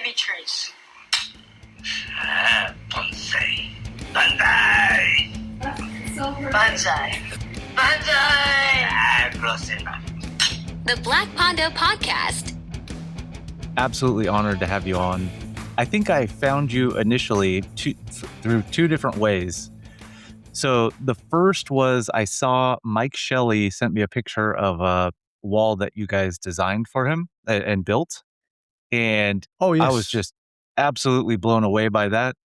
baby trees. Bonsai. Bonsai. Bonsai. Bonsai. Close enough. The Black Pondo Podcast. Absolutely honored to have you on. I think I found you initially through two different ways. So the first was I saw Mike Shelley sent me a picture of a wall that you guys designed for him and built. And Oh, I was yes. just absolutely blown away by that.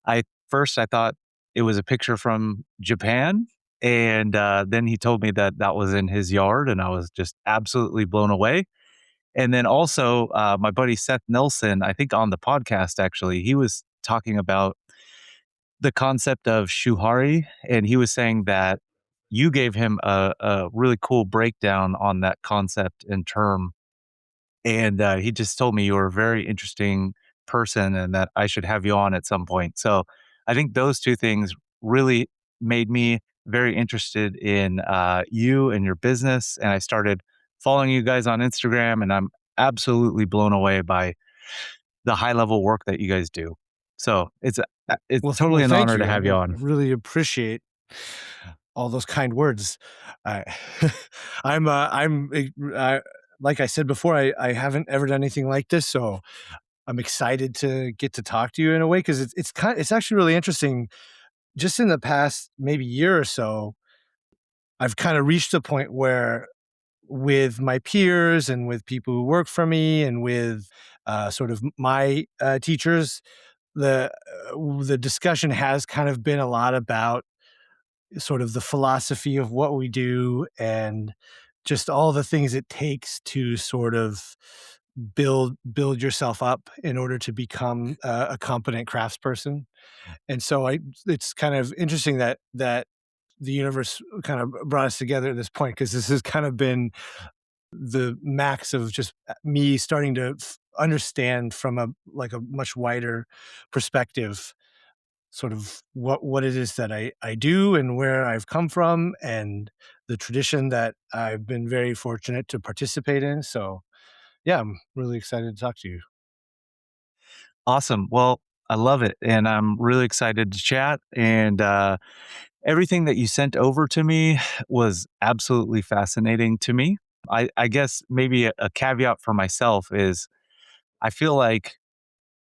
I thought it was a picture from Japan. And then he told me that that was in his yard, and I was just absolutely blown away. And then also my buddy Seth Nelson, I think on the podcast, actually, he was talking about the concept of shuhari, and he was saying that you gave him a really cool breakdown on that concept and term. And he just told me you were a very interesting person and that I should have you on at some point. So I think those two things really made me very interested in you and your business. And I started following you guys on Instagram, and I'm absolutely blown away by the high level work that you guys do. So it's totally an thank honor to you. have you I on. really appreciate all those kind words. I'm like I said before, I haven't ever done anything like this, so I'm excited to get to talk to you in a way, because it's actually really interesting. Just in the past maybe year or so, I've kind of reached a point where, with my peers and with people who work for me and with sort of my teachers, the discussion has kind of been a lot about sort of the philosophy of what we do and just all the things it takes to sort of build yourself up in order to become a competent craftsperson. And so it's kind of interesting that the universe kind of brought us together at this point, because this has kind of been the max of just me starting to understand from a much wider perspective sort of what it is that I do and where I've come from and the tradition that I've been very fortunate to participate in. So yeah, I'm really excited to talk to you. Awesome. Well, I love it. And I'm really excited to chat. And everything that you sent over to me was absolutely fascinating to me. I guess maybe a caveat for myself is I feel like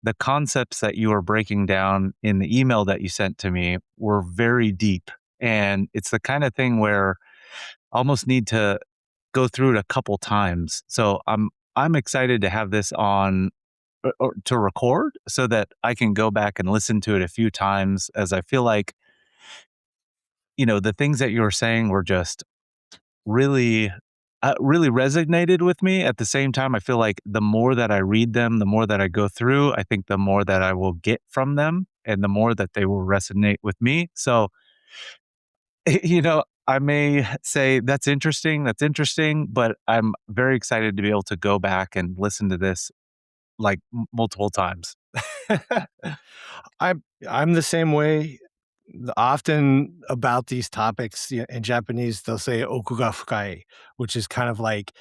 the concepts that you were breaking down in the email that you sent to me were very deep. And it's the kind of thing where I almost need to go through it a couple times. So I'm excited to have this on or to record so that I can go back and listen to it a few times, as I feel like, the things that you were saying were just really, really resonated with me. At the same time, I feel like the more that I read them, the more that I go through, I think the more that I will get from them and the more that they will resonate with me. So, I may say that's interesting, but I'm very excited to be able to go back and listen to this like multiple times. I'm the same way. Often about these topics, in Japanese, they'll say okuga fukai, which is kind of like,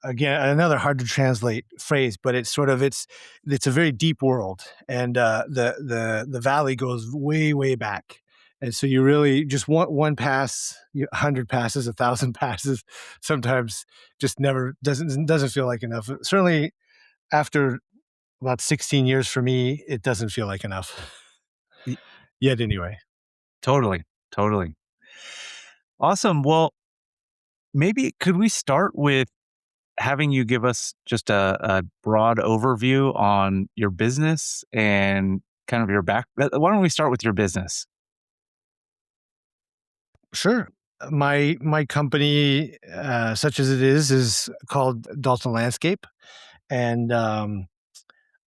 again, another hard to translate phrase, but it's a very deep world, and the valley goes way back. And so you really just want one pass, 100 passes, 1,000 passes, sometimes just never doesn't feel like enough. Certainly after about 16 years for me, it doesn't feel like enough yet anyway. Totally. Awesome. Well, maybe could we start with having you give us just a broad overview on your business and kind of your back. Why don't we start with your business? Sure. My company, such as it is called Dalton Landscape, and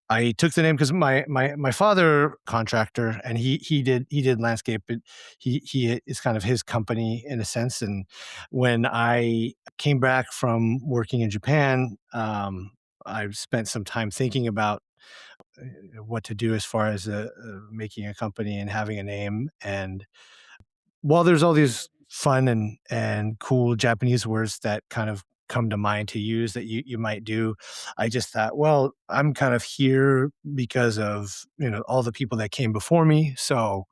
I took the name because my father contractor, and he did landscape, but he is kind of his company in a sense. And when I came back from working in Japan, I spent some time thinking about what to do as far as making a company and having a name. And while there's all these fun and cool Japanese words that kind of come to mind to use that you might do. I just thought, well, I'm kind of here because of, all the people that came before me. So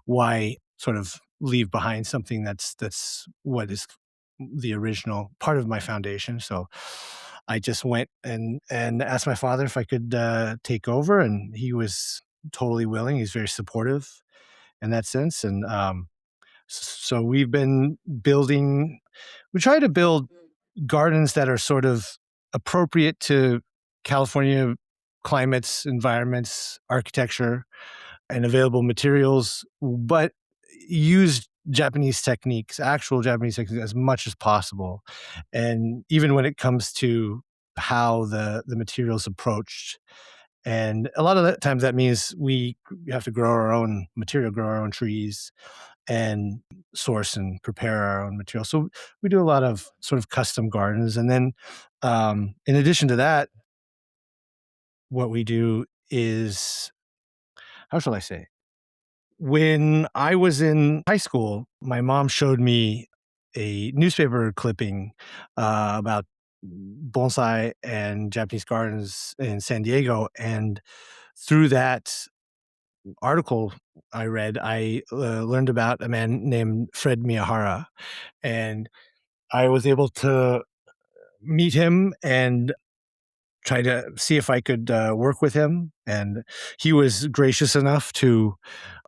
why sort of leave behind something that's what is the original part of my foundation? So I just went and asked my father if I could take over, and he was totally willing. He's very supportive in that sense, and so we've been building. We try to build gardens that are sort of appropriate to California climates, environments, architecture, and available materials, but use Japanese techniques, actual Japanese techniques, as much as possible. And even when it comes to how the materials approached. And a lot of the times that means we have to grow our own material, grow our own trees, and source and prepare our own material. So we do a lot of sort of custom gardens. And then in addition to that, what we do is, how shall I say? When I was in high school, my mom showed me a newspaper clipping about bonsai and Japanese gardens in San Diego. And through that article I read, I learned about a man named Fred Miyahara. And I was able to meet him and try to see if I could work with him. And he was gracious enough to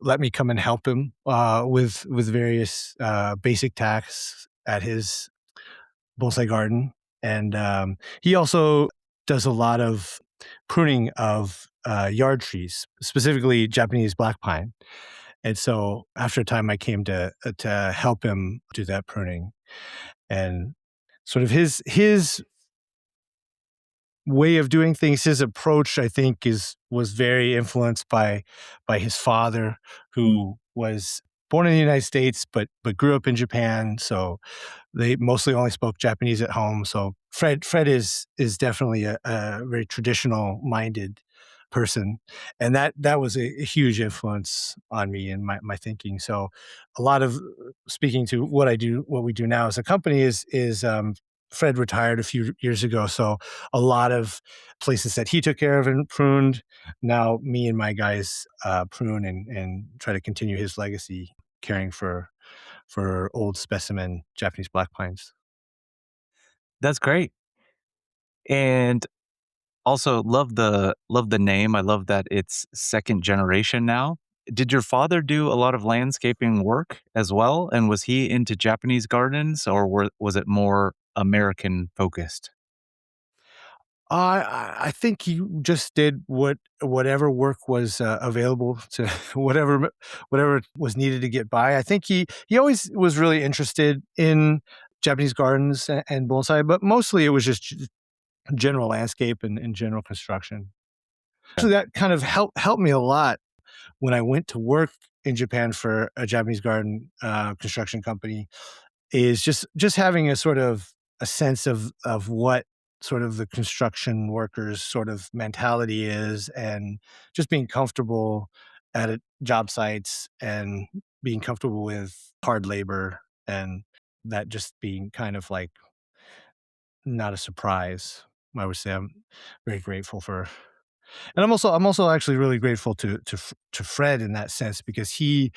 let me come and help him with various basic tasks at his bonsai garden. And he also does a lot of pruning of yard trees, specifically Japanese black pine. And so after a time, I came to help him do that pruning. And sort of his way of doing things, his approach, I think, was very influenced by his father, who was born in the United States but grew up in Japan. So they mostly only spoke Japanese at home. So Fred is definitely a very traditional minded person, and that was a huge influence on me and my thinking. So a lot of speaking to what we do now as a company is Fred retired a few years ago, so a lot of places that he took care of and pruned, now me and my guys prune and try to continue his legacy, caring for old specimen Japanese black pines. That's great. And also love the name. I love that it's second generation now. Did your father do a lot of landscaping work as well? And was he into Japanese gardens, or was it more American focused? I think he just did whatever work was available to whatever was needed to get by. I think he always was really interested in Japanese gardens and bonsai, but mostly it was just general landscape and general construction. Actually, that kind of helped me a lot when I went to work in Japan for a Japanese garden construction company. Is just having a sort of a sense of what sort of the construction workers sort of mentality is, and just being comfortable at job sites and being comfortable with hard labor, and that just being kind of like not a surprise. I would say I'm very grateful for, and I'm also actually really grateful to Fred in that sense, because he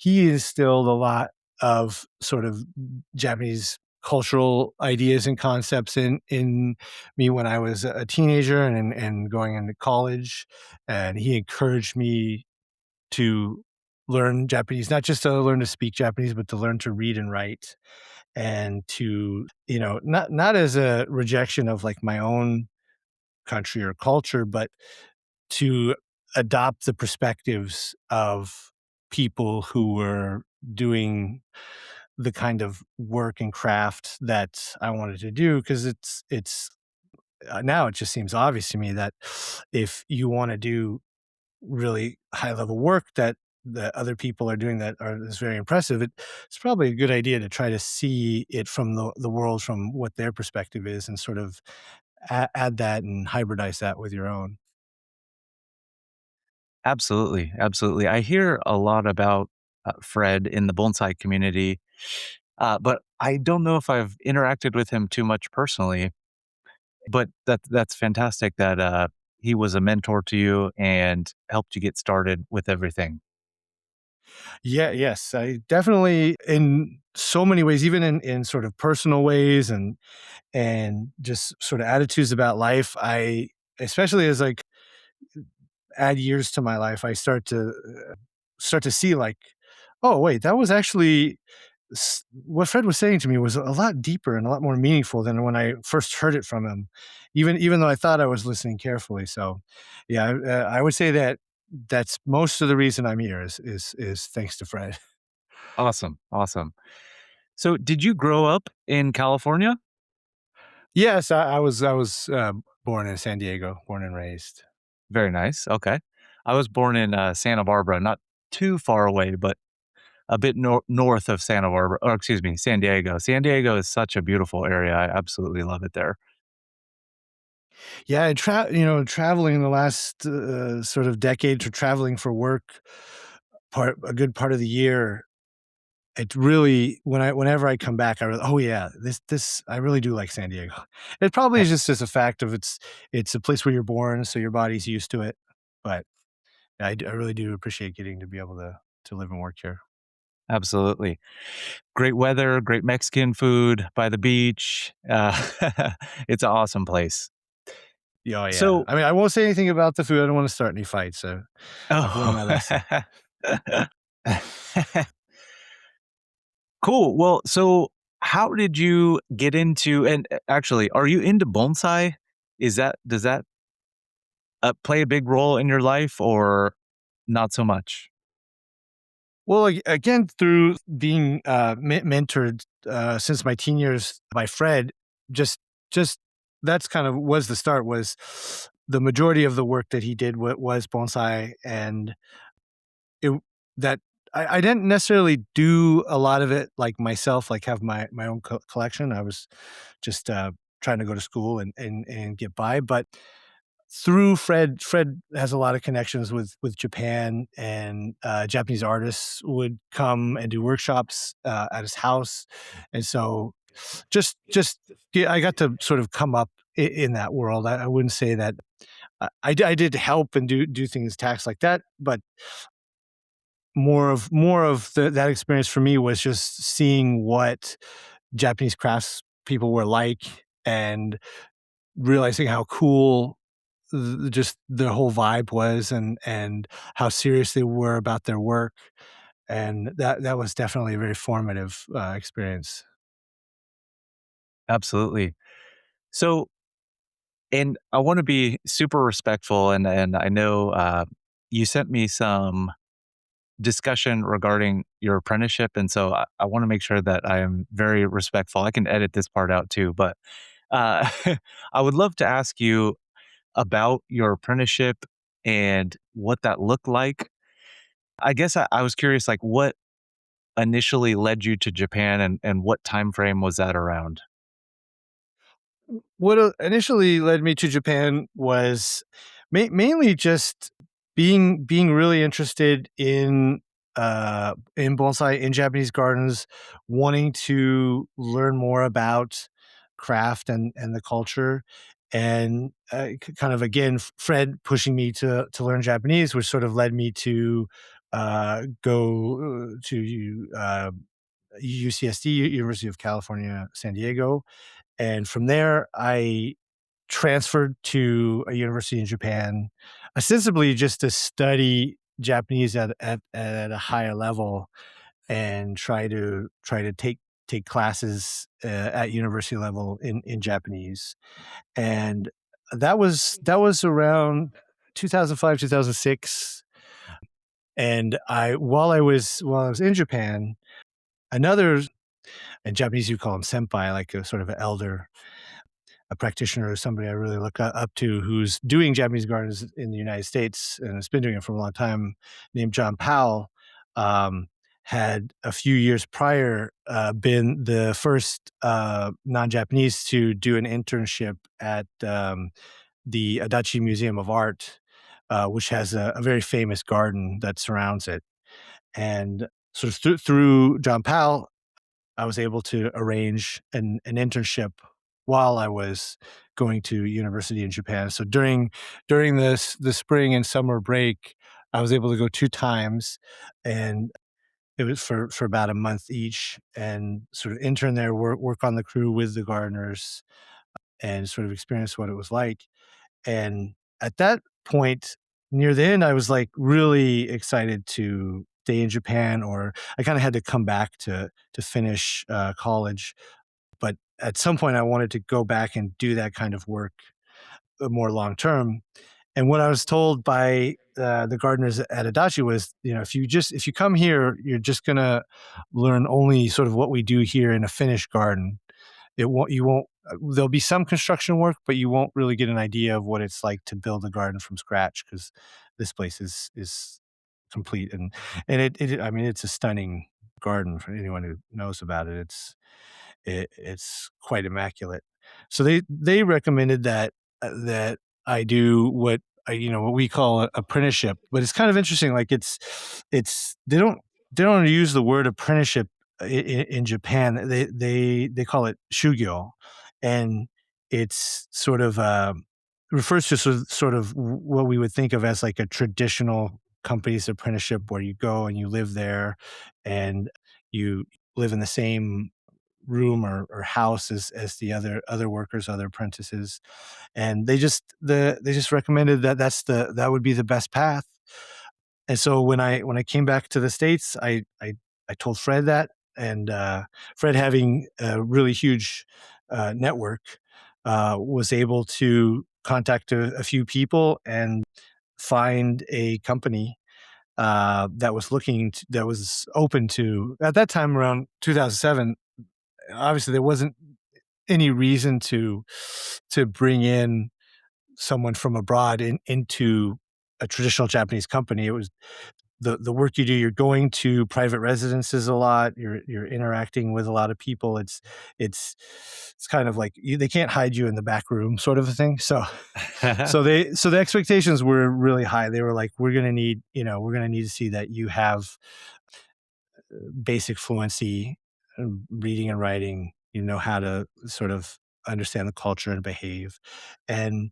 instilled a lot of sort of Japanese cultural ideas and concepts in me when I was a teenager and going into college. And he encouraged me to learn Japanese, not just to learn to speak Japanese, but to learn to read and write, and to, not as a rejection of like my own country or culture, but to adopt the perspectives of people who were doing the kind of work and craft that I wanted to do. Because it's now it just seems obvious to me that if you want to do really high level work that the other people are doing that is very impressive, it's probably a good idea to try to see it from the world, from what their perspective is, and sort of add that and hybridize that with your own. Absolutely, absolutely. I hear a lot about Fred in the bonsai community, but I don't know if I've interacted with him too much personally, but that's fantastic that he was a mentor to you and helped you get started with everything. Yeah, yes, I definitely in so many ways, even in sort of personal ways and just sort of attitudes about life. I especially as like add years to my life, I start to see like, oh wait, that was actually what Fred was saying to me was a lot deeper and a lot more meaningful than when I first heard it from him, even though I thought I was listening carefully. So, yeah, I would say that that's most of the reason I'm here is thanks to Fred. Awesome, awesome. So, did you grow up in California? Yes, I was born in San Diego, born and raised. Very nice. Okay, I was born in Santa Barbara, not too far away, but a bit north of Santa Barbara, or excuse me, San Diego. San Diego is such a beautiful area. I absolutely love it there. Yeah, traveling in the last sort of decade to traveling for work, part a good part of the year. It really whenever I come back, oh yeah, this I really do like San Diego. It probably Eh, is just as a fact of it's a place where you're born, so your body's used to it. But I really do appreciate getting to be able to live and work here. Absolutely. Great weather, great Mexican food by the beach. It's an awesome place. Yeah, oh yeah. So, I mean, I won't say anything about the food. I don't want to start any fights. So I've learned oh, my lesson. cool. Well, so how did you get into, and actually, are you into bonsai? Does that play a big role in your life or not so much? Well, again, through being mentored since my teen years by Fred, just just that's kind of was the start. Was the majority of the work that he did was bonsai, and it that I didn't necessarily do a lot of it like myself, like have my own collection. I was just trying to go to school and get by, but through Fred has a lot of connections with Japan, and Japanese artists would come and do workshops at his house, and so just yeah, I got to sort of come up in that world. I wouldn't say that I did help and do things tax like that, but more of that experience for me was just seeing what Japanese crafts people were like and realizing how cool just their whole vibe was and how serious they were about their work, and that was definitely a very formative experience. Absolutely. So, and I want to be super respectful, and I know you sent me some discussion regarding your apprenticeship, and so I want to make sure that I am very respectful. I can edit this part out too, but uh, I would love to ask you about your apprenticeship and what that looked like. I guess I was curious, like what initially led you to Japan, and what time frame was that around? What initially led me to Japan was mainly just being really interested in bonsai in Japanese gardens, wanting to learn more about craft and the culture, and kind of again Fred pushing me to learn Japanese, which sort of led me to go to UCSD, University of California, San Diego, and from there, I transferred to a university in Japan, ostensibly just to study Japanese at a higher level and try to take classes at university level in Japanese. And that was around 2005, 2006. And I while I was in Japan, another in Japanese you call him senpai, like a sort of an elder, a practitioner or somebody I really look up to who's doing Japanese gardens in the United States and has been doing it for a long time, named John Powell, um, had a few years prior been the first non-Japanese to do an internship at the Adachi Museum of Art, which has a very famous garden that surrounds it. And sort of through John Powell, I was able to arrange an internship while I was going to university in Japan. So during the spring and summer break, I was able to go 2 times, and it was for about a month each, and sort of intern there, work on the crew with the gardeners, and sort of experience what it was like. And at that point, near the end, I was like really excited to stay in Japan, or I kind of had to come back to finish college. But at some point, I wanted to go back and do that kind of work more long term. And what I was told by the gardeners at Adachi was, if you come here, you're just gonna learn only sort of what we do here in a finished garden. It won't you won't There'll be some construction work, but you won't really get an idea of what it's like to build a garden from scratch, because this place is complete. And I mean, it's a stunning garden for anyone who knows about it. It's quite immaculate. So they recommended that I do what we call apprenticeship, but it's kind of interesting. Like it's they don't use the word apprenticeship in Japan. They call it shugyo, and it's sort of refers to sort of what we would think of as like a traditional company's apprenticeship, where you go and you live there, and you live in the same room or house as the other workers, other apprentices. And they just recommended that would be the best path. And so when I came back to the States, I told Fred that, and Fred, having a really huge network, was able to contact a few people and find a company that was open to, at that time around 2007. Obviously, there wasn't any reason to bring in someone from abroad into a traditional Japanese company. It was the work you do. You're going to private residences a lot. You're interacting with a lot of people. It's kind of like they can't hide you in the back room, sort of a thing. So the expectations were really high. They were like, we're gonna need to see that you have basic fluency, reading and writing. You know how to sort of understand the culture and behave. And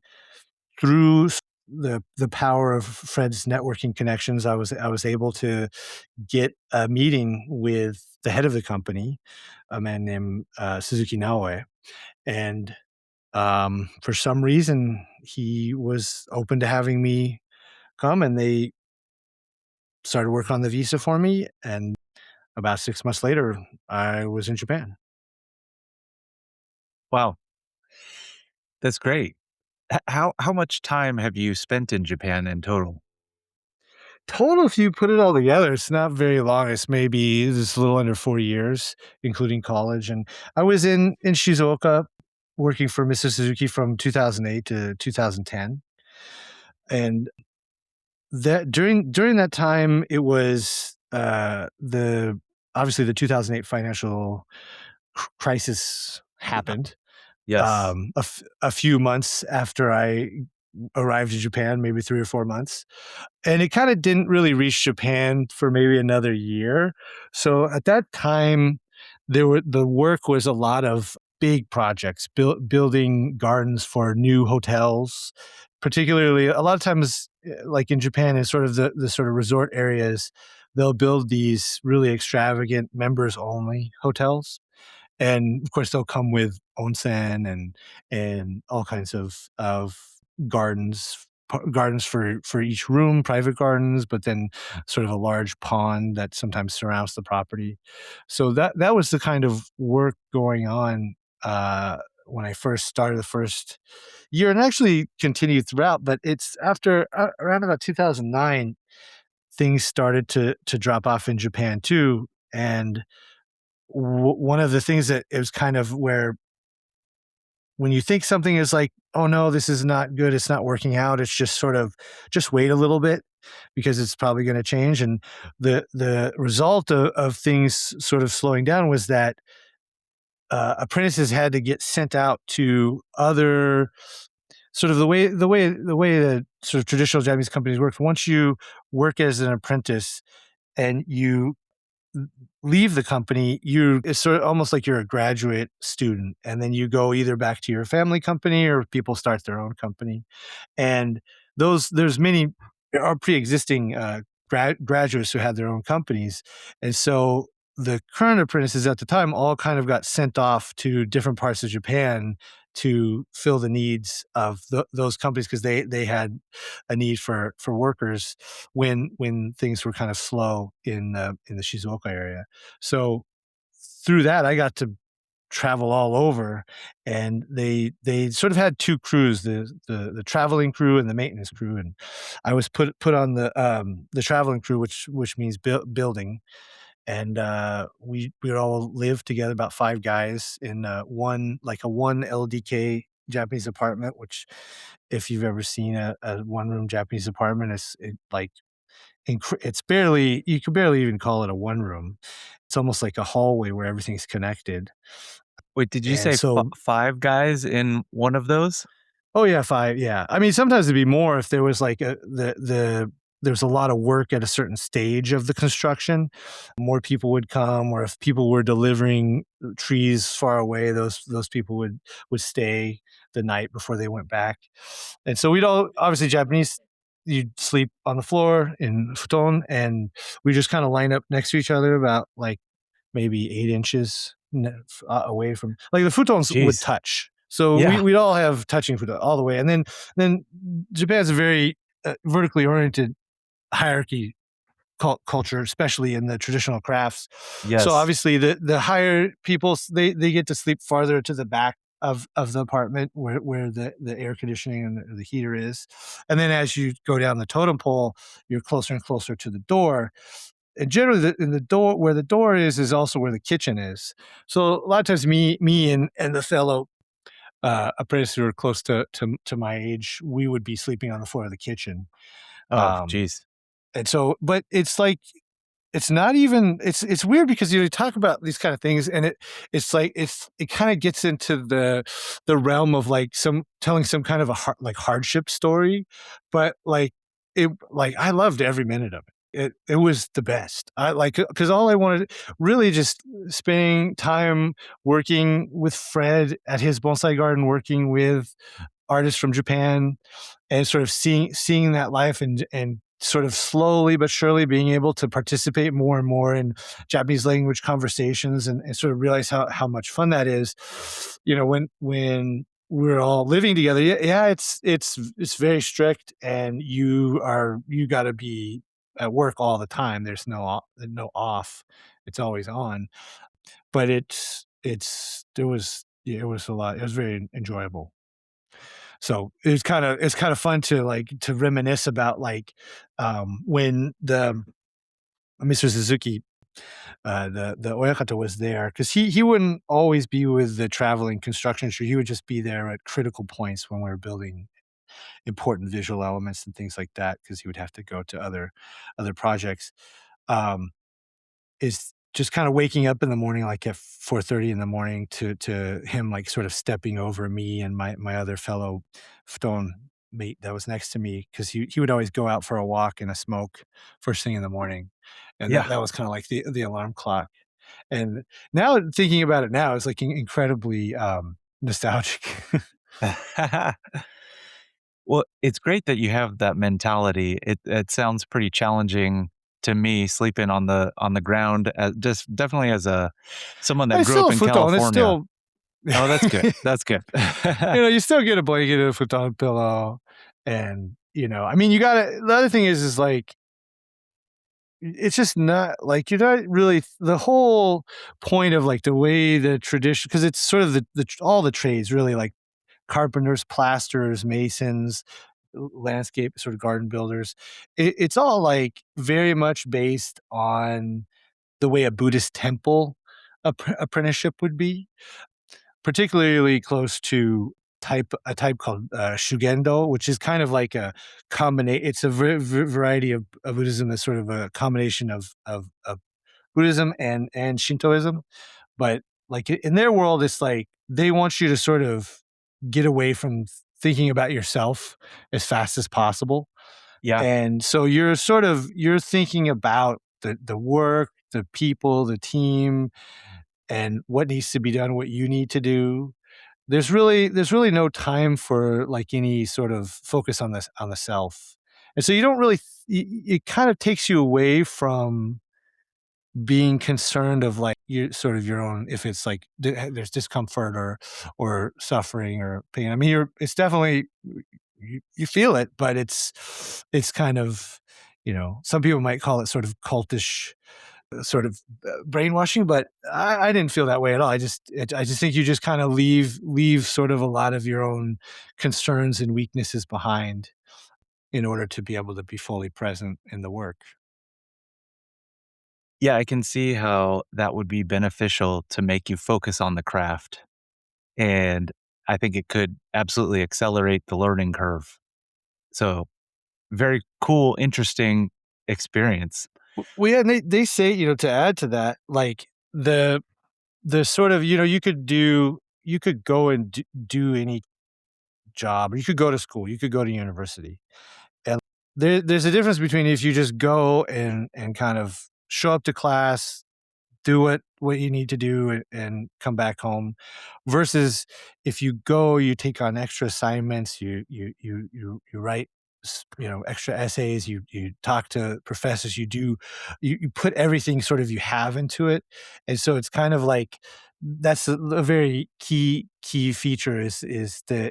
through the power of Fred's networking connections, I was able to get a meeting with the head of the company, a man named Suzuki Naoe. And for some reason, he was open to having me come, and they started work on the visa for me. And about 6 months later, I was in Japan. Wow, that's great. How much time have you spent in Japan in total? Total, if you put it all together, it's not very long. It's a little under 4 years, including college. And I was in Shizuoka working for Mr. Suzuki from 2008 to 2010. And that during that time, it was the obviously the 2008 financial crisis happened. Yes. A few months after I arrived in Japan, maybe 3 or 4 months. And it kind of didn't really reach Japan for maybe another year. So at that time, the work was a lot of big projects, building gardens for new hotels. Particularly, a lot of times, like in Japan, in sort of the sort of resort areas, they'll build these really extravagant members only hotels. And of course, they'll come with onsen and all kinds of gardens, gardens for each room, private gardens, but then sort of a large pond that sometimes surrounds the property. So that was the kind of work going on when I first started the first year, and actually continued throughout. But it's after around about 2009, things started to drop off in Japan too. And one of the things that it was kind of where, when you think something is like, oh no, this is not good, it's not working out, it's just sort of, just wait a little bit, because it's probably going to change. And the result of things sort of slowing down was that apprentices had to get sent out to other, sort of the way sort of traditional Japanese companies work. Once you work as an apprentice and you leave the company, it's sort of almost like you're a graduate student, and then you go either back to your family company or people start their own company. And there's many there are pre-existing graduates who had their own companies, and so the current apprentices at the time all kind of got sent off to different parts of Japan to fill the needs of those companies because they had a need for workers when things were kind of slow in the Shizuoka area. So through that, I got to travel all over, and they sort of had two crews, the traveling crew and the maintenance crew, and I was put on the traveling crew, which means building. And we would all live together, about 5 guys, in a one LDK Japanese apartment, which if you've ever seen a one room Japanese apartment, it's barely, you could barely even call it a one room. It's almost like a hallway where everything's connected. Wait, did you And say so, 5 guys in one of those? oh yeah, 5, yeah. I mean, sometimes it'd be more if there was like there's a lot of work at a certain stage of the construction. More people would come, or if people were delivering trees far away, those people would stay the night before they went back. And so we'd all, obviously Japanese, you'd sleep on the floor in futon, and we just kind of line up next to each other about like maybe 8 inches away from, like, the futons would Jeez. touch. So Yeah. we'd all have touching futon all the way. And then Japan's a very vertically oriented hierarchy culture, especially in the traditional crafts. So Yes. obviously the higher people, they get to sleep farther to the back of the apartment where the air conditioning and the heater is. And then as you go down the totem pole, you're closer and closer to the door. And generally in the door, where the door is also where the kitchen is. So a lot of times me and the fellow apprentices who are close to my age, we would be sleeping on the floor of the kitchen. Oh, Um, jeez. and so, but it's like, it's not even, it's weird because you talk about these kind of things, and it kind of gets into the realm of like telling some kind of like hardship story, but like I loved every minute of it. It was the best. I like, because all I wanted, really, just spending time working with Fred at his bonsai garden, working with artists from Japan, and sort of seeing that life, and sort of slowly but surely being able to participate more and more in Japanese language conversations, and sort of realize how much fun that is. When we're all living together, yeah, it's very strict, and you got to be at work all the time. There's no off. It's always on. But it was a lot. It was very enjoyable. So it's kind of fun to reminisce about, like, when the Mr. Suzuki, the Oyakata, was there, because he wouldn't always be with the traveling construction crew. He would just be there at critical points when we were building important visual elements and things like that, because he would have to go to other projects. Um, is just kind of waking up in the morning, like at 4:30 in the morning, to him, like, sort of stepping over me and my other fellow futon mate that was next to me, because he would always go out for a walk and a smoke first thing in the morning, and Yeah. that was kind of like the alarm clock. And now, thinking about it now, it's like incredibly nostalgic. Well, it's great that you have that mentality. It sounds pretty challenging to me, sleeping on the ground, just definitely as someone that It's grew still up a in futon. It's California. still Oh, that's good. That's good. you still get a blanket and a futon pillow, and I mean, you gotta. The other thing is like, it's just not like, you're not really, the whole point of, like, the way the tradition, because it's sort of all the trades, really, like carpenters, plasterers, masons, landscape sort of garden builders. It's all like very much based on the way a Buddhist temple apprenticeship would be, particularly close to a type called shugendo, which is kind of like a combination. It's a variety of Buddhism that's sort of a combination of Buddhism and Shintoism. But like, in their world, it's like they want you to sort of get away from thinking about yourself as fast as possible. Yeah. And so you're thinking about the work, the people, the team, and what needs to be done, what you need to do. There's really no time for like any sort of focus on the self. And so you don't really it kind of takes you away from being concerned of like you sort of your own, if it's like there's discomfort or suffering or pain. I mean, it's definitely, you feel it, but it's kind of, some people might call it sort of cultish, sort of brainwashing, but I didn't feel that way at all. I just think you just kind of leave sort of a lot of your own concerns and weaknesses behind in order to be able to be fully present in the work. Yeah, I can see how that would be beneficial to make you focus on the craft. And I think it could absolutely accelerate the learning curve. So, very cool, interesting experience. Well, yeah, and they say, to add to that, like the sort of, you could go and do any job, or you could go to school, you could go to university. And there's a difference between if you just go and kind of show up to class, do what you need to do, and come back home, versus if you go, you take on extra assignments, you write extra essays, you talk to professors, you put everything sort of you have into it. And so it's kind of like that's a very key feature is they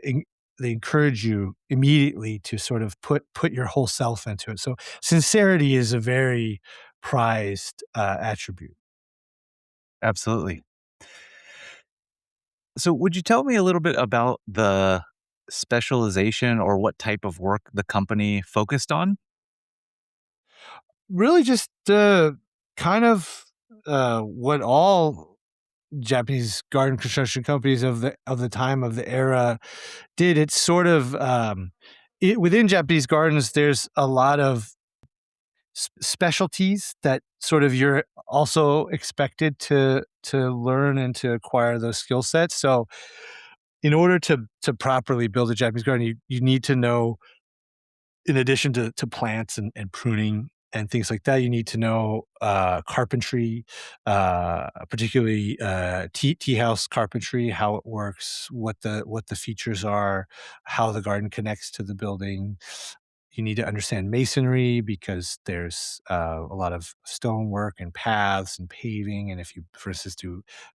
encourage you immediately to sort of put your whole self into it. So sincerity is a very prized attribute. Absolutely. So, would you tell me a little bit about the specialization or what type of work the company focused on? Really just, kind of, what all Japanese garden construction companies of the time, of the era did. It's sort of, within Japanese gardens, there's a lot of specialties that sort of you're also expected to learn and to acquire those skill sets. So in order to properly build a Japanese garden, you need to know, in addition to plants and pruning and things like that, you need to know carpentry, particularly tea house carpentry, how it works, what the features are, how the garden connects to the building. You need to understand masonry because there's a lot of stonework and paths and paving. And if you, for instance,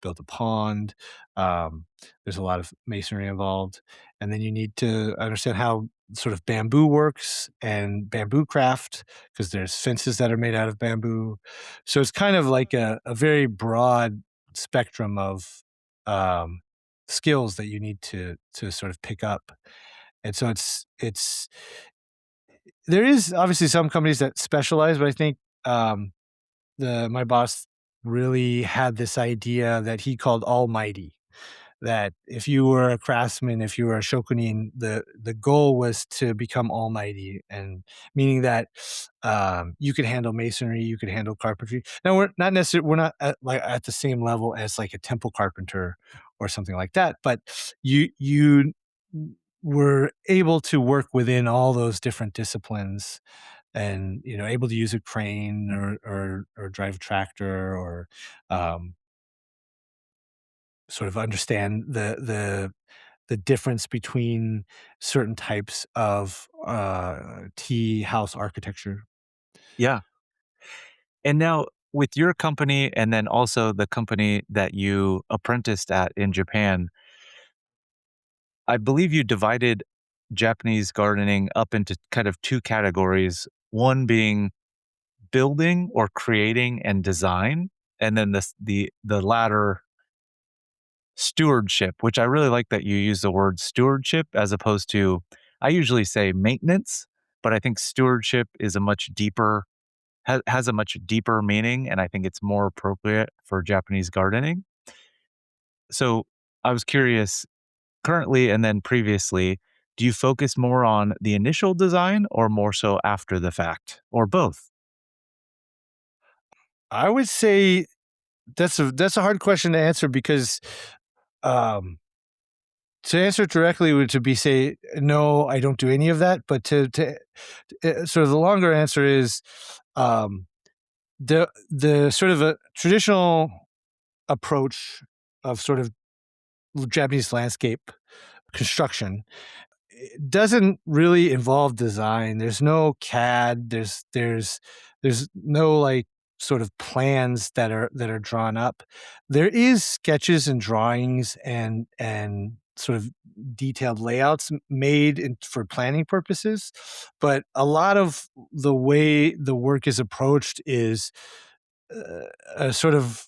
build a pond, there's a lot of masonry involved. And then you need to understand how sort of bamboo works and bamboo craft, because there's fences that are made out of bamboo. So it's kind of like a very broad spectrum of um, skills that you need to sort of pick up. And so it's there is obviously some companies that specialize, but I think the my boss really had this idea that he called almighty, that if you were a craftsman, if you were a shokunin, the goal was to become almighty, and meaning that you could handle masonry, you could handle carpentry. Now we're not at the same level as like a temple carpenter or something like that, but you were able to work within all those different disciplines, and able to use a crane or drive a tractor, or um, sort of understand the difference between certain types of tea house architecture. Yeah. And now, with your company and then also the company that you apprenticed at in Japan, I believe you divided Japanese gardening up into kind of two categories, one being building or creating and design, and then the latter, stewardship, which I really like that you use the word stewardship as opposed to, I usually say maintenance, but I think stewardship is a much deeper has a much deeper meaning, and I think it's more appropriate for Japanese gardening. So, I was curious, currently and then previously, do you focus more on the initial design or more so after the fact, or both? I would say that's a hard question to answer, because um, to answer it directly would to be say no, I don't do any of that. But to sort of the longer answer is, um, the sort of a traditional approach of sort of Japanese landscape construction doesn't really involve design. There's no CAD. There's no like sort of plans that are drawn up. There is sketches and drawings and sort of detailed layouts made for planning purposes, but a lot of the way the work is approached is a sort of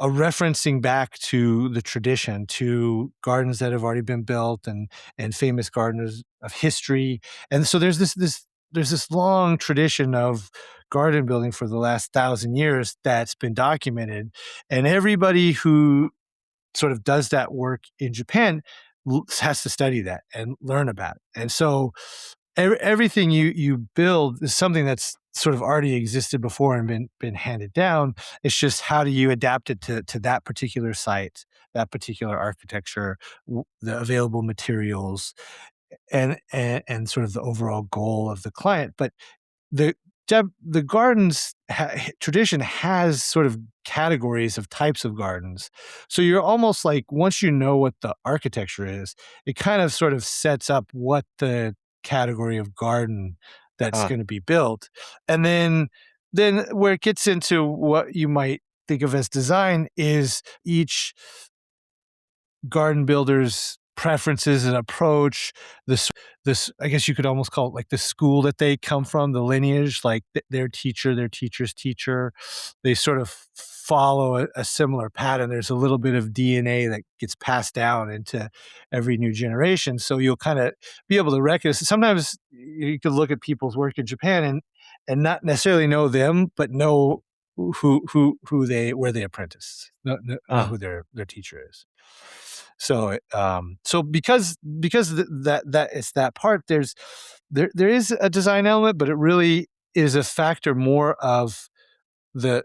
a referencing back to the tradition, to gardens that have already been built and famous gardeners of history. And so there's this long tradition of garden building for the last 1,000 years that's been documented. And everybody who sort of does that work in Japan has to study that and learn about it. And so everything you build is something that's sort of already existed before and been handed down. It's just how do you adapt it to that particular site, that particular architecture, the available materials, and sort of the overall goal of the client. But the the gardens tradition has sort of categories of types of gardens. So you're almost like, once you know what the architecture is, it kind of sort of sets up what the category of garden that's Ah, going to be built. And then where it gets into what you might think of as design is each garden builder's preferences and approach, this I guess you could almost call it like the school that they come from, the lineage, like their teacher, their teacher's teacher. They sort of follow a similar pattern. There's a little bit of DNA that gets passed down into every new generation. So you'll kind of be able to recognize. Sometimes you could look at people's work in Japan and not necessarily know them, but know who they where they apprentice, know ah, who their teacher is. So so because that it's that part, there is a design element, but it really is a factor more of the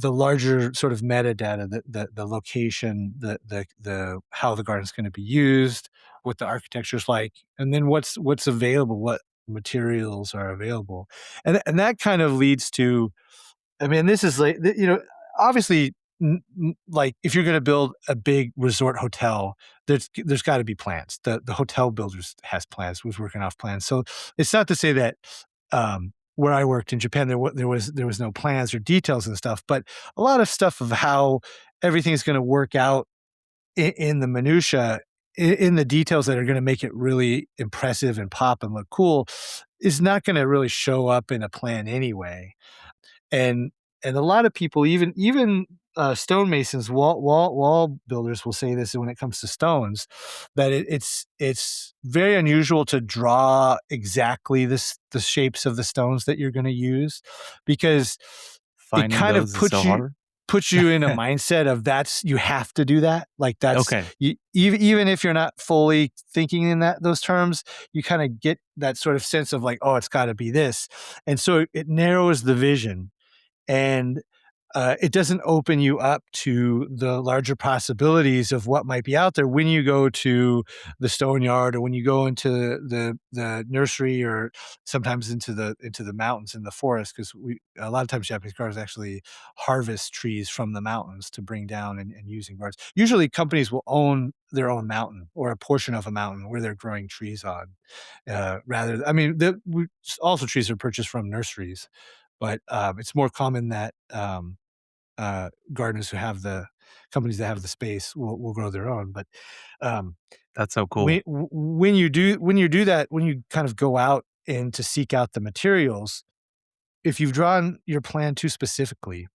larger sort of metadata, the location, the how the garden's going to be used, what the architecture's like, and then what's available, what materials are available, and that kind of leads to, I mean, this is like, obviously, like if you're going to build a big resort hotel, there's got to be plans. The hotel builders has plans, was working off plans. So it's not to say that where I worked in Japan, there was no plans or details and stuff, but a lot of stuff of how everything is going to work out in the minutia, in the details that are going to make it really impressive and pop and look cool, is not going to really show up in a plan anyway. And a lot of people, even stonemasons, wall builders will say this when it comes to stones, that it's very unusual to draw exactly the shapes of the stones that you're going to use, because it finding kind of those is so hard. puts you in a mindset of that's, you have to do that. Like that's, Okay. you, even if you're not fully thinking in those terms, you kind of get that sort of sense of like, oh, it's got to be this. And so it narrows the vision, and it doesn't open you up to the larger possibilities of what might be out there when you go to the stone yard, or when you go into the nursery, or sometimes into the mountains and the forest, because we a lot of times Japanese gardeners actually harvest trees from the mountains to bring down and use in gardens. Usually companies will own their own mountain or a portion of a mountain where they're growing trees on, rather, I mean, also trees are purchased from nurseries, but it's more common that gardeners who have the companies that have the space will grow their own. But um, That's so cool. when you do that, when you kind of go out and to seek out the materials, if you've drawn your plan too specifically,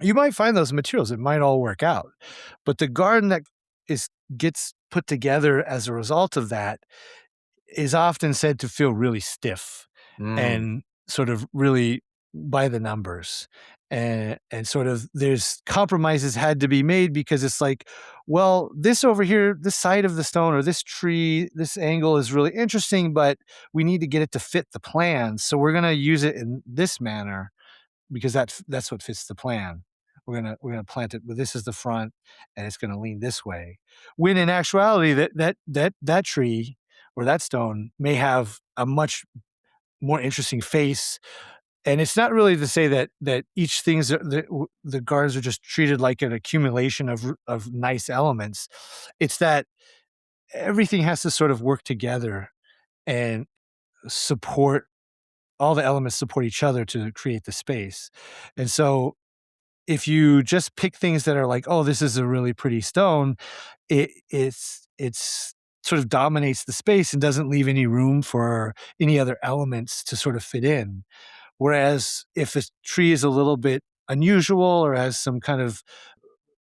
you might find those materials. It might all work out, but the garden that is gets put together as a result of that is often said to feel really stiff Mm, and sort of really by the numbers. And sort of there's compromises had to be made, because it's like, well, this over here, this side of the stone or this tree, this angle is really interesting, but we need to get it to fit the plan. So we're going to use it in this manner because that's what fits the plan. We're gonna plant it, but this is the front, and it's gonna lean this way. When in actuality, that tree or that stone may have a much more interesting face And it's not really to say that each things the gardens are just treated like an accumulation of nice elements. It's that everything has to sort of work together and support all the elements support each other to create the space. And so if you just pick things that are like, oh, this is a really pretty stone, it's sort of dominates the space and doesn't leave any room for any other elements to sort of fit in. Whereas if a tree is a little bit unusual or has some kind of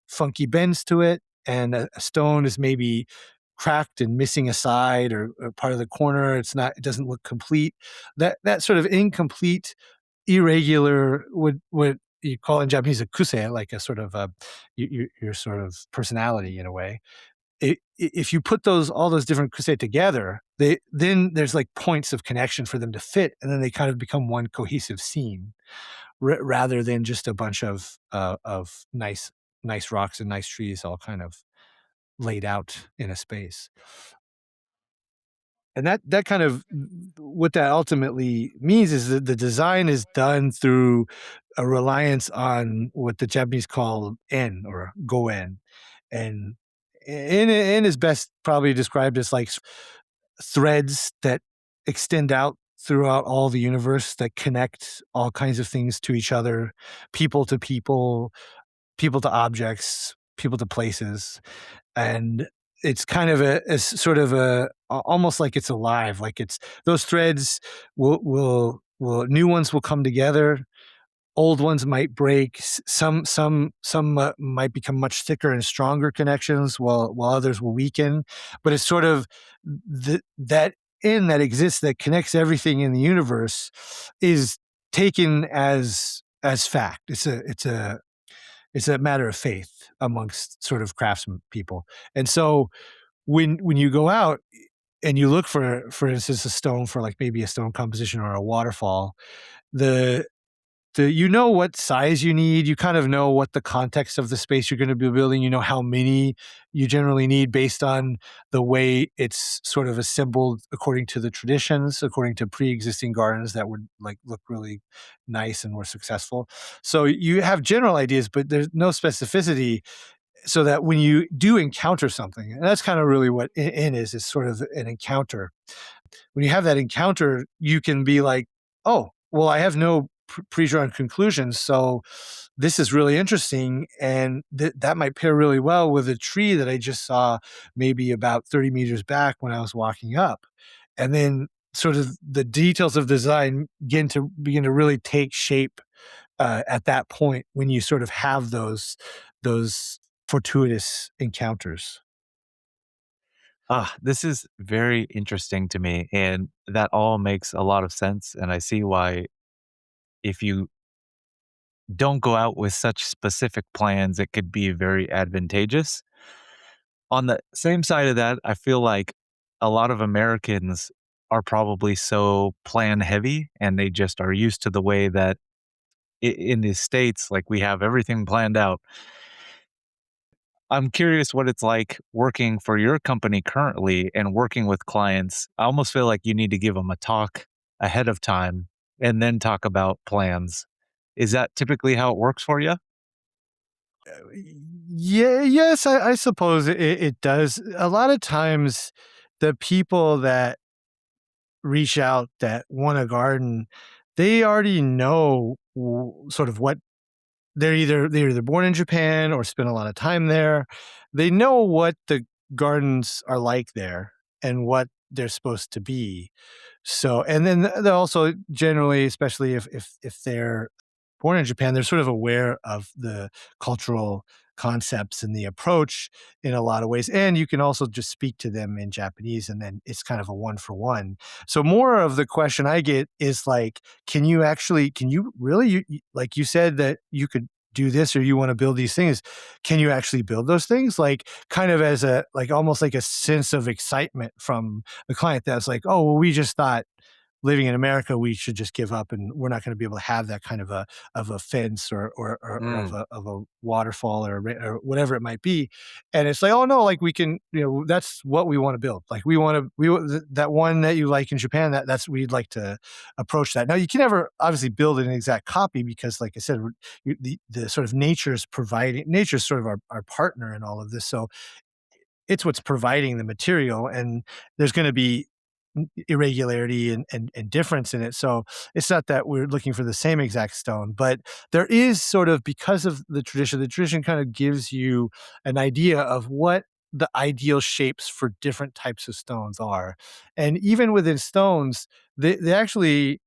funky bends to it, and a stone is maybe cracked and missing a side or part of the corner, it doesn't look complete. That sort of incomplete, irregular, what you call in Japanese a kusei, like a sort of your sort of personality in a way. If you put all those different kusei together, then there's like points of connection for them to fit, and then they kind of become one cohesive scene, rather than just a bunch of nice rocks and nice trees all kind of laid out in a space. And that kind of what that ultimately means is that the design is done through a reliance on what the Japanese call en or goen. And en is best probably described as like threads that extend out throughout all the universe that connect all kinds of things to each other, people to people, people to objects, people to places. And it's kind of a sort of almost like it's alive, like it's those threads will new ones will come together, old ones might break, some might become much thicker and stronger connections, while others will weaken. But it's sort of that in that exists that connects everything in the universe is taken as fact. It's a matter of faith amongst sort of craftsmen people. And so when you go out and you look for instance, a stone for like maybe a stone composition or a waterfall, the you know what size you need, you kind of know what the context of the space you're going to be building, you know how many you generally need based on the way it's sort of assembled according to the traditions, according to pre-existing gardens that would like look really nice and were successful. So you have general ideas, but there's no specificity, so that when you do encounter something, and that's kind of really what in is sort of an encounter. When you have that encounter, you can be like, oh, well, I have no pre-drawn conclusions, so this is really interesting, and that might pair really well with a tree that I just saw maybe about 30 meters back when I was walking up. And then sort of the details of design begin to really take shape at that point when you sort of have those fortuitous encounters. This is very interesting to me, and that all makes a lot of sense. And I see why, if you don't go out with such specific plans, it could be very advantageous. On the same side of that, I feel like a lot of Americans are probably so plan heavy, and they just are used to the way that in the States, like we have everything planned out. I'm curious what it's like working for your company currently and working with clients. I almost feel like you need to give them a talk ahead of time and then talk about plans. Is that typically how it works for you? Yeah, yes, I suppose it does. A lot of times, the people that reach out that want a garden, they already know sort of what they're either born in Japan or spend a lot of time there. They know what the gardens are like there and what they're supposed to be. So, and then they're also generally, especially if they're born in Japan, they're sort of aware of the cultural concepts and the approach in a lot of ways. And you can also just speak to them in Japanese, and then it's kind of a one for one. So more of the question I get is like, can you really, like you said that you could do this or you want to build these things, can you actually build those things? Like kind of as like almost like a sense of excitement from the client that's like, oh, well, we just thought living in America, we should just give up, and we're not going to be able to have that kind of a fence or Mm. of a waterfall or whatever it might be. And it's like, oh no, like we can, that's what we want to build. Like that one that you like in Japan, that's we'd like to approach that. Now you can never obviously build an exact copy because, like I said, the sort of nature's sort of our partner in all of this. So it's what's providing the material, and there's going to be irregularity and difference in it. So it's not that we're looking for the same exact stone, but there is sort of, because of the tradition kind of gives you an idea of what the ideal shapes for different types of stones are. And even within stones, they actually,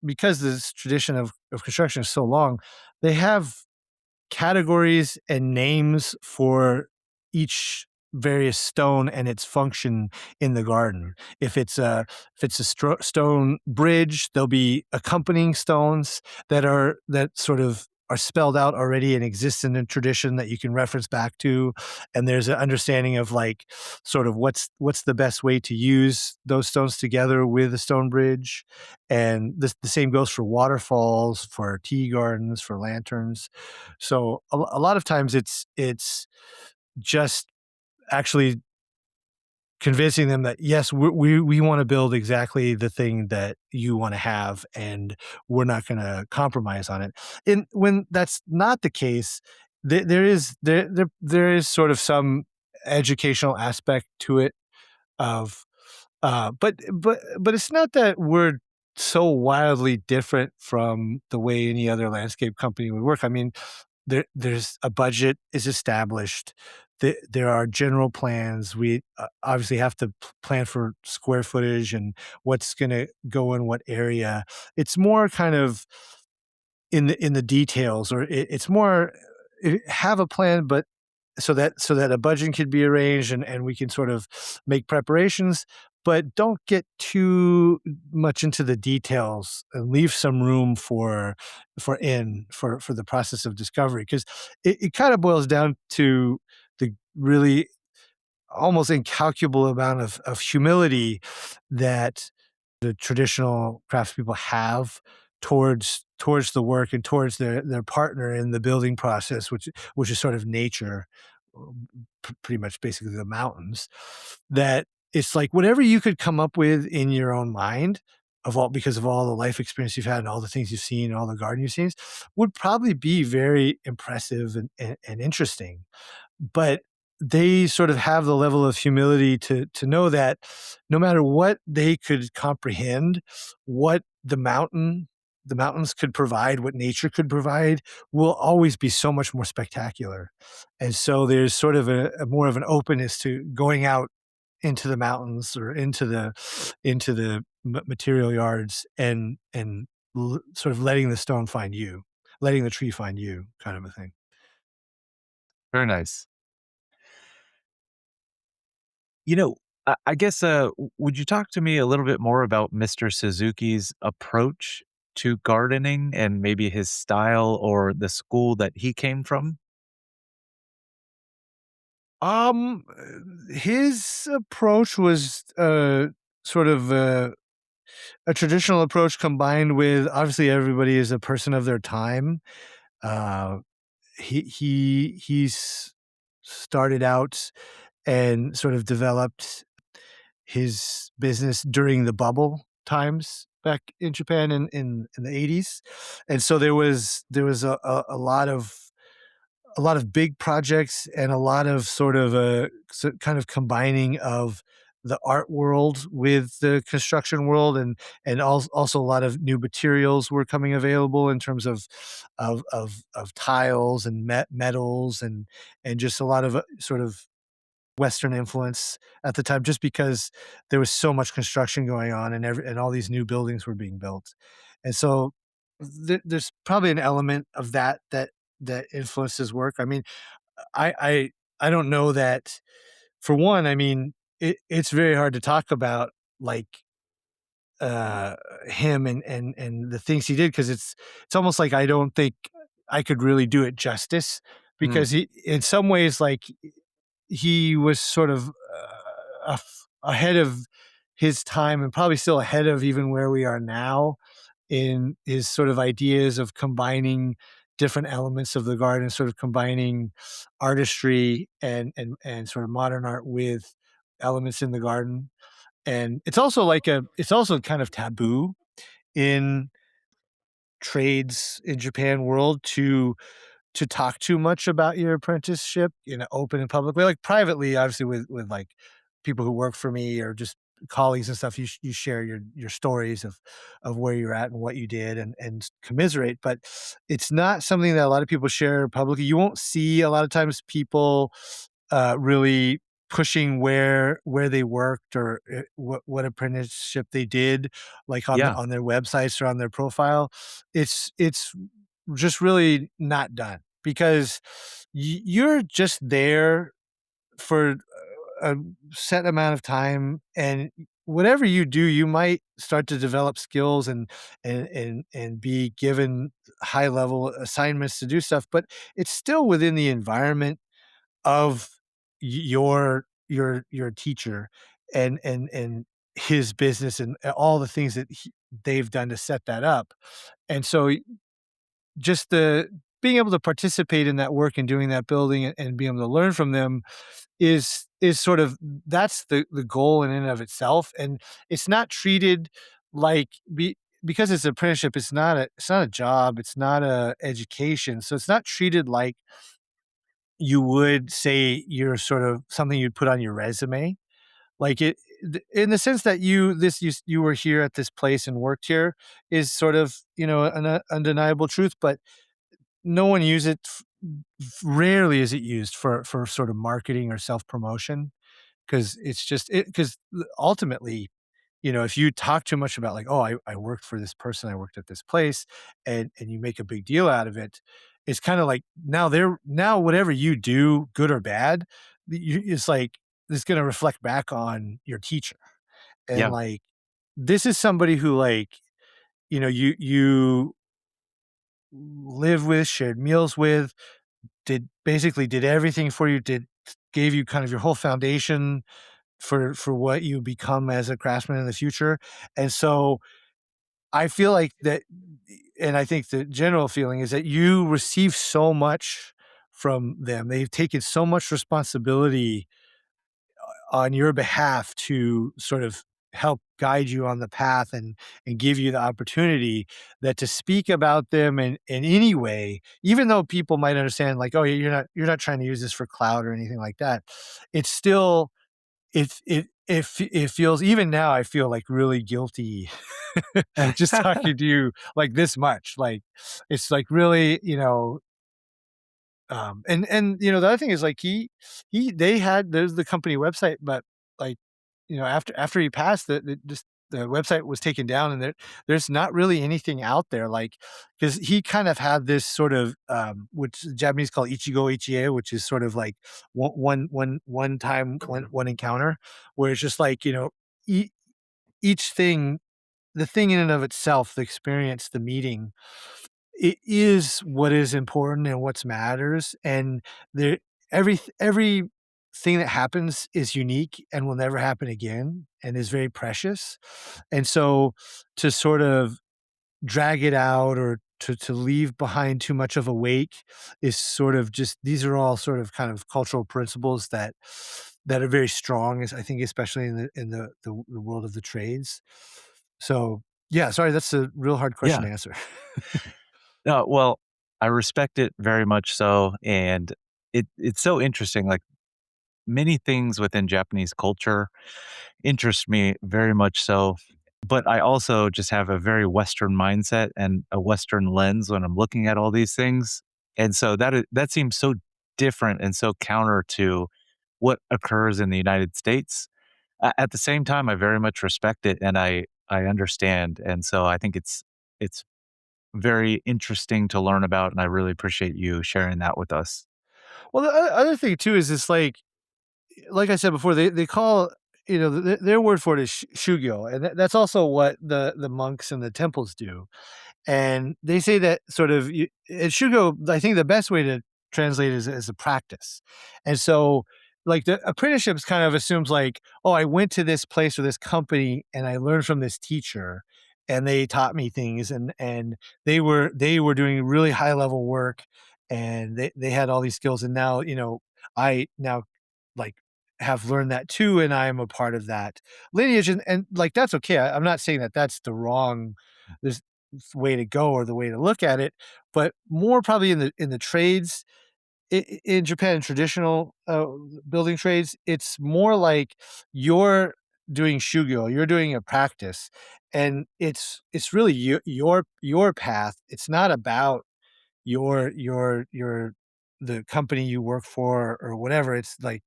because this tradition of construction is so long, they have categories and names for each various stone and its function in the garden. If it's a stone bridge, there'll be accompanying stones that sort of are spelled out already and exist in the tradition that you can reference back to. And there's an understanding of like sort of what's the best way to use those stones together with a stone bridge. And the same goes for waterfalls, for tea gardens, for lanterns. So a lot of times it's just actually convincing them that yes, we want to build exactly the thing that you want to have, and we're not going to compromise on it. And when that's not the case, there is sort of some educational aspect to it of but it's not that we're so wildly different from the way any other landscape company would work. I mean, there's a budget is established. There are general plans. We obviously have to plan for square footage and what's going to go in what area. It's more kind of in the details, or it's more have a plan, but so that a budget could be arranged and we can sort of make preparations, but don't get too much into the details and leave some room for the process of discovery, because it kind of boils down to the really almost incalculable amount of humility that the traditional craftspeople have towards the work and towards their partner in the building process, which is sort of nature, pretty much basically the mountains. That it's like whatever you could come up with in your own mind, because of all the life experience you've had and all the things you've seen and all the garden you've seen, would probably be very impressive and interesting. But they sort of have the level of humility to know that no matter what they could comprehend, what the mountains could provide, what nature could provide, will always be so much more spectacular. And so there's sort of a more of an openness to going out into the mountains or into the material yards and sort of letting the stone find you, letting the tree find you, kind of a thing. Very nice. I guess, would you talk to me a little bit more about Mr. Suzuki's approach to gardening and maybe his style or the school that he came from? His approach was sort of a traditional approach combined with, obviously everybody is a person of their time. Uh, he's started out and sort of developed his business during the bubble times back in Japan in the 80s. And so there was a lot of big projects and a lot of sort of kind of combining of the art world with the construction world, and also a lot of new materials were coming available in terms of tiles and metals and just a lot of sort of Western influence at the time, just because there was so much construction going on and all these new buildings were being built. And so there's probably an element of that influences work. I mean, I I I don't know that, for one. I mean, it's very hard to talk about like uh him and the things he did, because it's almost like I don't think I could really do it justice, Mm, because he, in some ways, like he was sort of ahead of his time, and probably still ahead of even where we are now, in his sort of ideas of combining different elements of the garden, sort of combining artistry and sort of modern art with elements in the garden. And it's also kind of taboo in trades in Japan world to talk too much about your apprenticeship in an open and public way. Like privately, obviously with like people who work for me or just colleagues and stuff, you share your stories of where you're at and what you did and commiserate. But it's not something that a lot of people share publicly. You won't see a lot of times people really pushing where they worked or what apprenticeship they did, like Yeah. on their websites or on their profile. It's just really not done because you're just there for a set amount of time, and whatever you do, you might start to develop skills and be given high level assignments to do stuff, but it's still within the environment of your teacher and his business and all the things that they've done to set that up. And so just the being able to participate in that work and doing that building and being able to learn from them is sort of that's the goal in and of itself. And it's not treated like because it's an apprenticeship, it's not a job, it's not a education. So it's not treated like you would say you're sort of something you'd put on your resume. Like in the sense that you were here at this place and worked here is sort of, an undeniable truth, but no one use it rarely is it used for sort of marketing or self-promotion, because it's just it because ultimately, if you talk too much about like, "Oh, I worked for this person, I worked at this place," and you make a big deal out of it, it's kinda like now whatever you do, good or bad, it's like it's gonna reflect back on your teacher. And, Yeah. like, this is somebody who, like, you live with, shared meals with, did everything for you, gave you kind of your whole foundation for what you become as a craftsman in the future. And so I feel like that, and I think the general feeling is that you receive so much from them. They've taken so much responsibility on your behalf to sort of help guide you on the path and give you the opportunity, that to speak about them in any way, even though people might understand like, oh, you're not trying to use this for clout or anything like that, it's still it feels, even now I feel like really guilty just talking to you like this much. Like it's like really, the other thing is like they had there's the company website, but like, after he passed, the website was taken down, and there's not really anything out there, like, because he kind of had this sort of which the Japanese call ichigo ichie, which is sort of like one time one encounter, where it's just like, e- each thing, the thing in and of itself, the experience, the meeting, it is what is important and what's matters. And there everything that happens is unique and will never happen again and is very precious. And so to sort of drag it out or to leave behind too much of a wake is sort of just, these are all sort of kind of cultural principles that are very strong, I think, especially in the world of the trades. So yeah, sorry, that's a real hard question Yeah. to answer. No, well, I respect it very much so, and it's so interesting, like, many things within Japanese culture interest me very much so, but I also just have a very Western mindset and a Western lens when I'm looking at all these things, and so that seems so different and so counter to what occurs in the United States. At the same time, I very much respect it, and I understand, and so I think it's very interesting to learn about, and I really appreciate you sharing that with us. Well, the other thing too is it's like I said before, they call, their word for it is shugyo, and that's also what the monks and the temples do. And they say that sort of and shugyo, I think the best way to translate it is as a practice. And so like the apprenticeships kind of assumes like, oh, I went to this place or this company and I learned from this teacher and they taught me things and they were doing really high level work and they had all these skills and now, I now like have learned that too and I am a part of that lineage and like that's okay. I'm not saying that that's the wrong this way to go or the way to look at it, but more probably in the trades in Japan, in traditional building trades, it's more like you're doing shugyo, you're doing a practice, and it's really your path. It's not about your the company you work for or whatever. It's like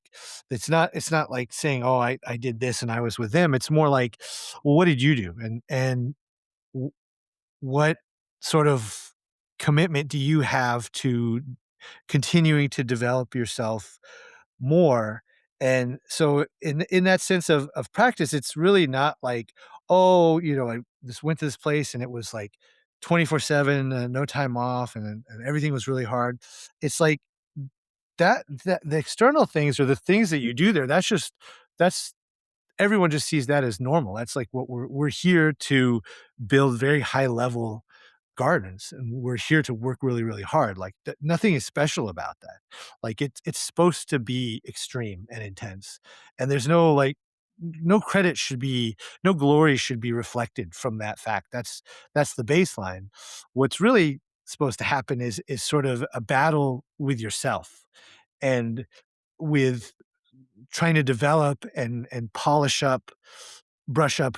it's not like saying, oh, I did this and I was with them. It's more like, well, what did you do, and w- what sort of commitment do you have to continuing to develop yourself more. And so in that sense of practice, it's really not like, oh, I just went to this place and it was like 24/7, no time off, and everything was really hard. It's like that the external things or the things that you do there, that's everyone just sees that as normal. That's like what we're here to build very high level gardens, and we're here to work really, really hard. Like nothing is special about that. Like it's supposed to be extreme and intense, and there's no like no credit should be no glory should be reflected from that fact. That's the baseline. What's really supposed to happen is sort of a battle with yourself and with trying to develop and polish up, brush up,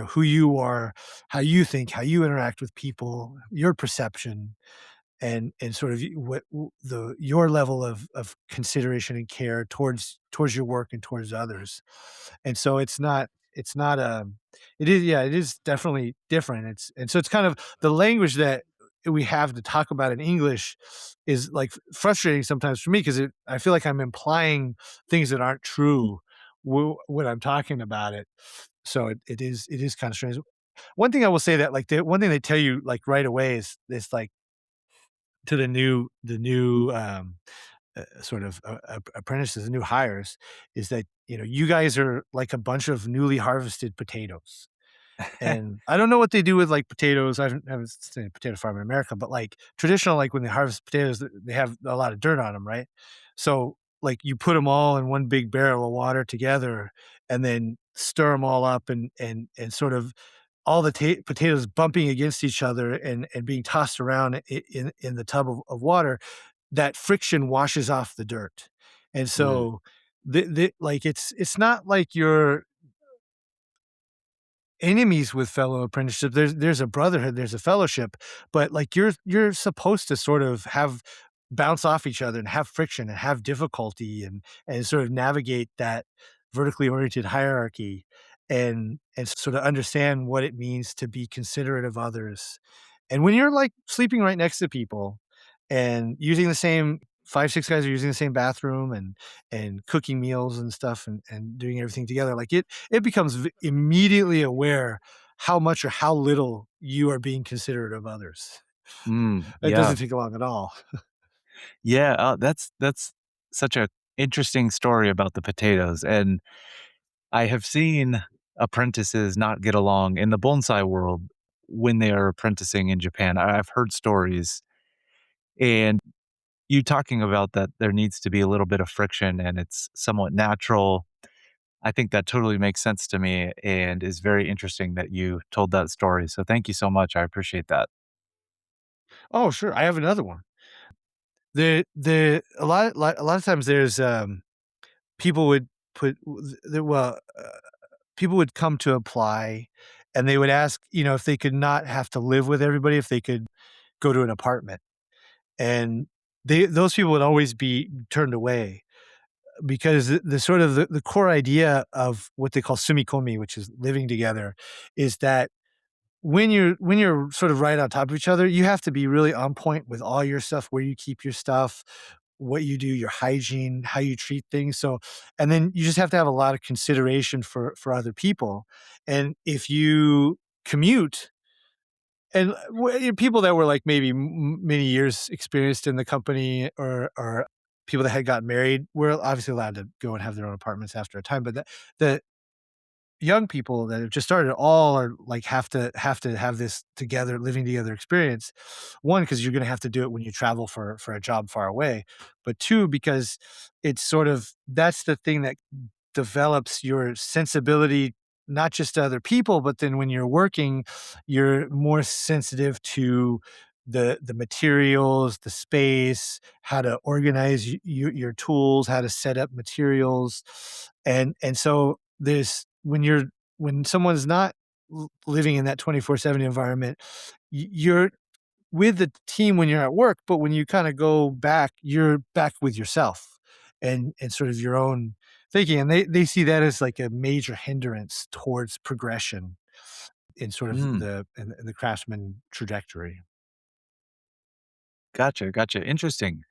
who you are, how you think, how you interact with people, your perception, and sort of your level of consideration and care towards your work and towards others. And so it's not it is yeah, it is definitely different. It's kind of the language that we have to talk about in English is like frustrating sometimes for me because I feel like I'm implying things that aren't true when I'm talking about it. So it is kind of strange. One thing I will say that like the one thing they tell you like right away is like to the new sort of apprentices, the new hires, is that you guys are like a bunch of newly harvested potatoes. And I don't know what they do with, like, potatoes. I haven't seen a potato farm in America, but, like, traditional, like, when they harvest potatoes, they have a lot of dirt on them, right? So, like, you put them all in one big barrel of water together and then stir them all up and sort of all the potatoes bumping against each other and being tossed around in the tub of water, that friction washes off the dirt. And Mm, so, like, it's not like you're enemies with fellow apprenticeships. There's a brotherhood, there's a fellowship, but like you're supposed to sort of have bounce off each other and have friction and have difficulty and sort of navigate that vertically oriented hierarchy and sort of understand what it means to be considerate of others. And when you're like sleeping right next to people and using the same 5, 6 guys are using the same bathroom and cooking meals and stuff and doing everything together, like it becomes immediately aware how much or how little you are being considerate of others. It yeah. doesn't take long at all. Yeah, that's such a interesting story about the potatoes, and I have seen apprentices not get along in the bonsai world when they are apprenticing in Japan. I've heard stories, and you talking about that there needs to be a little bit of friction and it's somewhat natural. I think that totally makes sense to me and is very interesting that you told that story. So thank you so much. I appreciate that. Oh, sure. I have another one. The a lot of times there's people would put there well people would come to apply and they would ask, if they could not have to live with everybody, if they could go to an apartment. And those people would always be turned away because the sort of the core idea of what they call sumikomi, which is living together, is that when you're sort of right on top of each other, you have to be really on point with all your stuff, where you keep your stuff, what you do, your hygiene, how you treat things. So, and then you just have to have a lot of consideration for other people. And if you commute and people that were like maybe many years experienced in the company or people that had gotten married were obviously allowed to go and have their own apartments after a time, but the young people that have just started all are like have to have this together living together experience. One, because you're going to have to do it when you travel for a job far away, but two, because it's sort of that's the thing that develops your sensibility not just to other people, but then when you're working, you're more sensitive to the materials, the space, how to organize your tools, how to set up materials, and so there's when someone's not living in that 24/7 environment, you're with the team when you're at work, but when you kind of go back, you're back with yourself and sort of your own thinking. And they see that as like a major hindrance towards progression in sort of Mm, in the craftsman trajectory. gotcha, gotcha. Interesting.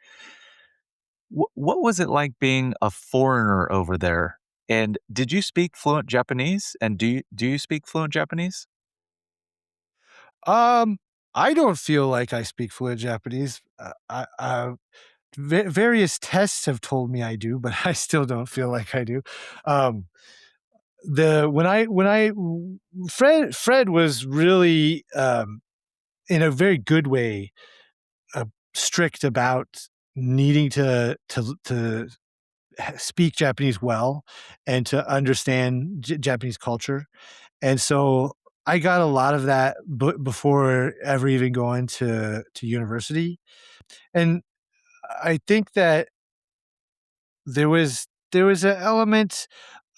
What was it like being a foreigner over there? And did you speak fluent Japanese? And do you speak fluent Japanese? Um, I don't feel like I speak fluent Japanese. Various tests have told me I do, but I still don't feel like I do. Um, the when I Fred was really in a very good way uh, strict about needing to speak Japanese well and to understand Japanese culture. And so I got a lot of that before ever even going to university. And I think that there was an element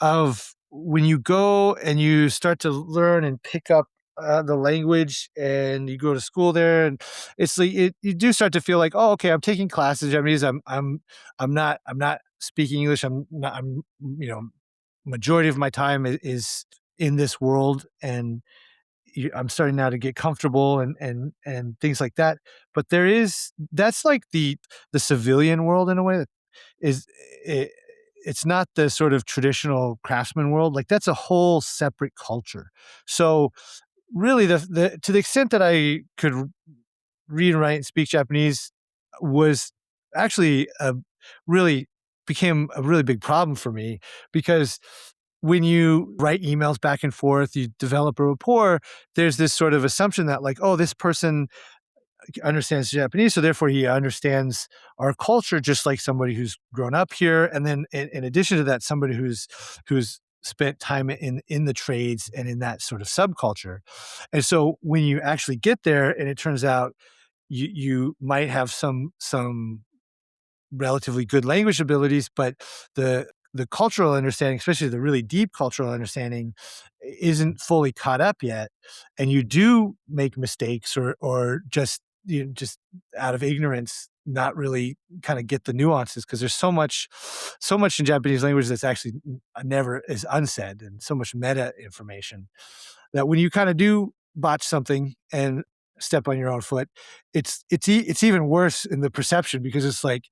of when you go and you start to learn and pick up the language and you go to school there and it's like you do start to feel like, oh, okay, I'm taking classes in Japanese. I'm not speaking English. I'm majority of my time is in this world, and I'm starting now to get comfortable and things like that. But that's like the civilian world in a way that is it, it's not the sort of traditional craftsman world. Like that's a whole separate culture. So really, the to the extent that I could read and write and speak Japanese was actually really became a really big problem for me because when you write emails back and forth, you develop a rapport, there's this sort of assumption that like, oh, this person understands Japanese, so therefore he understands our culture just like somebody who's grown up here. And then in addition to that, somebody who's spent time in the trades and in that sort of subculture. And so when you actually get there and it turns out you might have some relatively good language abilities, but the cultural understanding, especially the really deep cultural understanding, isn't fully caught up yet, and you do make mistakes or just just out of ignorance, not really kind of get the nuances because there's so much in Japanese language that's actually never is unsaid, and so much meta information that when you kind of do botch something and step on your own foot, it's even worse in the perception because it's like,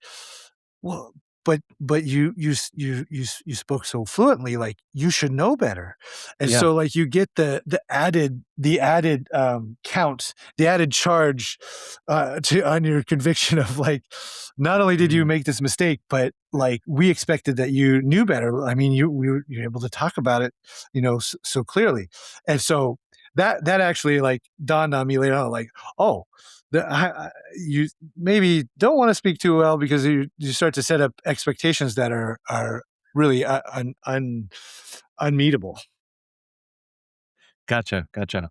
well, but you spoke so fluently, like you should know better, and Yeah. so like you get the added count, the added charge to on your conviction of like, not only did you Mm, make this mistake, but like we expected that you knew better. I mean, you're able to talk about it, so clearly, and so that actually like dawned on me later on, like, oh, you maybe don't want to speak too well because you start to set up expectations that are really unmeetable. gotcha, gotcha.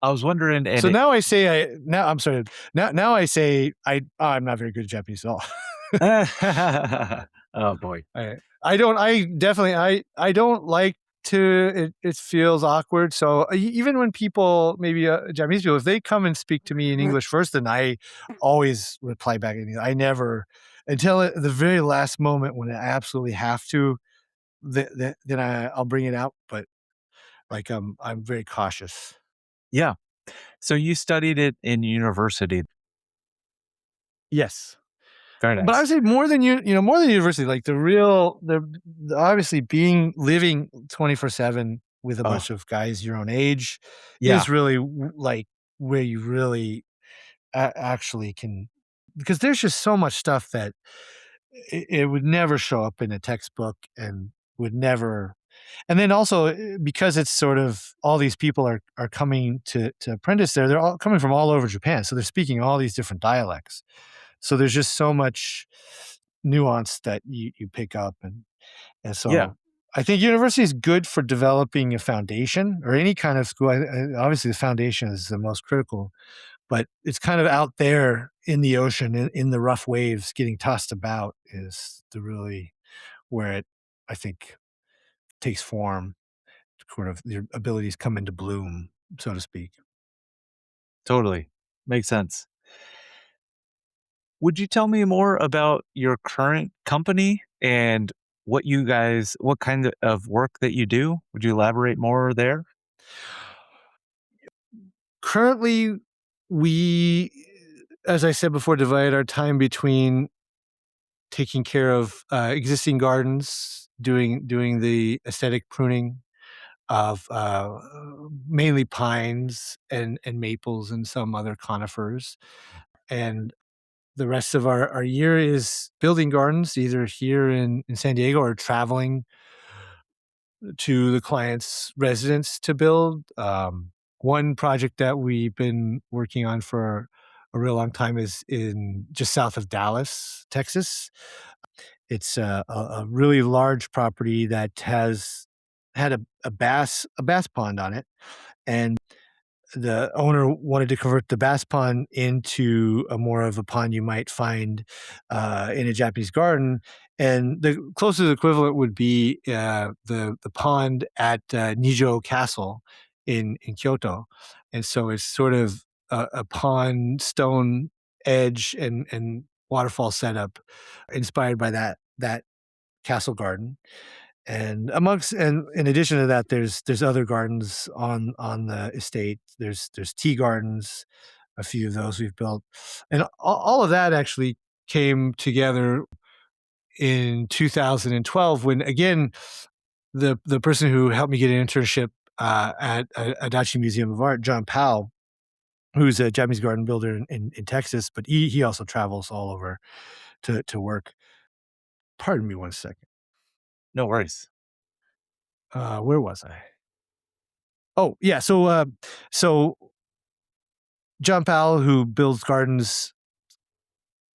I was wondering, and So it now I say now I'm sorry. Now I say I'm not very good at Japanese at all. oh boy. I don't I definitely I don't like to it feels awkward. So even when people maybe Japanese people, if they come and speak to me in English first, then I always reply back in English. I never until the very last moment when I absolutely have to, then I'll bring it out. But like I'm very cautious. Yeah. So you studied it in university. Yes. Very But I would nice. say more than more than university, like the obviously being living 24/7 with a Oh, bunch of guys your own age yeah. is really like where you really actually can because there's just so much stuff that it would never show up in a textbook and would never. And then also because it's sort of all these people are coming to apprentice there, they're all coming from all over Japan, so they're speaking all these different dialects. So there's just so much nuance that you pick up, and Yeah, so I think university is good for developing a foundation, or any kind of school. Obviously, the foundation is the most critical, but it's kind of out there in the ocean, in the rough waves, getting tossed about is the really where it, I think, takes form. Sort of their abilities come into bloom, so to speak. totally. Makes sense. Would you tell me more about your current company and what kind of work that you do? Would you elaborate more there? Currently, we, as I said before, divide our time between taking care of existing gardens, doing the aesthetic pruning of mainly pines and maples and some other conifers, and the rest of our year is building gardens, either here in San Diego or traveling to the client's residence to build. One project that we've been working on for a real long time is in just south of Dallas, Texas. It's a really large property that has had a bass pond on it, and the owner wanted to convert the bass pond into a more of a pond you might find in a Japanese garden. And the closest equivalent would be the pond at Nijo Castle in Kyoto. And so it's sort of a pond, stone edge, and waterfall setup inspired by that castle garden. And in addition to that, there's other gardens on the estate. There's tea gardens, a few of those we've built, and all of that actually came together in 2012 when, again, the person who helped me get an internship at Adachi Museum of Art, John Powell, who's a Japanese garden builder in Texas, but he also travels all over to work. Pardon me one second. No worries. Where was I? Oh, yeah. So John Powell, who builds gardens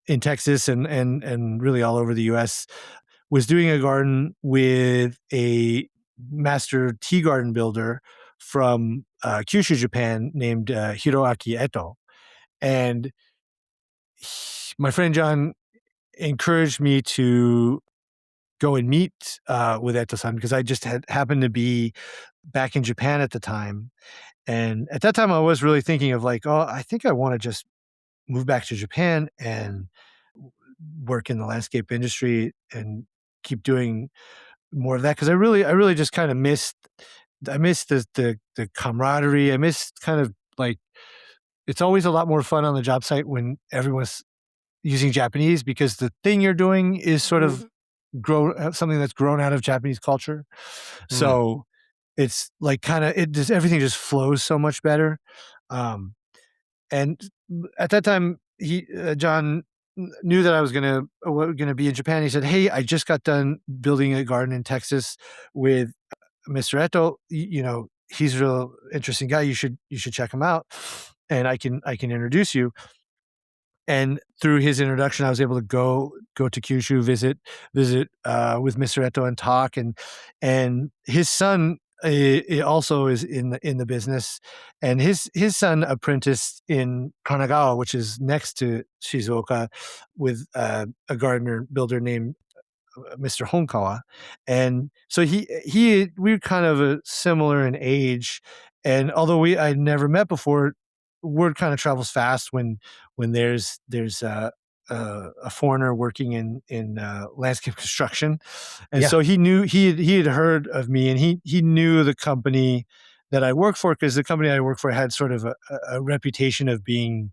in Texas and really all over the U.S., was doing a garden with a master tea garden builder from Kyushu, Japan, named Hiroaki Eto. And my friend John encouraged me to go and meet with Eto-san, because I just had happened to be back in Japan at the time. And at that time, I was really thinking of like, oh, I think I want to just move back to Japan and work in the landscape industry and keep doing more of that, because I really just kind of I missed the camaraderie. I missed kind of like, it's always a lot more fun on the job site when everyone's using Japanese, because the thing you're doing is sort of something that's grown out of Japanese culture. Mm, So it's like kind of, it just, everything just flows so much better. Um, and at that time, John knew that I was gonna be in Japan. He said, "Hey, I just got done building a garden in Texas with Mr. Eto. He's a real interesting guy. You should check him out, and I can introduce you." And through his introduction, I was able to go to Kyushu, visit with Mr. Eto and talk, and his son also is in the business, and his son apprenticed in Kanagawa, which is next to Shizuoka, with a gardener builder named Mr. Honkawa. And so we were kind of similar in age, and although I'd never met before, word kind of travels fast when there's a foreigner working in landscape construction. And yeah. so he had heard of me, and he knew the company that I worked for, because the company I worked for had sort of a reputation of being,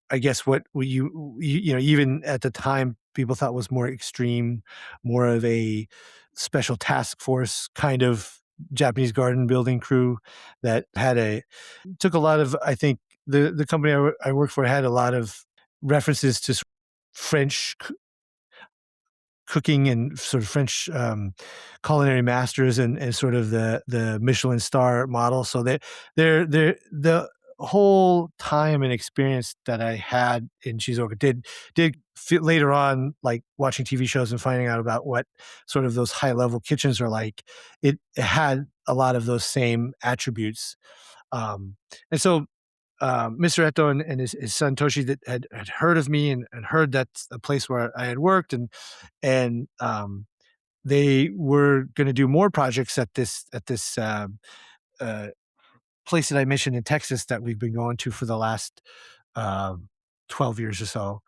I guess, what even at the time, people thought was more extreme, more of a special task force kind of Japanese garden building crew that took a lot of, I think, the company I worked for had a lot of references to French cooking and sort of French culinary masters and sort of the Michelin star model. So they're the whole time and experience that I had in Shizuoka did later on, like watching TV shows and finding out about what sort of those high level kitchens are like. It had a lot of those same attributes, and so Mr. Eto and his son Toshi that had heard of me and heard that's a place where I had worked and they were going to do more projects at this uh, place that I mentioned in Texas that we've been going to for the last um, 12 years or so.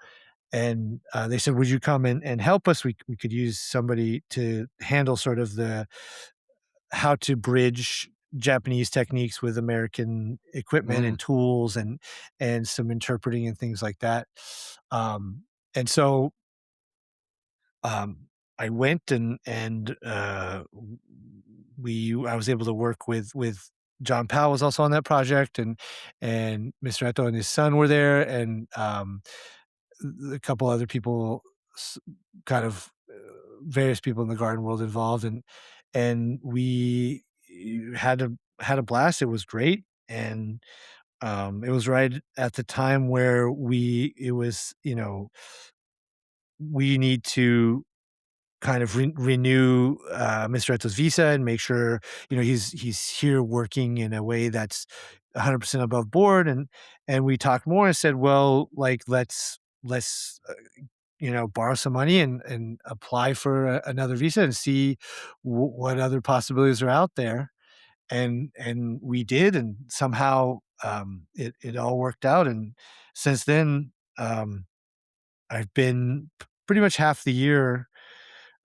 And they said, "Would you come and help us? We could use somebody to handle sort of the how to bridge Japanese techniques with American equipment Mm. and tools and some interpreting and things like that." Um, and so um, I went and I was able to work with John Powell was also on that project and Mr. Eto and his son were there and a couple other people, kind of various people in the garden world involved, and we had a blast. It was great, and it was right at the time where it was we need to kind of renew Mr. Eto's visa and make sure he's here working in a way that's 100% above board and we talked more and said, well, like let's borrow some money and apply for another visa and see what other possibilities are out there. And we did, and somehow it all worked out. And since then, I've been pretty much half the year,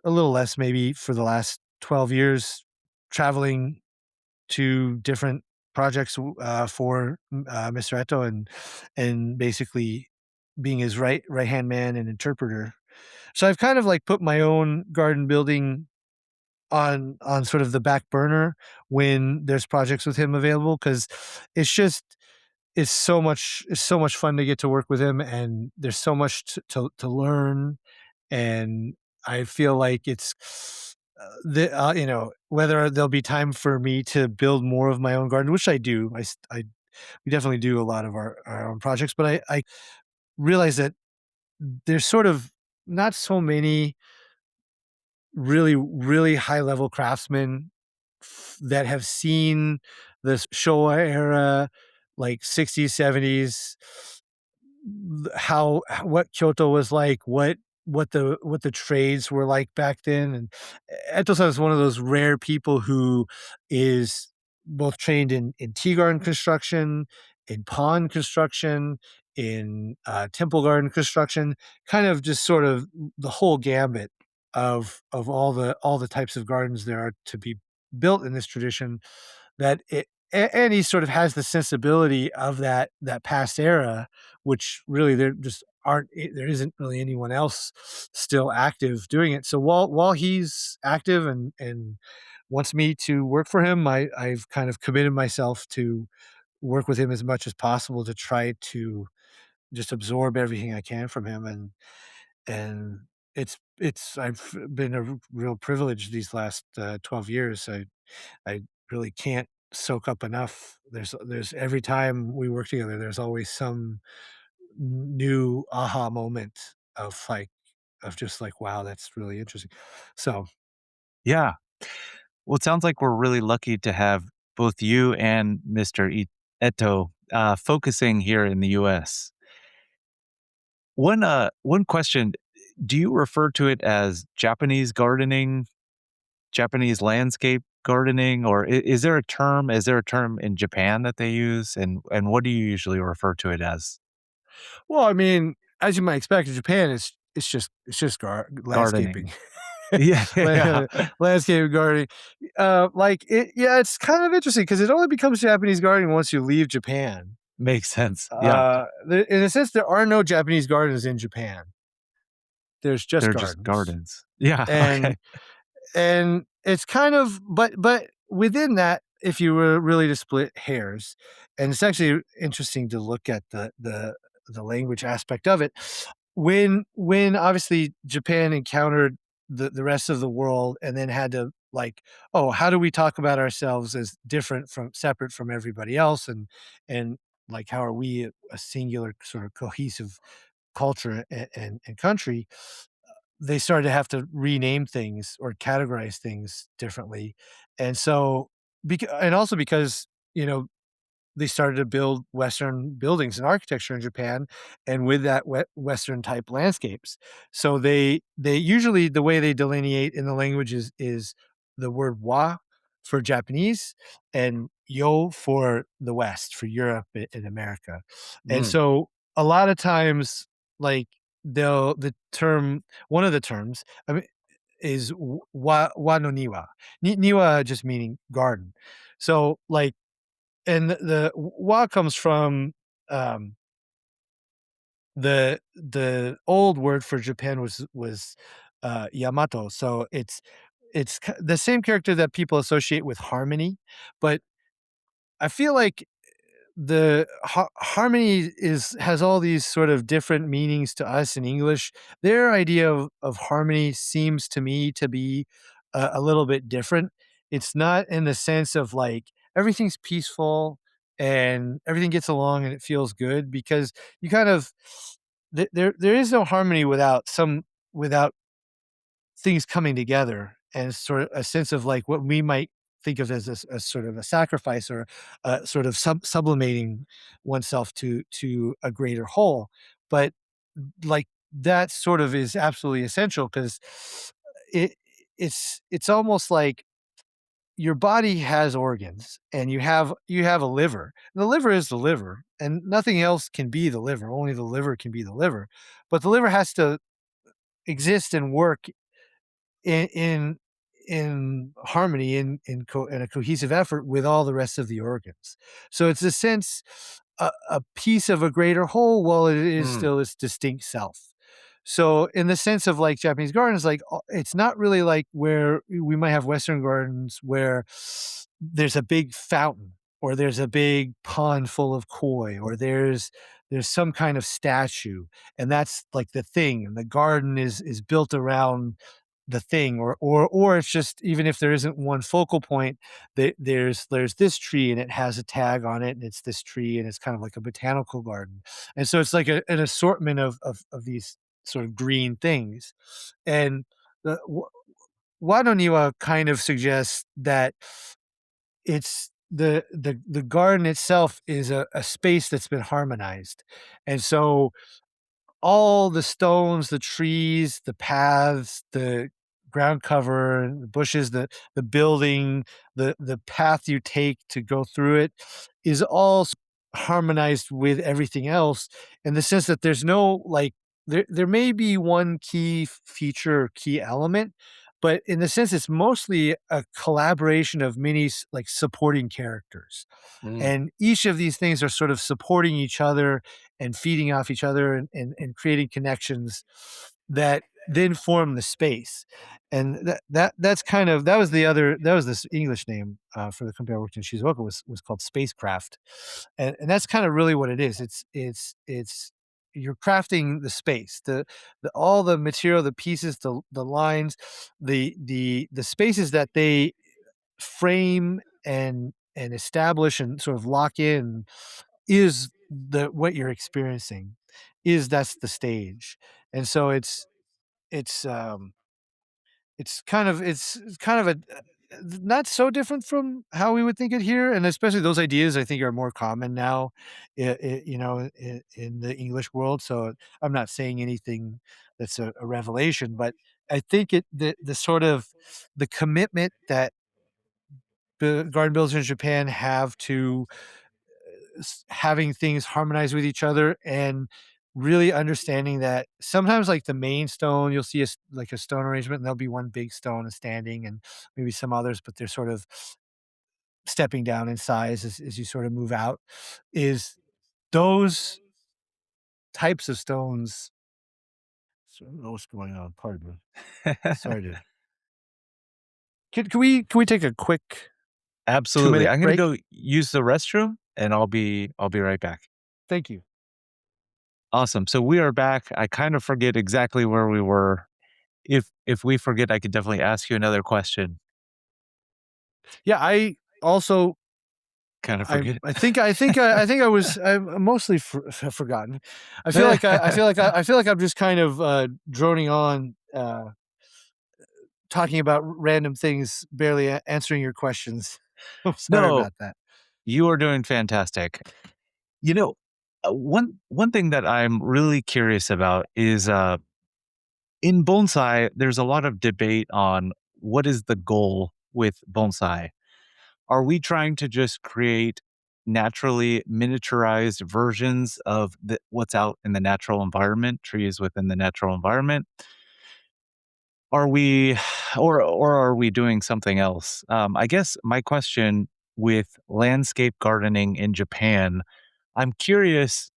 a little less maybe, for the last 12 years, traveling to different projects for Mr. Eto and basically being his right hand man and interpreter. So I've kind of like put my own garden building on sort of the back burner when there's projects with him available because it's just it's so much fun to get to work with him and there's so much to learn and I feel like it's whether there'll be time for me to build more of my own garden, which I do. We definitely do a lot of our own projects, but I realize that there's sort of not so many really high level craftsmen that have seen this Showa era, like 60s, 70s, how what Kyoto was like, what the trades were like back then. And Eto-san is one of those rare people who is both trained in tea garden construction, in pond construction, in temple garden construction, kind of just sort of the whole gambit of all the types of gardens there are to be built in this tradition. And he sort of has the sensibility of that past era, which really there isn't really anyone else still active doing it. So while he's active and wants me to work for him, I've kind of committed myself to work with him as much as possible to try to just absorb everything I can from him and it's I've been a real privilege these last 12 years. I really can't soak up enough. There's every time we work together, there's always some new aha moment of just like, wow, that's really interesting. So Yeah. Well, it sounds like we're really lucky to have both you and Mr. Eto focusing here in the US. One question, do you refer to it as Japanese gardening, Japanese landscape gardening, or is there a term in Japan that they use, and what do you usually refer to it as? well, I mean, as you might expect in Japan, it's just Gardening. landscaping. Yeah, yeah. Landscape gardening. Yeah, it's kind of interesting because it only becomes Japanese gardening once you leave Japan. Makes sense. Yeah, In a sense, there are no Japanese gardens in Japan. There's just they're just gardens. gardens. Yeah, okay. And it's kind of but within that, if you were really to split hairs, and it's actually interesting to look at the the language aspect of it. When obviously Japan encountered the rest of the world and then had to like, oh, how do we talk about ourselves as different from separate from everybody else, and like how are we a singular sort of cohesive culture and country, they started to have to rename things or categorize things differently. And so, and also because, you know, they started to build Western buildings and architecture in Japan, and with that Western type landscapes. So they usually the way they delineate in the language is the word wa for Japanese and yo for the West, for Europe and America. And Mm. so a lot of times, like the term, one of the terms, I mean, is wa no niwa. Niwa just meaning garden. So like, and the wa comes from, um, the old word for Japan was Yamato, so it's the same character that people associate with harmony, but I feel like the harmony has all these sort of different meanings to us in English. Their idea of harmony seems to me to be a little bit different. It's not in the sense of like everything's peaceful and everything gets along and it feels good, because you kind of there is no harmony without things coming together, and sort of a sense of like what we might think of as a sort of a sacrifice, or sort of sublimating oneself to a greater whole. But like that sort of is absolutely essential, because it it's almost like your body has organs and you have a liver. The liver is the liver and nothing else can be the liver. Only the liver can be the liver. But the liver has to exist and work in in harmony, in a cohesive effort with all the rest of the organs. So it's a sense, a piece of a greater whole, while it is Mm. still its distinct self. So in the sense of like Japanese gardens, like it's not really like where we might have Western gardens where there's a big fountain or there's a big pond full of koi, or there's some kind of statue, and that's like the thing, and the garden is built around the thing, or it's just, even if there isn't one focal point, there's this tree and it has a tag on it and it's this tree and it's kind of like a botanical garden. And so it's like an assortment of these sort of green things. And the Wado Niwa kind of suggests that it's the garden itself is a space that's been harmonized. And so all the stones, the trees, the paths, the ground cover, the bushes, the building, the path you take to go through it is all harmonized with everything else, in the sense that there's no like, there may be one key feature or key element, but in the sense it's mostly a collaboration of many like supporting characters, Mm. and each of these things are sort of supporting each other and feeding off each other, and creating connections that then form the space. And that's kind of, that was this English name for the company I worked in Shizuoka, was called Spacecraft. And that's kind of really what it is. It's you're crafting the space, the all the material, the pieces, the lines, the spaces that they frame and establish and sort of lock in, is the what you're experiencing, is that's the stage. And so it's it's kind of a not so different from how we would think it here, and especially those ideas I think are more common now, you know, in the English world. So I'm not saying anything that's a revelation, but I think the sort of the commitment that the garden builders in Japan have to having things harmonize with each other, and really understanding that sometimes like the main stone, you'll see like a stone arrangement and there'll be one big stone standing and maybe some others, but they're sort of stepping down in size as you sort of move out, is those types of stones. So I don't know what's going on. Pardon me. Sorry to. Can we take a quick Absolutely. 2-minute I'm gonna break? go use the restroom and I'll be right back. Thank you. Awesome. So we are back. I kind of forget exactly where we were. If we forget, I could definitely ask you another question. Yeah, I also Kind of I forget. I think I think I think I was I'm mostly forgotten. I feel like I feel like I'm just kind of droning on, talking about random things, barely answering your questions. I'm sorry No, about that. you are doing fantastic. You know, one thing that I'm really curious about is in bonsai, there's a lot of debate on what is the goal with bonsai. Are we trying to just create naturally miniaturized versions of what's out in the natural environment, trees within the natural environment? Are we, or are we doing something else? I guess my question with landscape gardening in Japan, I'm curious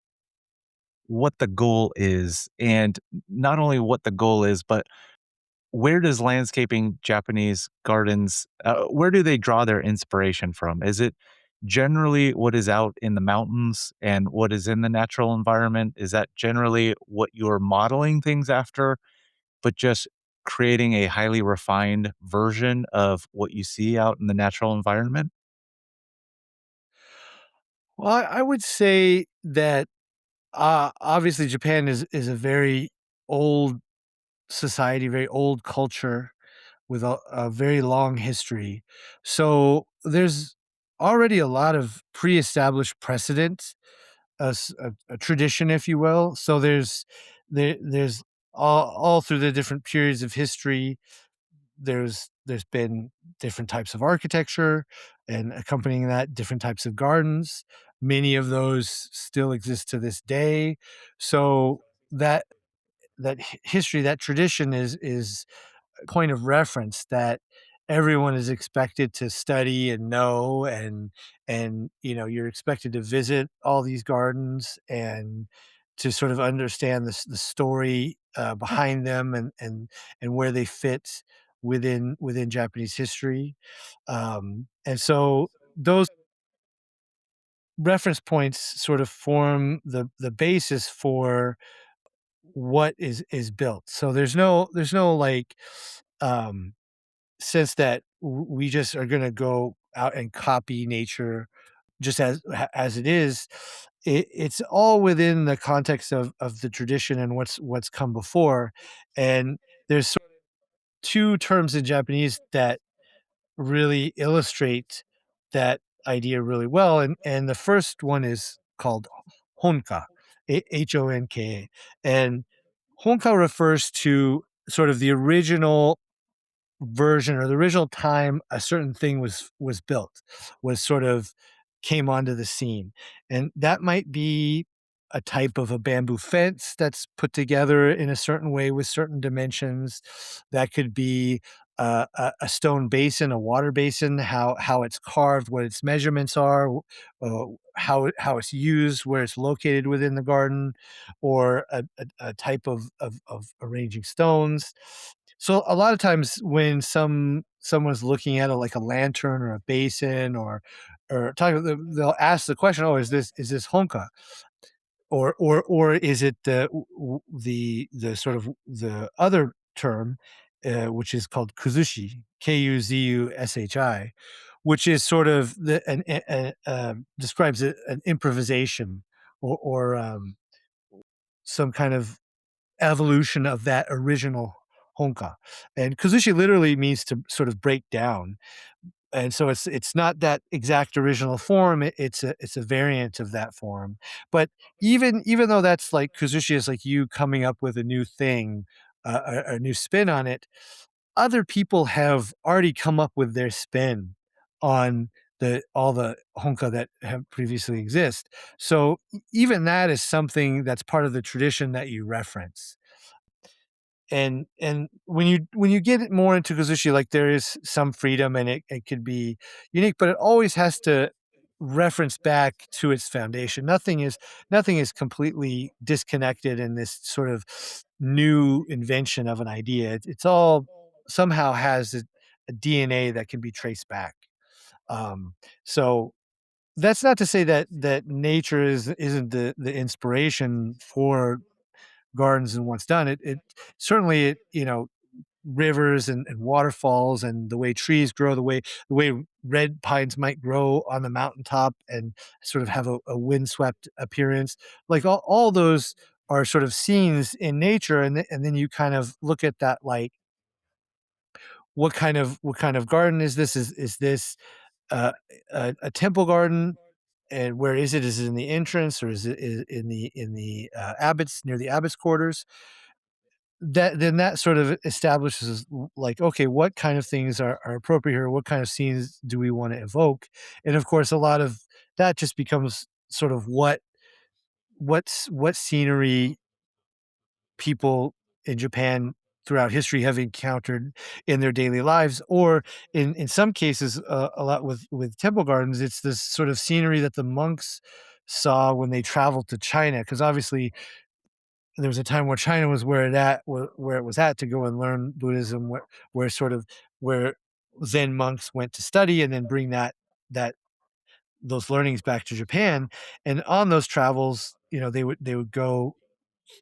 what the goal is, and not only what the goal is, but where does landscaping Japanese gardens, where do they draw their inspiration from? Is it generally what is out in the mountains and what is in the natural environment? Is that generally what you're modeling things after, but just creating a highly refined version of what you see out in the natural environment? Well, I would say that obviously Japan is a very old society, very old culture with a very long history. So there's already a lot of pre-established precedent, a tradition, if you will. So there's all through the different periods of history. There's been different types of architecture, and accompanying that, different types of gardens. Many of those still exist to this day. So that history, that tradition is point of reference that everyone is expected to study and know, and you're expected to visit all these gardens and to sort of understand the story behind them, and where they fit within Japanese history. And so those reference points sort of form the basis for what is built. So there's no like um sense that we just are going to go out and copy nature just as it is. It's all within the context of the tradition and what's come before. And there's sort of two terms in Japanese that really illustrate that idea really well. And the first one is called honka, Honka. And honka refers to sort of the original version, or the original time a certain thing was built, was sort of came onto the scene. And that might be a type of a bamboo fence that's put together in a certain way with certain dimensions. That could be a stone basin, a water basin, how it's carved, what its measurements are, how it's used, where it's located within the garden, or a type of arranging stones. So a lot of times when someone's looking at like a lantern or a basin, or talking, they'll ask the question, "Oh, is this honka, or is it the sort of the other term, which is called kuzushi, Kuzushi, which is sort of describes an improvisation, or some kind of evolution of that original honka. And kuzushi literally means to sort of break down. And so it's not that exact original form. It's a variant of that form. But even though that's like kuzushi is like you coming up with a new thing, a new spin on it, other people have already come up with their spin on the all the honka that have previously exist. So even that is something that's part of the tradition that you reference. And when you get it more into Kazushi, like there is some freedom, and it could be unique, but it always has to reference back to its foundation. Nothing is completely disconnected in this sort of new invention of an idea. It's all somehow has a DNA that can be traced back. Um, so that's not to say that nature isn't the inspiration for gardens and what's done. It certainly rivers and waterfalls and the way trees grow, the way red pines might grow on the mountaintop and sort of have a windswept appearance. Like all those are sort of scenes in nature, and then you kind of look at that like what kind of garden is this? Is this uh, a temple garden? And where is it? Is it in the entrance, or is it in the abbot's near the abbot's quarters? That sort of establishes like, okay, what kind of things are appropriate here? What kind of scenes do we want to evoke? And of course, a lot of that just becomes sort of what scenery people in Japan throughout history have encountered in their daily lives, or in some cases, a lot with temple gardens, it's this sort of scenery that the monks saw when they traveled to China, because obviously there was a time where China was where it was at to go and learn Buddhism, where sort of where Zen monks went to study and then bring that those learnings back to Japan. And on those travels, they would go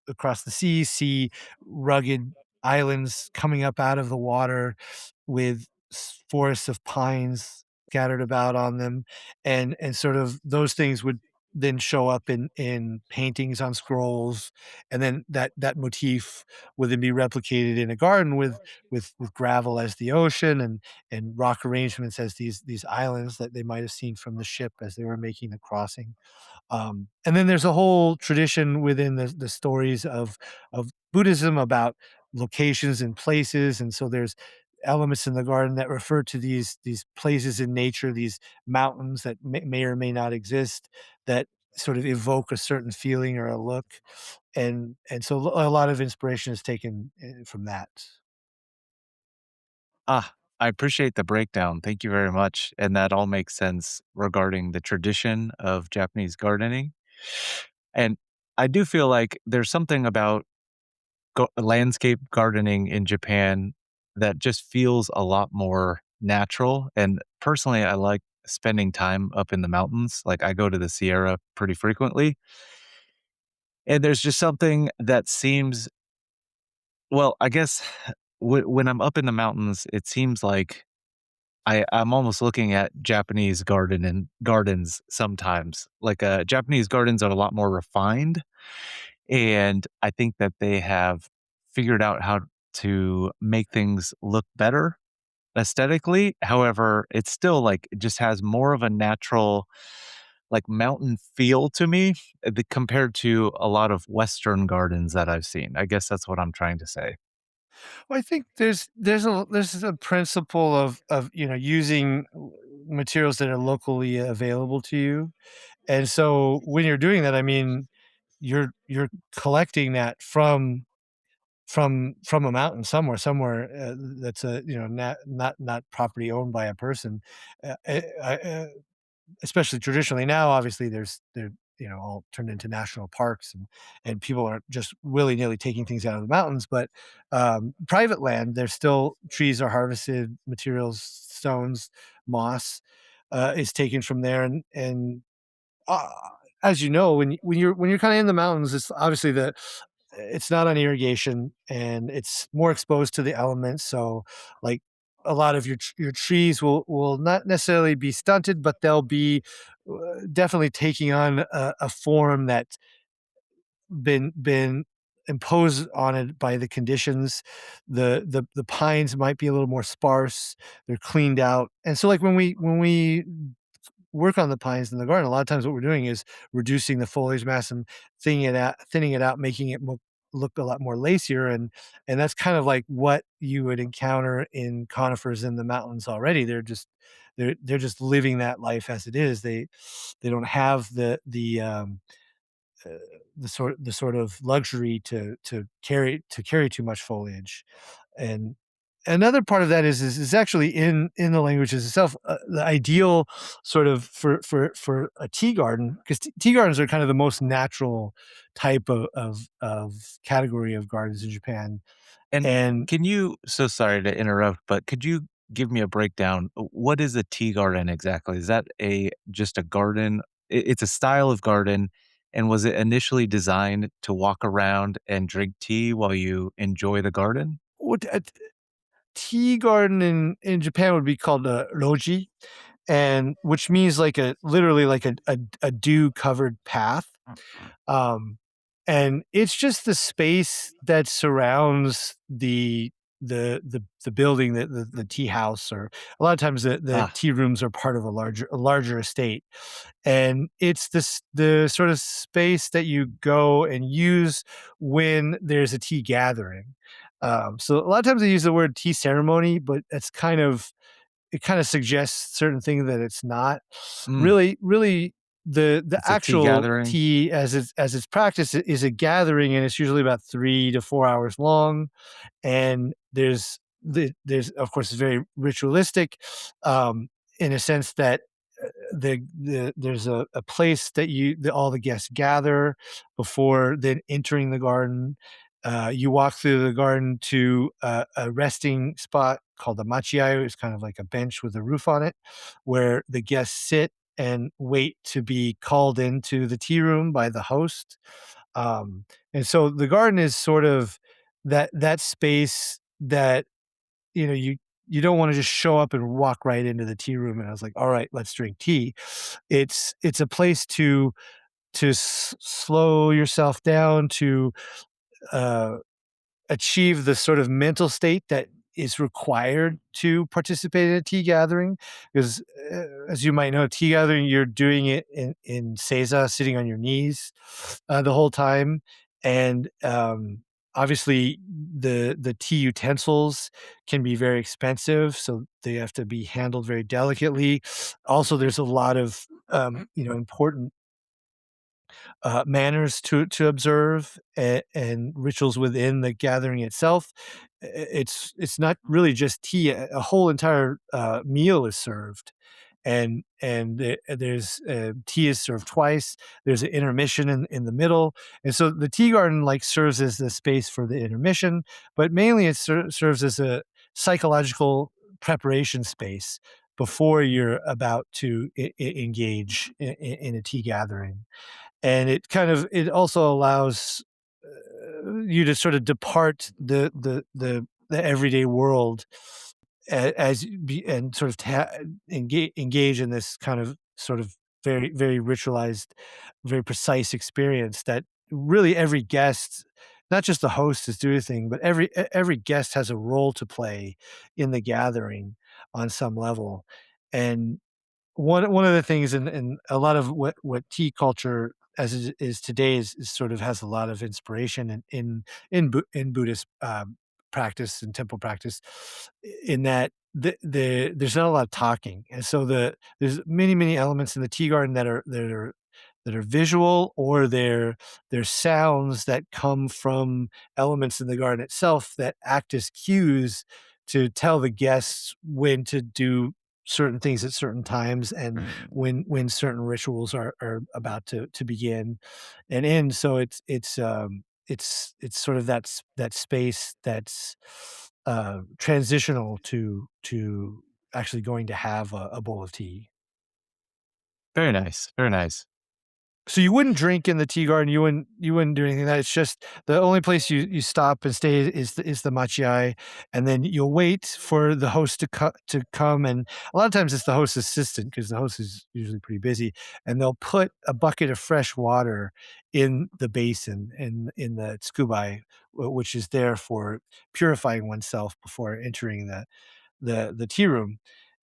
across the sea, see rugged islands coming up out of the water with forests of pines scattered about on them, and sort of those things would then show up in paintings on scrolls, and then that motif would then be replicated in a garden with gravel as the ocean and rock arrangements as these islands that they might have seen from the ship as they were making the crossing. And then there's a whole tradition within the stories of Buddhism about locations and places, and so there's elements in the garden that refer to these places in nature, these mountains that may or may not exist, that sort of evoke a certain feeling or a look, and so a lot of inspiration is taken from that. Ah, I appreciate the breakdown. Thank you very much. And that all makes sense regarding the tradition of Japanese gardening. And I do feel like there's something about landscape gardening in Japan that just feels a lot more natural. And personally, I like spending time up in the mountains. Like I go to the Sierra pretty frequently. And there's just something that seems, well, I guess when I'm up in the mountains, it seems like I'm almost looking at Japanese gardens sometimes. Like, Japanese gardens are a lot more refined, and I think that they have figured out how to make things look better aesthetically. However, it's still, like, it just has more of a natural, like, mountain feel to me, compared to a lot of Western gardens that I've seen. I guess that's what I'm trying to say. Well, I think there's a principle of using materials that are locally available to you. And so when you're doing that, I mean, you're collecting that from a mountain somewhere, that's not property owned by a person. Especially traditionally now, obviously they're all turned into national parks, and people are just willy-nilly taking things out of the mountains, but private land, there's still trees are harvested, materials, stones, moss is taken from there, and uh, as you know, when you're kind of in the mountains, it's obviously it's not on irrigation and it's more exposed to the elements. So, like a lot of your trees will not necessarily be stunted, but they'll be definitely taking on a form that's been imposed on it by the conditions. The pines might be a little more sparse. They're cleaned out, and so like when we work on the pines in the garden, a lot of times what we're doing is reducing the foliage mass and thinning it out, making it look a lot more lacier, and that's kind of like what you would encounter in conifers in the mountains already. They're just living that life as it is. They don't have uh, the sort of luxury to carry too much foliage. And another part of that is actually in the languages itself. The ideal sort of for a tea garden, because tea gardens are kind of the most natural type of category of gardens in Japan. And And can you, so sorry to interrupt, but could you give me a breakdown. What is a tea garden exactly? Is that a just a garden? It's a style of garden, and was it initially designed to walk around and drink tea while you enjoy the garden? What a tea garden in Japan would be called a roji, and which means like a literally like a dew covered path. Um, and it's just the space that surrounds the building, the tea house, or a lot of times the Ah, tea rooms are part of a larger estate. And it's the sort of space that you go and use when there's a tea gathering. So a lot of times they use the word tea ceremony, but it kind of suggests certain things that it's not mm, really. The it's a tea actual gathering. tea as it's practiced is a gathering, and it's usually about 3 to 4 hours long. And there's of course it's very ritualistic, um, in a sense that there's a place that all the guests gather before then entering the garden. You walk through the garden to a resting spot called the machiai. It's kind of like a bench with a roof on it, where the guests sit and wait to be called into the tea room by the host. And so the garden is sort of that space that you don't want to just show up and walk right into the tea room and I was like, all right, let's drink tea. It's a place to slow yourself down, to uh, achieve the sort of mental state that is required to participate in a tea gathering. Because, as you might know, tea gathering, you're doing it in seiza, sitting on your knees the whole time. And obviously, the tea utensils can be very expensive, so they have to be handled very delicately. Also, there's a lot of important manners to observe, and rituals within the gathering itself. It's not really just tea. A whole entire meal is served, and there's tea is served twice. There's an intermission in the middle, and so the tea garden like serves as the space for the intermission, but mainly it serves as a psychological preparation space before you're about to engage in a tea gathering. And it also allows you to sort of depart the everyday world, and sort of engage in this kind of sort of very very ritualized, very precise experience that really every guest, not just the host is doing a thing, but every guest has a role to play in the gathering on some level. And one of the things, and a lot of what tea culture as it is today is sort of has a lot of inspiration in Buddhist practice and temple practice, in that there's not a lot of talking, and so there's many elements in the tea garden that are visual, or they're sounds that come from elements in the garden itself that act as cues to tell the guests when to do certain things at certain times, and when certain rituals are about to begin and end. So it's sort of that space that's transitional to actually going to have a bowl of tea. Very nice. Very nice. So you wouldn't drink in the tea garden, you wouldn't do anything like that. It's just the only place you stop and stay is the machiai, and then you'll wait for the host to come. And a lot of times it's the host's assistant, because the host is usually pretty busy, and they'll put a bucket of fresh water in the basin, in the tsukubai, which is there for purifying oneself before entering the tea room.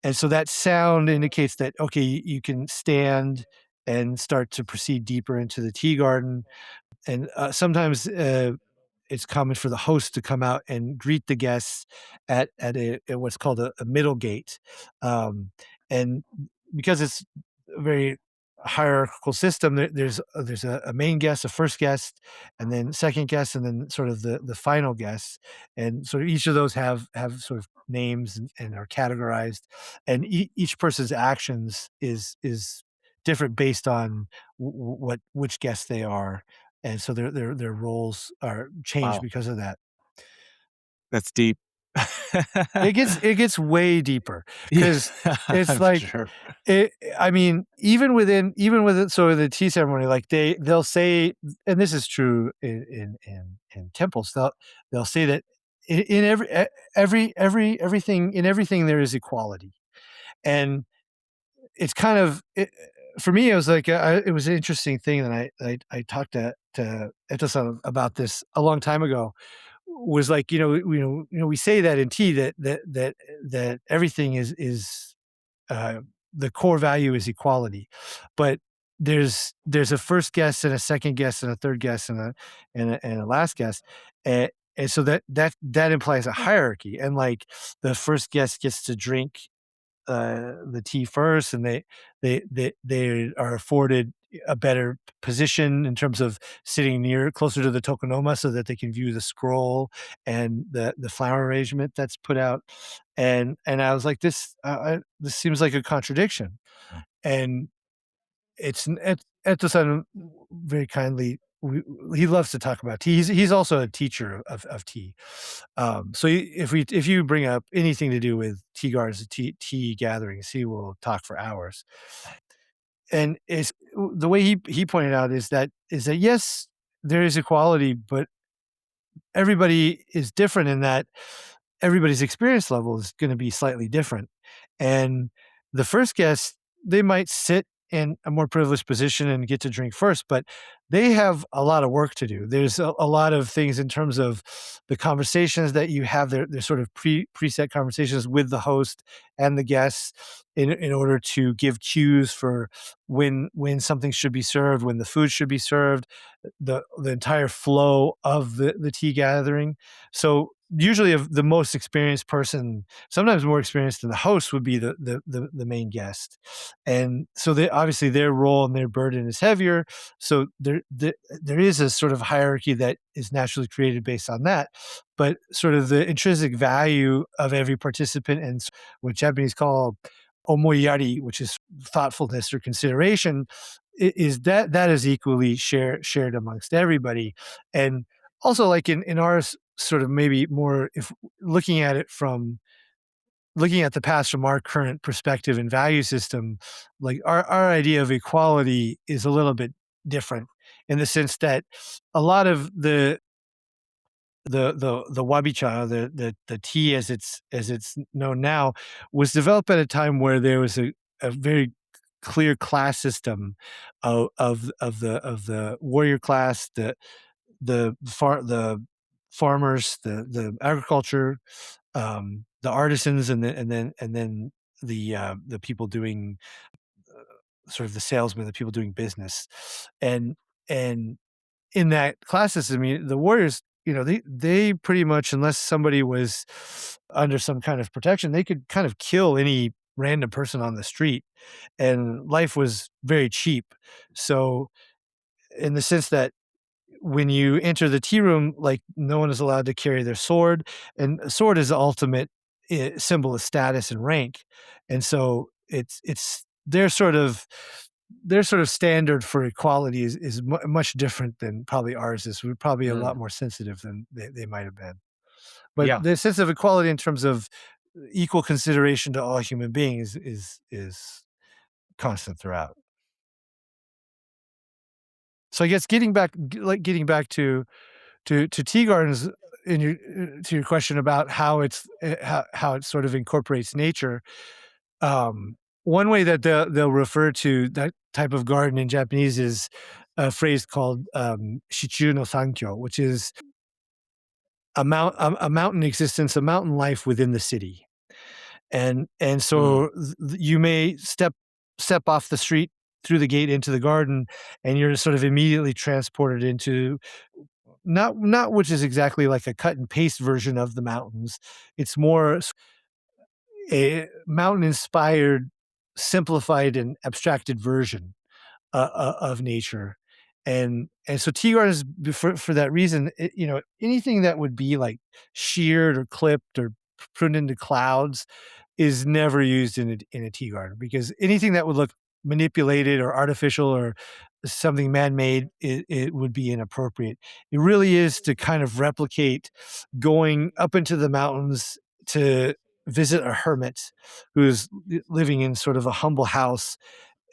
And so that sound indicates that, okay, you can stand and start to proceed deeper into the tea garden. And sometimes it's common for the host to come out and greet the guests at what's called a middle gate. And because it's a very hierarchical system, there's a main guest, a first guest, and then second guest, and then sort of the final guest. And sort of each of those have sort of names, and are categorized, and each person's actions is different based on which guest they are, and so their roles are changed Wow. because of that. That's deep. It gets way deeper Yeah, because it's I'm like sure. it. I mean, even within so the tea ceremony, like they'll say, and this is true in temples. They'll say that in everything there is equality, and it's kind of for me. It was like it was an interesting thing that I talked to Eto-san about this a long time ago. Was like we say that in tea that everything is the core value is equality, but there's a first guest and a second guest and a third guest and a last guest, and so that implies a hierarchy, and like the first guest gets to drink the tea first, and they are afforded a better position in terms of sitting closer to the tokonoma so that they can view the scroll and the flower arrangement that's put out. And I was like, this seems like a contradiction. And Eto-san very kindly, he loves to talk about tea. He's also a teacher of tea. So if you bring up anything to do with tea gardens, tea gatherings, he will talk for hours. And it's the way he pointed out is that yes, there is equality, but everybody is different in that everybody's experience level is going to be slightly different. And the first guest, they might sit in a more privileged position and get to drink first, but they have a lot of work to do. There's a lot of things in terms of the conversations that you have. They're sort of preset conversations with the host and the guests in order to give cues for when something should be served, when the food should be served, the entire flow of the tea gathering. So usually the most experienced person, sometimes more experienced than the host, would be the main guest. And so obviously their role and their burden is heavier. So there is a sort of hierarchy that is naturally created based on that. But sort of the intrinsic value of every participant, and what Japanese call omoiyari, which is thoughtfulness or consideration, is that is equally shared amongst everybody. And also, like in ours, sort of maybe more, if looking at it from looking at the past from our current perspective and value system, like our idea of equality is a little bit different, in the sense that a lot of the wabi-cha, the tea as it's known now, was developed at a time where there was a very clear class system of the warrior class, the farmers, the agriculture, the artisans, and then the people doing sort of the salesmen, the people doing business. And and in that class system, I mean, the warriors, they pretty much, unless somebody was under some kind of protection, they could kind of kill any random person on the street, and life was very cheap. So, in the sense that when you enter the tea room, like, no one is allowed to carry their sword, and a sword is the ultimate symbol of status and rank. And so it's their sort of standard for equality is much different than probably ours is. We're probably a lot Mm, more sensitive than they might have been. But yeah. the sense of equality in terms of equal consideration to all human beings is constant throughout. So I guess getting back to tea gardens, to your question about how how it sort of incorporates nature. One way that they'll refer to that type of garden in Japanese is a phrase called shichu no sankyo, which is a mountain existence, a mountain life within the city. And Mm, so you may step off the street through the gate into the garden, and you're sort of immediately transported into not which is exactly like a cut and paste version of the mountains. It's more a mountain-inspired, simplified, and abstracted version of nature. And so tea gardens, for that reason, anything that would be like sheared or clipped or pruned into clouds is never used in a tea garden, because anything that would look manipulated or artificial or something man-made, it would be inappropriate. It really is to kind of replicate going up into the mountains to visit a hermit who's living in sort of a humble house,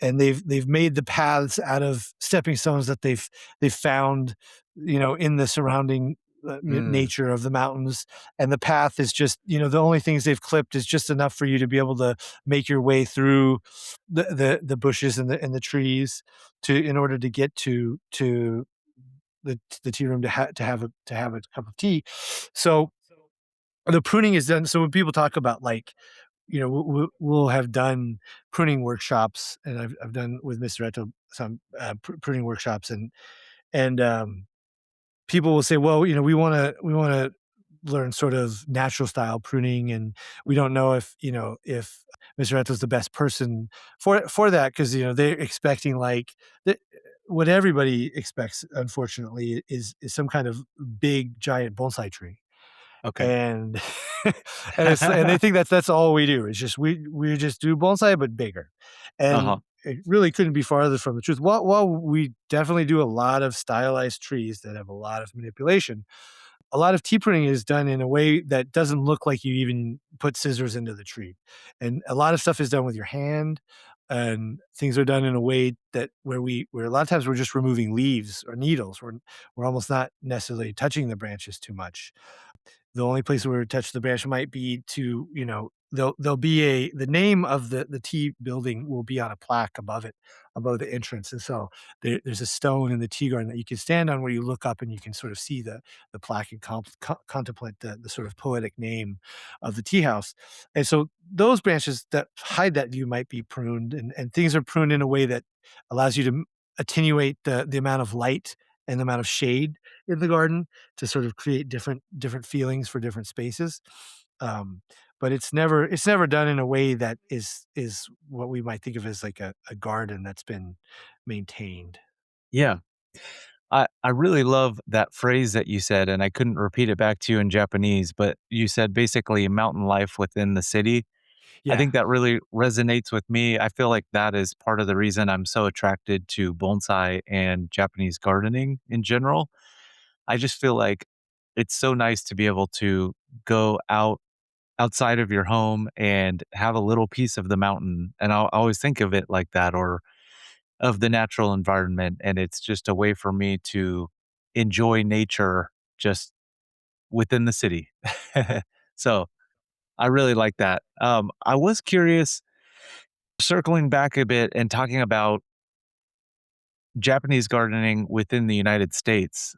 and they've made the paths out of stepping stones that they've found, in the surrounding Mm, nature of the mountains. And the path is just, the only things they've clipped is just enough for you to be able to make your way through the bushes and the trees in order to get to the tea room to have a cup of tea. So the pruning is done. So when people talk about, like, we'll have done pruning workshops, and I've done with Mr. Eto some pruning workshops, and people will say, well, we want to learn sort of natural style pruning, and we don't know if Mr. Eto's the best person for that, because they're expecting, like, what everybody expects, unfortunately, is some kind of big giant bonsai tree. okay. And and they think that's all we do. It's just we just do bonsai but bigger. Uh-huh. And it really couldn't be farther from the truth. While we definitely do a lot of stylized trees that have a lot of manipulation, a lot of tea pruning is done in a way that doesn't look like you even put scissors into the tree. And a lot of stuff is done with your hand, and things are done in a way that where a lot of times we're just removing leaves or needles. We're almost not necessarily touching the branches too much. The only place where we touch the branch might be to, there'll be the name of the tea building will be on a plaque above it, above the entrance. And so there's a stone in the tea garden that you can stand on, where you look up and you can sort of see the plaque and contemplate the sort of poetic name of the tea house. And so those branches that hide that view might be pruned, and things are pruned in a way that allows you to attenuate the amount of light and the amount of shade in the garden, to sort of create different feelings for different spaces. Um, but it's never done in a way that is what we might think of as like a garden that's been maintained. Yeah. I really love that phrase that you said, and I couldn't repeat it back to you in Japanese, but you said basically mountain life within the city. I Yeah. think that really resonates with me. I feel like that is part of the reason I'm so attracted to bonsai and Japanese gardening in general. I just feel like it's so nice to be able to go outside of your home and have a little piece of the mountain. And I'll always think of it like that, or of the natural environment. And it's just a way for me to enjoy nature just within the city. So I really like that. I was curious, circling back a bit and talking about Japanese gardening within the United States.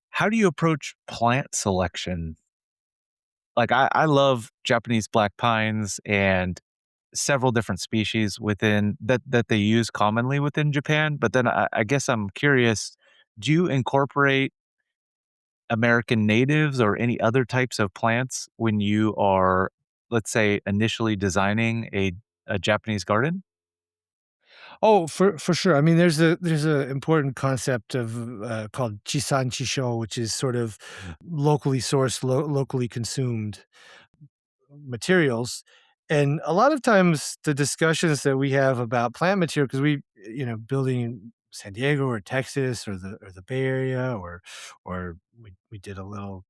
How do you approach plant selection? Like I love Japanese black pines and several different species within that they use commonly within Japan. But then I guess I'm curious, do you incorporate American natives or any other types of plants when you are, let's say, initially designing a Japanese garden? Oh, for sure. I mean, there's a important concept of called chisan chisho, which is sort of locally sourced, locally consumed materials. And a lot of times the discussions that we have about plant material, because building in San Diego or Texas or the Bay Area, or we did a little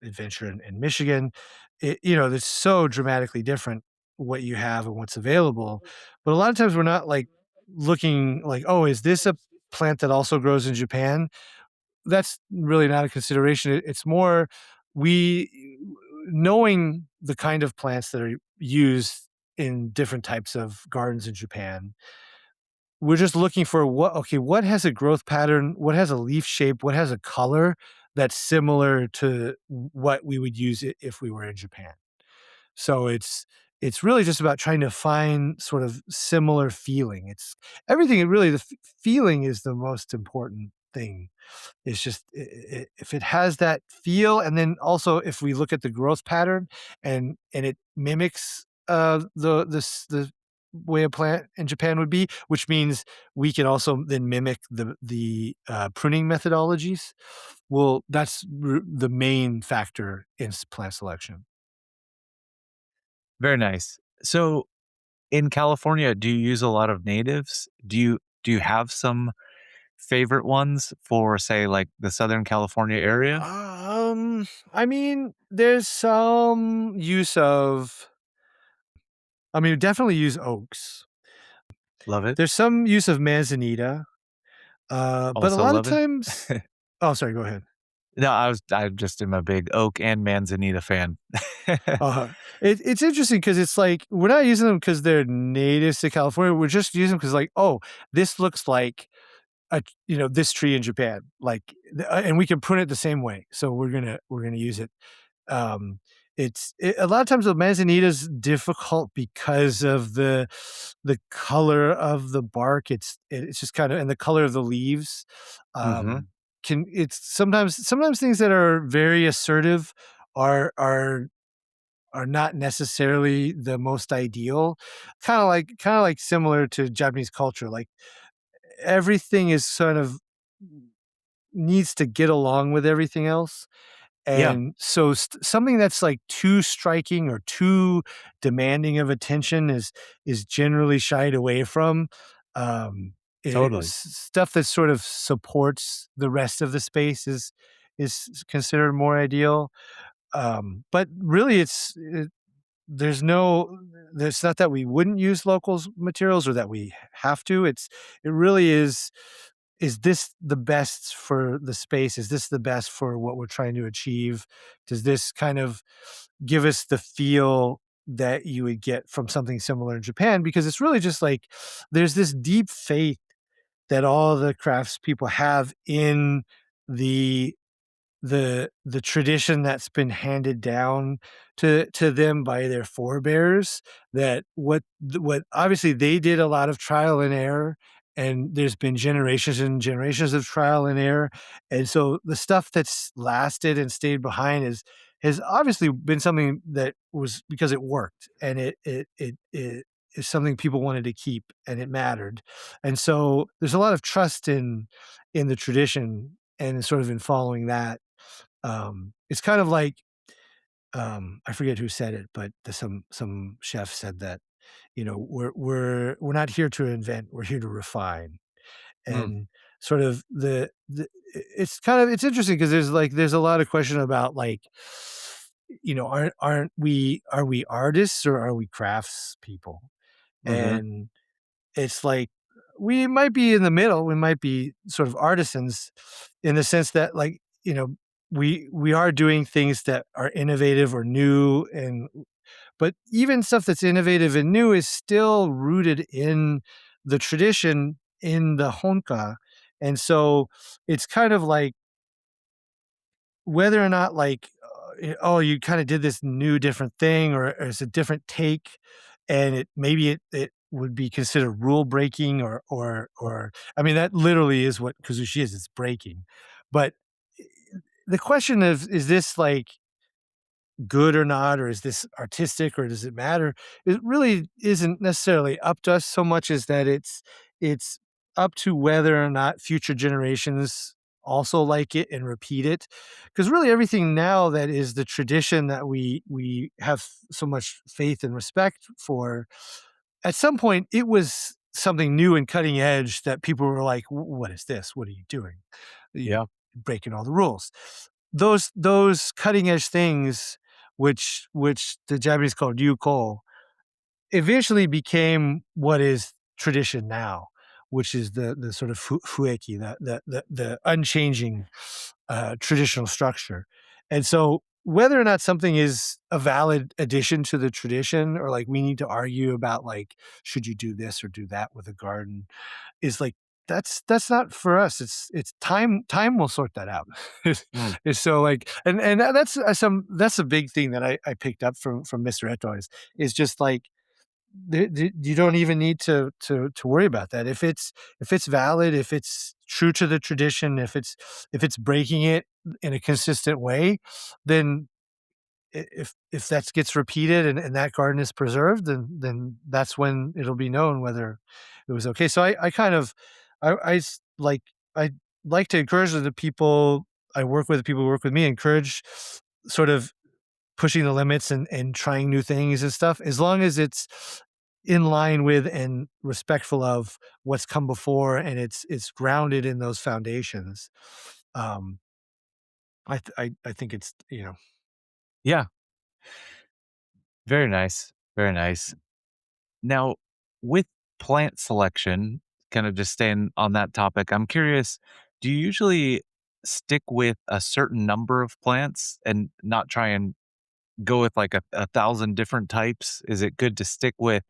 adventure in Michigan. It's so dramatically different what you have and what's available. But a lot of times we're not, like, looking like, oh, is this a plant that also grows in Japan? That's really not a consideration. It's more, we knowing the kind of plants that are used in different types of gardens in Japan. We're just looking for what has a growth pattern, what has a leaf shape, what has a color that's similar to what we would use if we were in Japan. So it's really just about trying to find sort of similar feeling. It's everything, really, the feeling is the most important thing. It's just if it has that feel, and then also if we look at the growth pattern, and it mimics the way a plant in Japan would be, which means we can also then mimic the pruning methodologies. Well, that's the main factor in plant selection. Very nice. So in California, do you use a lot of natives? Do you have some favorite ones for, say, like the Southern California area? I mean, there's some use of. I mean, we definitely use oaks. Love it. There's some use of manzanita, but a Also lot of love it. times. Oh, sorry. Go ahead. No, I just am a big oak and manzanita fan. Uh, it's interesting because it's like we're not using them because they're natives to California. We're just using them because, like, oh, this looks like this tree in Japan, like, and we can print it the same way. So we're gonna use it. Um, a lot of times the manzanita is difficult because of the color of the bark. It's just kind of, and the color of the leaves. Hmm. Um, it's sometimes things that are very assertive are are are not necessarily the most ideal. Kind of like similar to Japanese culture. Like everything is sort of needs to get along with everything else. Yeah, And so something that's like too striking or too demanding of attention is generally shied away from. Um, totally. Stuff that sort of supports the rest of the space is considered more ideal. But really, there's no there's not that we wouldn't use locals materials or that we have to. It really is this the best for the space? Is this the best for what we're trying to achieve? Does this kind of give us the feel that you would get from something similar in Japan? Because it's really just like there's this deep faith that all the crafts people have in the the tradition that's been handed down to them by their forebears, that what obviously they did a lot of trial and error, and there's been generations and generations of trial and error, and so the stuff that's lasted and stayed behind has obviously been something that was because it worked, and it is something people wanted to keep, and it mattered. And so there's a lot of trust in the tradition and sort of in following that. It's kind of like, I forget who said it, but some chef said that, we're not here to invent, we're here to refine. Mm, And sort of it's interesting because there's a lot of question about, like, are we artists or are we crafts people? mhm. And it's like we might be in the middle. We might be sort of artisans in the sense that, like, we are doing things that are innovative or new, and but even stuff that's innovative and new is still rooted in the tradition, in the honka. And so it's kind of like whether or not, like, oh, you kind of did this new different thing, or it's a different take, and it would be considered rule breaking, or I mean, that literally is what kuzushi is, it's breaking. But the question of, is this like good or not, or is this artistic, or does it matter? It really isn't necessarily up to us so much as that it's up to whether or not future generations also like it and repeat it. Because really everything now that is the tradition that we have so much faith and respect for, at some point it was something new and cutting edge that people were like, What is this? What are you doing? You Yeah, breaking all the rules." Those cutting edge things, which the Japanese call ryuko, eventually became what is tradition now, which is the sort of fueki, the unchanging traditional structure. And so whether or not something is a valid addition to the tradition, or like we need to argue about, like, should you do this or do that with a garden, is like that's not for us. It's time will sort that out. mm, It's so like, and that's a big thing that I picked up from Mr. Eto is just like you don't even need to worry about that. If it's valid, if it's true to the tradition, if it's breaking it in a consistent way, then if that gets repeated, and that garden is preserved, then that's when it'll be known whether it was okay. So I kind of like I like to encourage the people I work with, the people who work with me, encourage sort of pushing the limits and trying new things and stuff, as long as it's in line with and respectful of what's come before, and it's grounded in those foundations. Um, I think it's, Yeah, very nice. Very nice. Now, with plant selection, kind of just staying on that topic, I'm curious, do you usually stick with a certain number of plants and not try and go with like a thousand different types? Is it good to stick with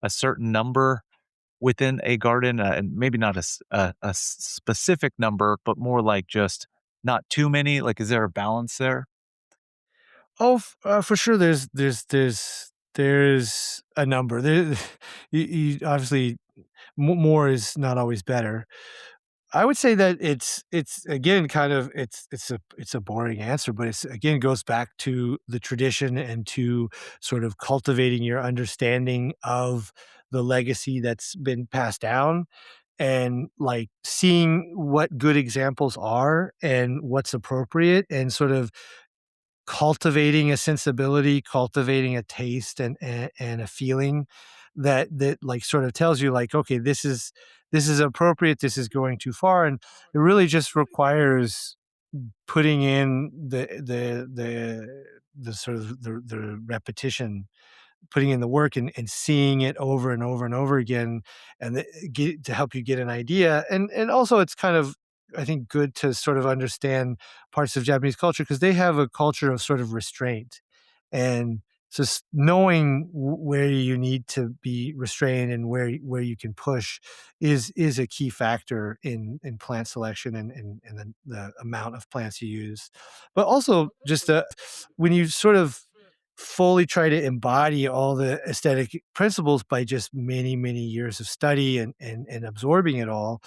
a certain number within a garden, and maybe not specific number, but more like just not too many? Like, is there a balance there? for sure. There's a number. There, you obviously more is not always better. I would say that it's again kind of it's a boring answer, but it's again goes back to the tradition and to sort of cultivating your understanding of the legacy that's been passed down, and like seeing what good examples are and what's appropriate, and sort of cultivating a sensibility, cultivating a taste and a feeling that like sort of tells you like, okay, this is appropriate, this is going too far. And it really just requires putting in the sort of the repetition, putting in the work and seeing it over and over and over again, and get to help you get an idea. And also it's kind of, I think, good to sort of understand parts of Japanese culture, because they have a culture of sort of restraint, and just knowing where you need to be restrained and where you can push is a key factor in plant selection and the amount of plants you use. But also just when you sort of fully try to embody all the aesthetic principles by just many, many years of study and absorbing it all,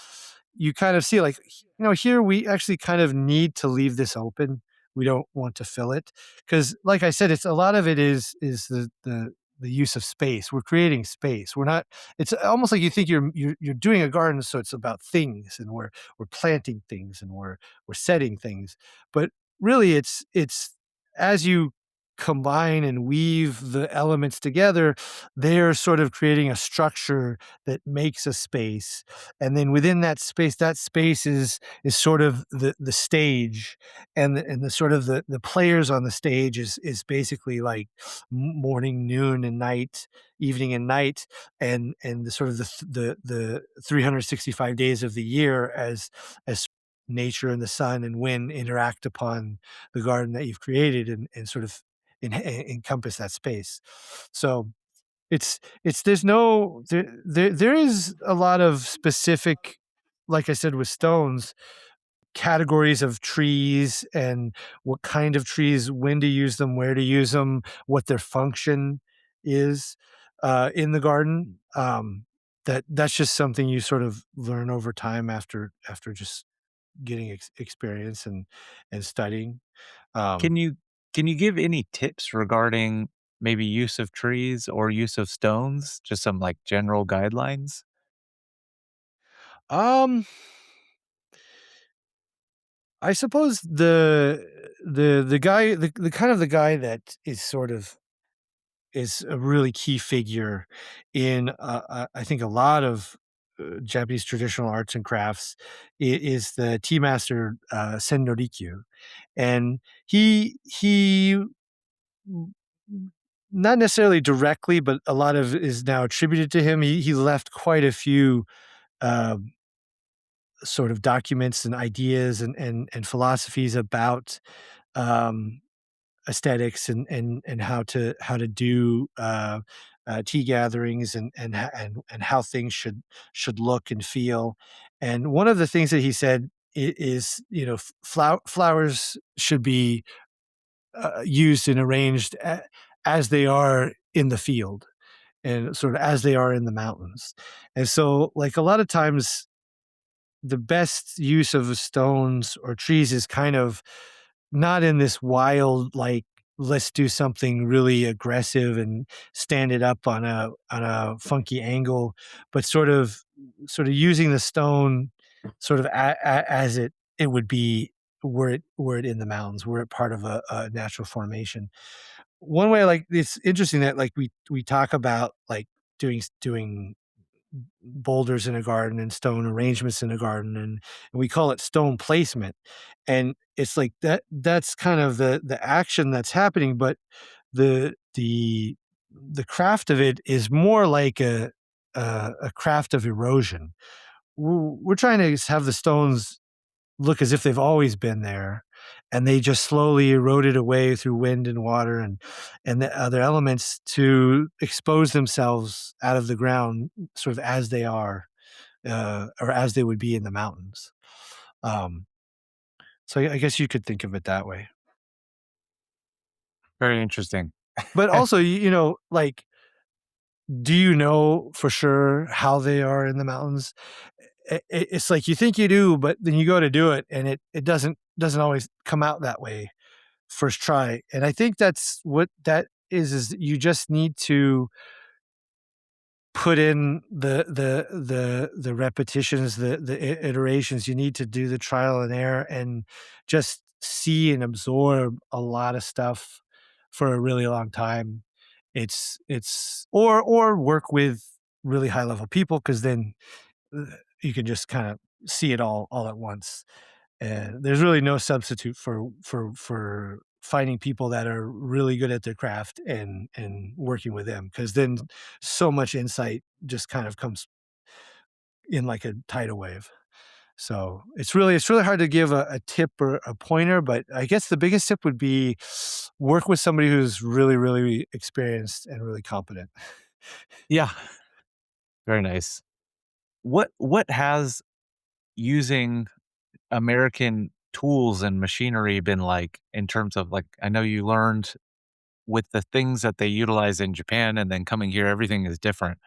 you kind of see like, here we actually kind of need to leave this open. We don't want to fill it because, like I said, it's a lot of it is the use of space. We're creating space. We're not. It's almost like you think you're doing a garden, so it's about things, and we're planting things, and we're setting things. But really, it's as you combine and weave the elements together, they're sort of creating a structure that makes a space. And then within that space is sort of the stage, and the sort of the players on the stage is basically like morning, noon, and night, evening and night, and the sort of the 365 days of the year as nature and the sun and wind interact upon the garden that you've created, and sort of encompass that space. So it's there's no there is a lot of specific, like I said with stones, categories of trees and what kind of trees, when to use them, where to use them, what their function is in the garden. That's just something you sort of learn over time after just getting experience and studying. Can Um, you can you give any tips regarding maybe use of trees or use of stones? Just some like general guidelines? um, I suppose the guy the kind of the guy that is sort of is a really key figure in I think a lot of Japanese traditional arts and crafts is the tea master Sen no Rikyu, and he mm, not necessarily directly, but a lot of is now attributed to him. He left quite a few. Um, Sort of documents and ideas and philosophies about um, aesthetics and how to do tea gatherings and how things should look and feel. And one of the things that he said is, flowers should be used and arranged as they are in the field, and sort of as they are in the mountains. And so, like a lot of times, the best use of stones or trees is kind of not in this wild, like, let's do something really aggressive and stand it up on a funky angle, but sort of using the stone sort of as it would be were it in the mountains, were it part of a natural formation. One way, like, it's interesting that, like, we talk about, like, doing boulders in a garden and stone arrangements in a garden, and we call it stone placement. And it's like that's kind of the action that's happening, but the craft of it is more like a craft of erosion. We're trying to have the stones look as if they've always been there, and they just slowly eroded away through wind and water and the other elements to expose themselves out of the ground, sort of as they are, or as they would be in the mountains. Um, so I guess you could think of it that way. Very interesting. But also, like, do you know for sure how they are in the mountains? It's like you think you do, but then you go to do it, and it doesn't always come out that way first try. And I think that's what that is you just need to put in the repetitions, the iterations. You need to do the trial and error and just see and absorb a lot of stuff for a really long time. It's or work with really high level people, because then uh, you can just kind of see it all at once. And there's really no substitute for finding people that are really good at their craft and working with them, because then so much insight just kind of comes in like a tidal wave. So it's really hard to give a tip or a pointer, but I guess the biggest tip would be work with somebody who's really, really experienced and really competent. Yeah, very nice. What has using American tools and machinery been like in terms of like I know you learned with the things that they utilize in Japan and then coming here everything is different.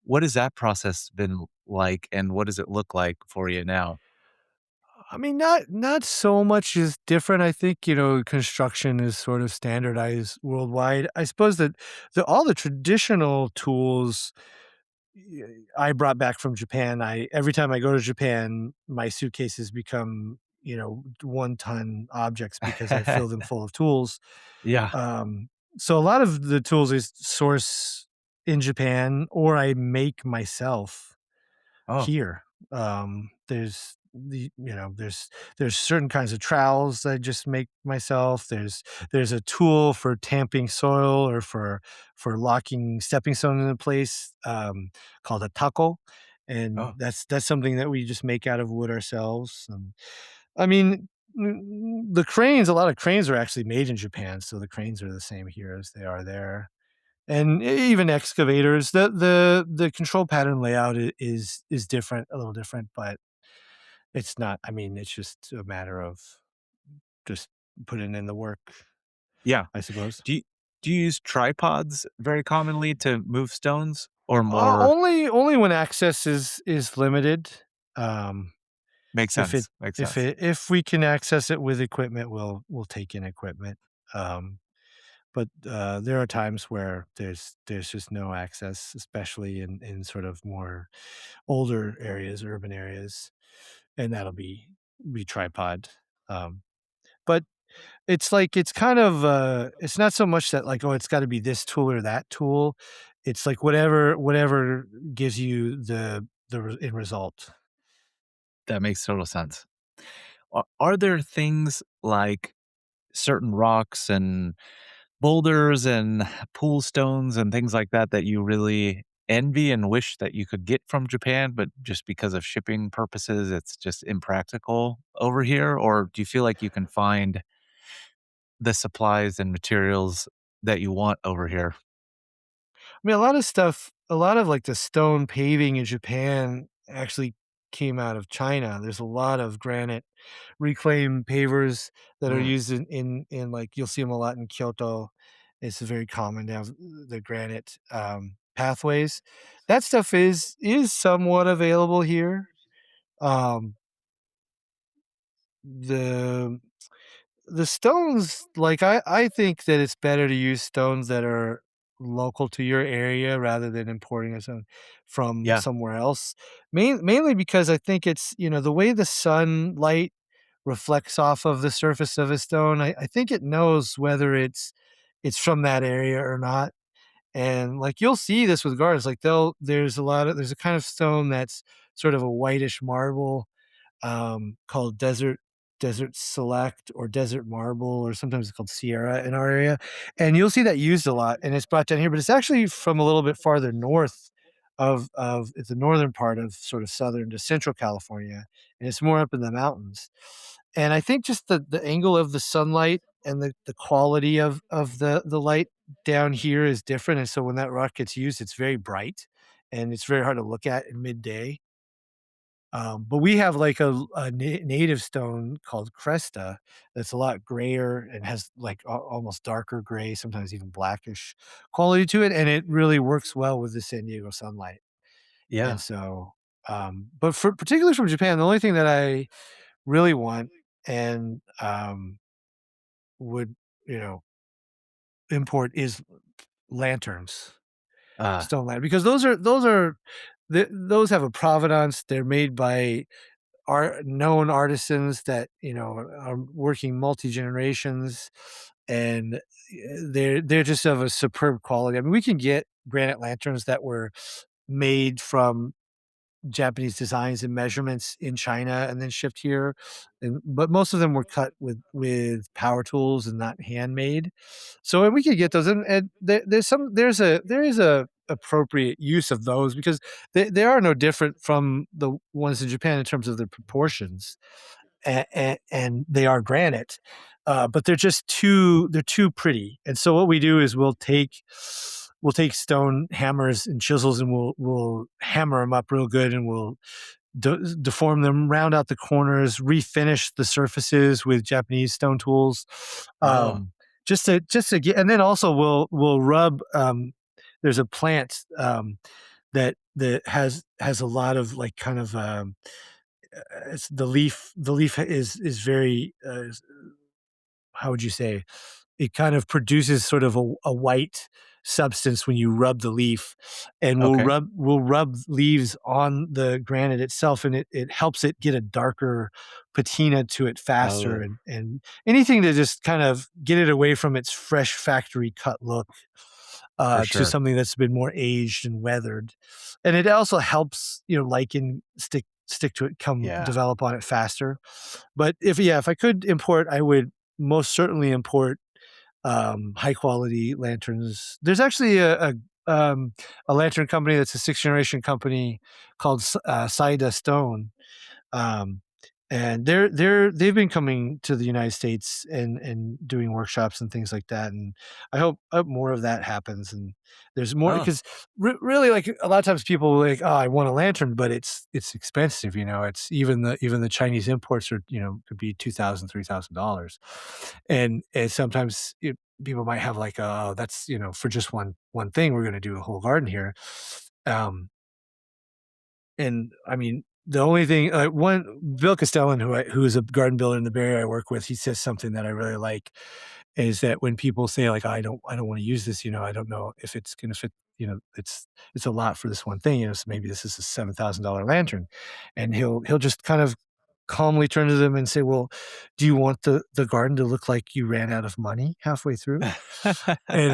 What has that process been like and what does it look like for you now? I mean, not so much is different. I think, construction is sort of standardized worldwide. I suppose that the all the traditional tools y I brought back from Japan. I every time I go to Japan, my suitcases become, 1-ton objects because I fill them full of tools. Yeah. Um, so a lot of the tools is source in Japan, or I make myself Oh. here. There's certain kinds of trowels I just make myself. There's a tool for tamping soil or for locking stepping stones into place, called a taco, and Oh. that's something that we just make out of wood ourselves. I mean, the cranes. A lot of cranes are actually made in Japan, so the cranes are the same here as they are there. And even excavators, the control pattern layout is different, a little different, but it's not. I mean, it's just a matter of just putting in the work, Yeah. I suppose. Do you do you use tripods very commonly to move stones or more Only when access is limited. Um, makes if it sense. Makes if sense. it if we can access it with equipment, we'll take in equipment. Um, but there are times where there's just no access, especially in sort of more older areas, urban areas, and that'll be tripod. Um, but it's like it's kind of it's not so much that like, oh, it's got to be this tool or that tool. It's like whatever gives you the end result. That makes total sense. Are there things like certain rocks and boulders and pool stones and things like that that you really envy and wish that you could get from Japan, but just because of shipping purposes, it's just impractical over here? Or do you feel like you can find the supplies and materials that you want over here? I mean, a lot of stuff, a lot of like the stone paving in Japan actually came out of China. There's a lot of granite reclaimed pavers that are Mm. used in like you'll see them a lot in Kyoto. It's very common to have the granite pathways. That stuff is somewhat available here. Um, the the stones, like, I think that it's better to use stones that are local to your area rather than importing some from Yeah. somewhere else. Mainly because I think it's, the way the sunlight reflects off of the surface of a stone, I think it knows whether it's from that area or not. And like you'll see this with gardens, like there's a kind of stone that's sort of a whitish marble, called desert select or desert marble, or sometimes it's called Sierra in our area. And you'll see that used a lot, and it's brought down here, but it's actually from a little bit farther north of it's the northern part of sort of southern to central California, and it's more up in the mountains. And I think just the angle of the sunlight and the quality of the light down here is different, and so when that rock gets used, it's very bright, and it's very hard to look at in midday. But we have like a native stone called Cresta that's a lot grayer and has like almost darker gray, sometimes even blackish quality to it, and it really works well with the San Diego sunlight. And Yeah. so, but for particularly from Japan, the only thing that I really want and would you know import is lanterns, Uh, stone lantern, because those have a provenance. They're made by known artisans that are working multi generations, and they're just of a superb quality. I mean, we can get granite lanterns that were made from Japanese designs and measurements in China and then shipped here, but most of them were cut with power tools and not handmade. So and we could get those, and there is a appropriate use of those because they are no different from the ones in Japan in terms of their proportions, and they are granite, but they're too pretty. And so what we do is we'll take stone hammers and chisels, and we'll hammer them up real good, and we'll deform them, round out the corners, refinish the surfaces with Japanese stone tools, oh, just to get. And then also we'll rub. There's a plant that has a lot of like kind of it's the leaf is very how would you say, it kind of produces sort of a white substance when you rub the leaf, and okay. we'll rub leaves on the granite itself, and it helps it get a darker patina to it faster, Oh, and anything to just kind of get it away from its fresh factory cut look, for to sure. something that's been more aged and weathered. And it also helps, lichen stick to it, come Yeah. develop on it faster. But if I could import, I would most certainly import high quality lanterns. There's actually a lantern company that's a sixth generation company called Saida Stone, um, and they've been coming to the United States and doing workshops and things like that. And I hope more of that happens. And there's more Oh, because really, like a lot of times people will like, oh, I want a lantern, but it's expensive. It's even the Chinese imports are could be $2,000 $3,000, and sometimes people might have like, oh, that's for just one thing, we're going to do a whole garden here. Um, and I mean, the only thing, one Bill Castellan, who is a garden builder in the Bay Area I work with, he says something that I really like, is that when people say like, I don't want to use this, I don't know if it's going to fit, it's a lot for this one thing, so maybe this is a $7,000 lantern, and he'll just kind of calmly turn to them and say, well, do you want the garden to look like you ran out of money halfway through? And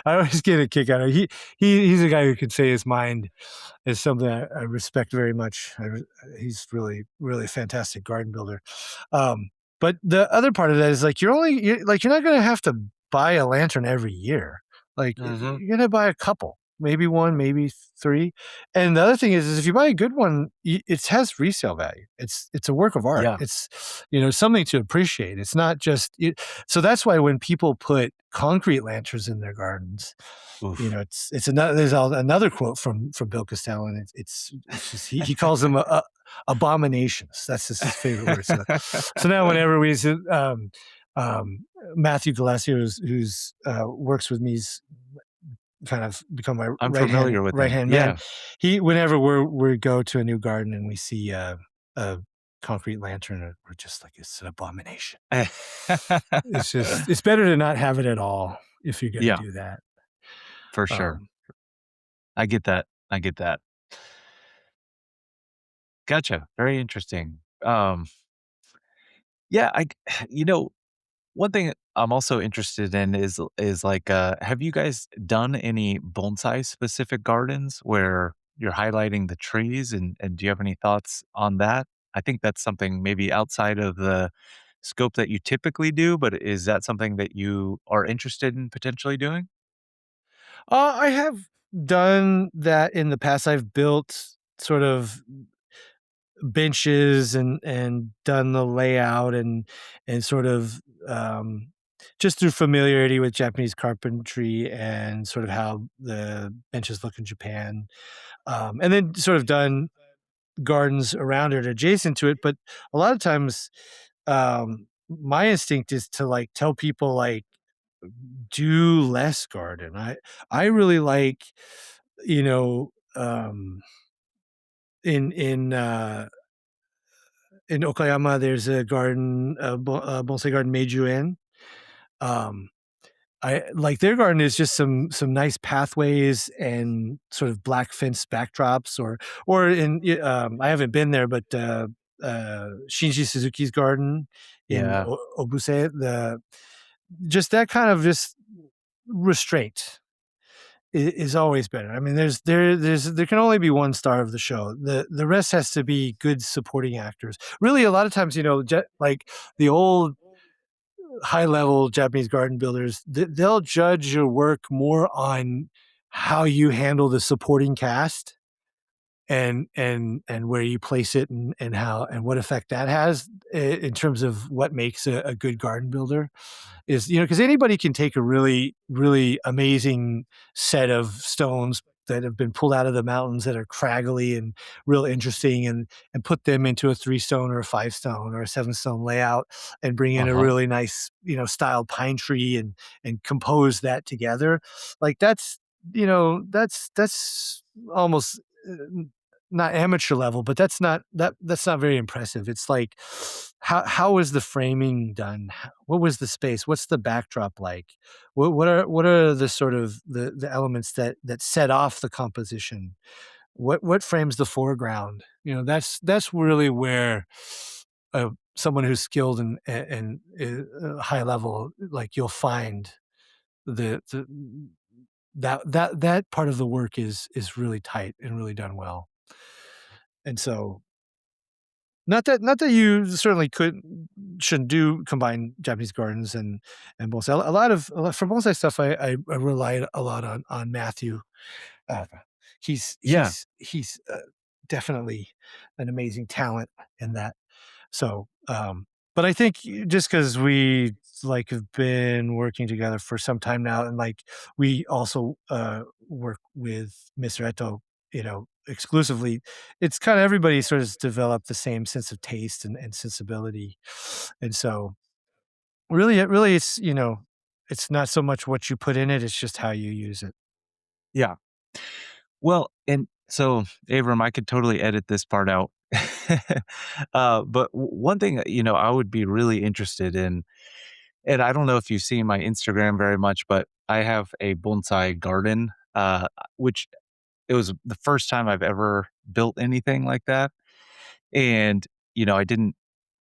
I always get a kick out of it. He's a guy who can say his mind, is something I respect very much. He's really, really a fantastic garden builder. But the other part of that is like you're not going to have to buy a lantern every year. Like hmm you're going to buy a couple, maybe one, maybe three. And the other thing is if you buy a good one, it has resale value. It's a work of art. yeah. It's something to appreciate. It's not just so that's why when people put concrete lanterns in their gardens, Oof. it's another. There's another quote from Bill Costello, and it's just he calls them abominations. That's just his favorite word. So now whenever we um, Matthew Galacio, who's works with me, he's kind of become my I'm familiar with right him. hand man. Yeah. He whenever we go to a new garden and we see a concrete lantern, we're just like, it's an abomination. It's better to not have it at all if you're going to Yeah, do that. for sure. Um, I get that. I get that. Gotcha. Very interesting. Yeah, you know, one thing I'm also interested in is like, have you guys done any bonsai specific gardens where you're highlighting the trees, and do you have any thoughts on that? I think that's something maybe outside of the scope that you typically do, but is that something that you are interested in potentially doing? I have done that in the past. I've built sort of benches and done the layout and sort of just through familiarity with Japanese carpentry and sort of how the benches look in Japan. And then sort of done gardens around it adjacent to it. But a lot of times, my instinct is to like tell people like do less garden. I really like, you know, in in uh in Okayama, there's a garden, a bonsai garden, Meijuen. Um, I like their garden is just some nice pathways and sort of black fence backdrops, or I haven't been there, but Shinji Suzuki's garden in Yeah. Obuse, the just that kind of just restraint is always better. I mean, there can only be one star of the show. The rest has to be good supporting actors. Really, a lot of times, like the old high level Japanese garden builders, they'll judge your work more on how you handle the supporting cast and where you place it and how and what effect that has in terms of what makes a good garden builder is, because anybody can take a really, really amazing set of stones that have been pulled out of the mountains that are craggly and real interesting and put them into a 3 stone or a 5 stone or a 7 stone layout and bring in a Uh-huh. really nice, styled pine tree and compose that together. Like that's almost not amateur level, but that's not very impressive. It's like, how is the framing done? What was the space? What's the backdrop like? What are the sort of the elements that set off the composition? What frames the foreground? That's really where someone who's skilled and high level, like you'll find the that part of the work is really tight and really done well. And so, not that you certainly shouldn't do combine Japanese gardens and bonsai. A lot for bonsai stuff, I relied a lot on Matthew. Uh, he's Yeah. he's he's definitely an amazing talent in that. So, but I think just because we like have been working together for some time now, and like we also work with Mr. Eto, exclusively, it's kind of everybody sort of developed the same sense of taste and sensibility, and so really, it's not so much what you put in it; it's just how you use it. Yeah. Well, and so, Abram, I could totally edit this part out. But one thing, I would be really interested in, and I don't know if you see my Instagram very much, but I have a bonsai garden, which it was the first time I've ever built anything like that. And, I didn't